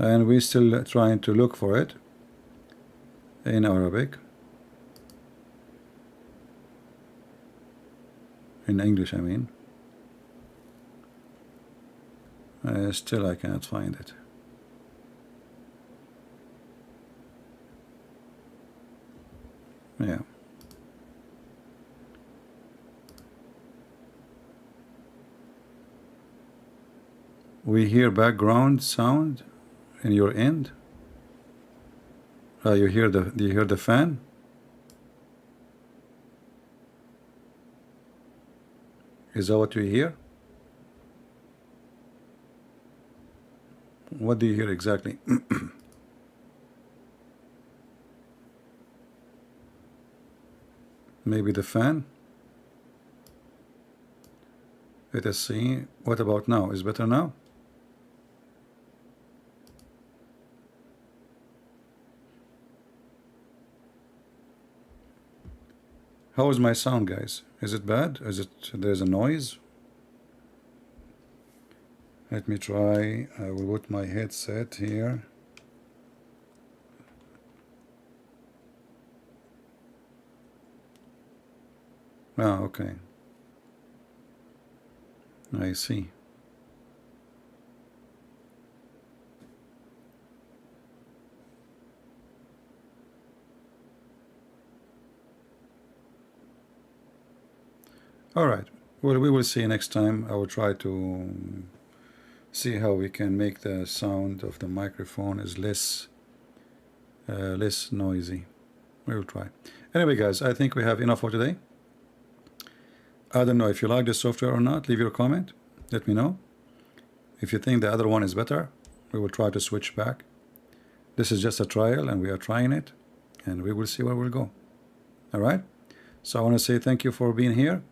S1: And we're still trying to look for it in Arabic, in English I mean. Still I cannot find it. Yeah. We hear background sound in your end. Do you hear the fan? Is that what you hear? What do you hear exactly? Maybe the fan. Let us see. What about now? Is better now? How is my sound, guys? Is it bad? Is it there's a noise? Let me try. I will put my headset here. Ah, okay. I see. All right. Well, we will see next time. I will try to see how we can make the sound of the microphone is less noisy. We will try. Anyway, guys, I think we have enough for today. I don't know if you like this software or not. Leave your comment. Let me know. If you think the other one is better, we will try to switch back. This is just a trial, and we are trying it, and we will see where we'll go. All right? So I want to say thank you for being here,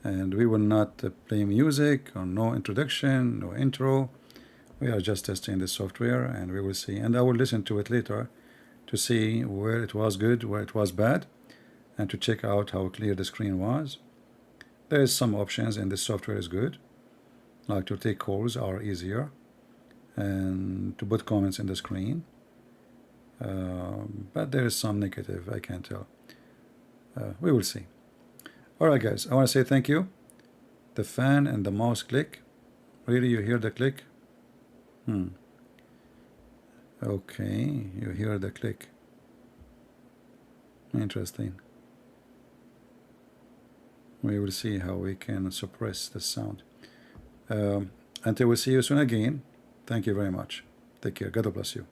S1: and we will not play music or no introduction, no intro. We are just testing the software, and we will see. And I will listen to it later to see where it was good, where it was bad, and to check out how clear the screen was. There is some options in this software is good, like to take calls are easier, and to put comments in the screen. But there is some negative, I can't tell. We will see. Alright, guys, I want to say thank you. The fan and the mouse click. Really, you hear the click? Okay, you hear the click. Interesting. We will see how we can suppress the sound. Until we see you soon again, thank you very much. Take care. God bless you.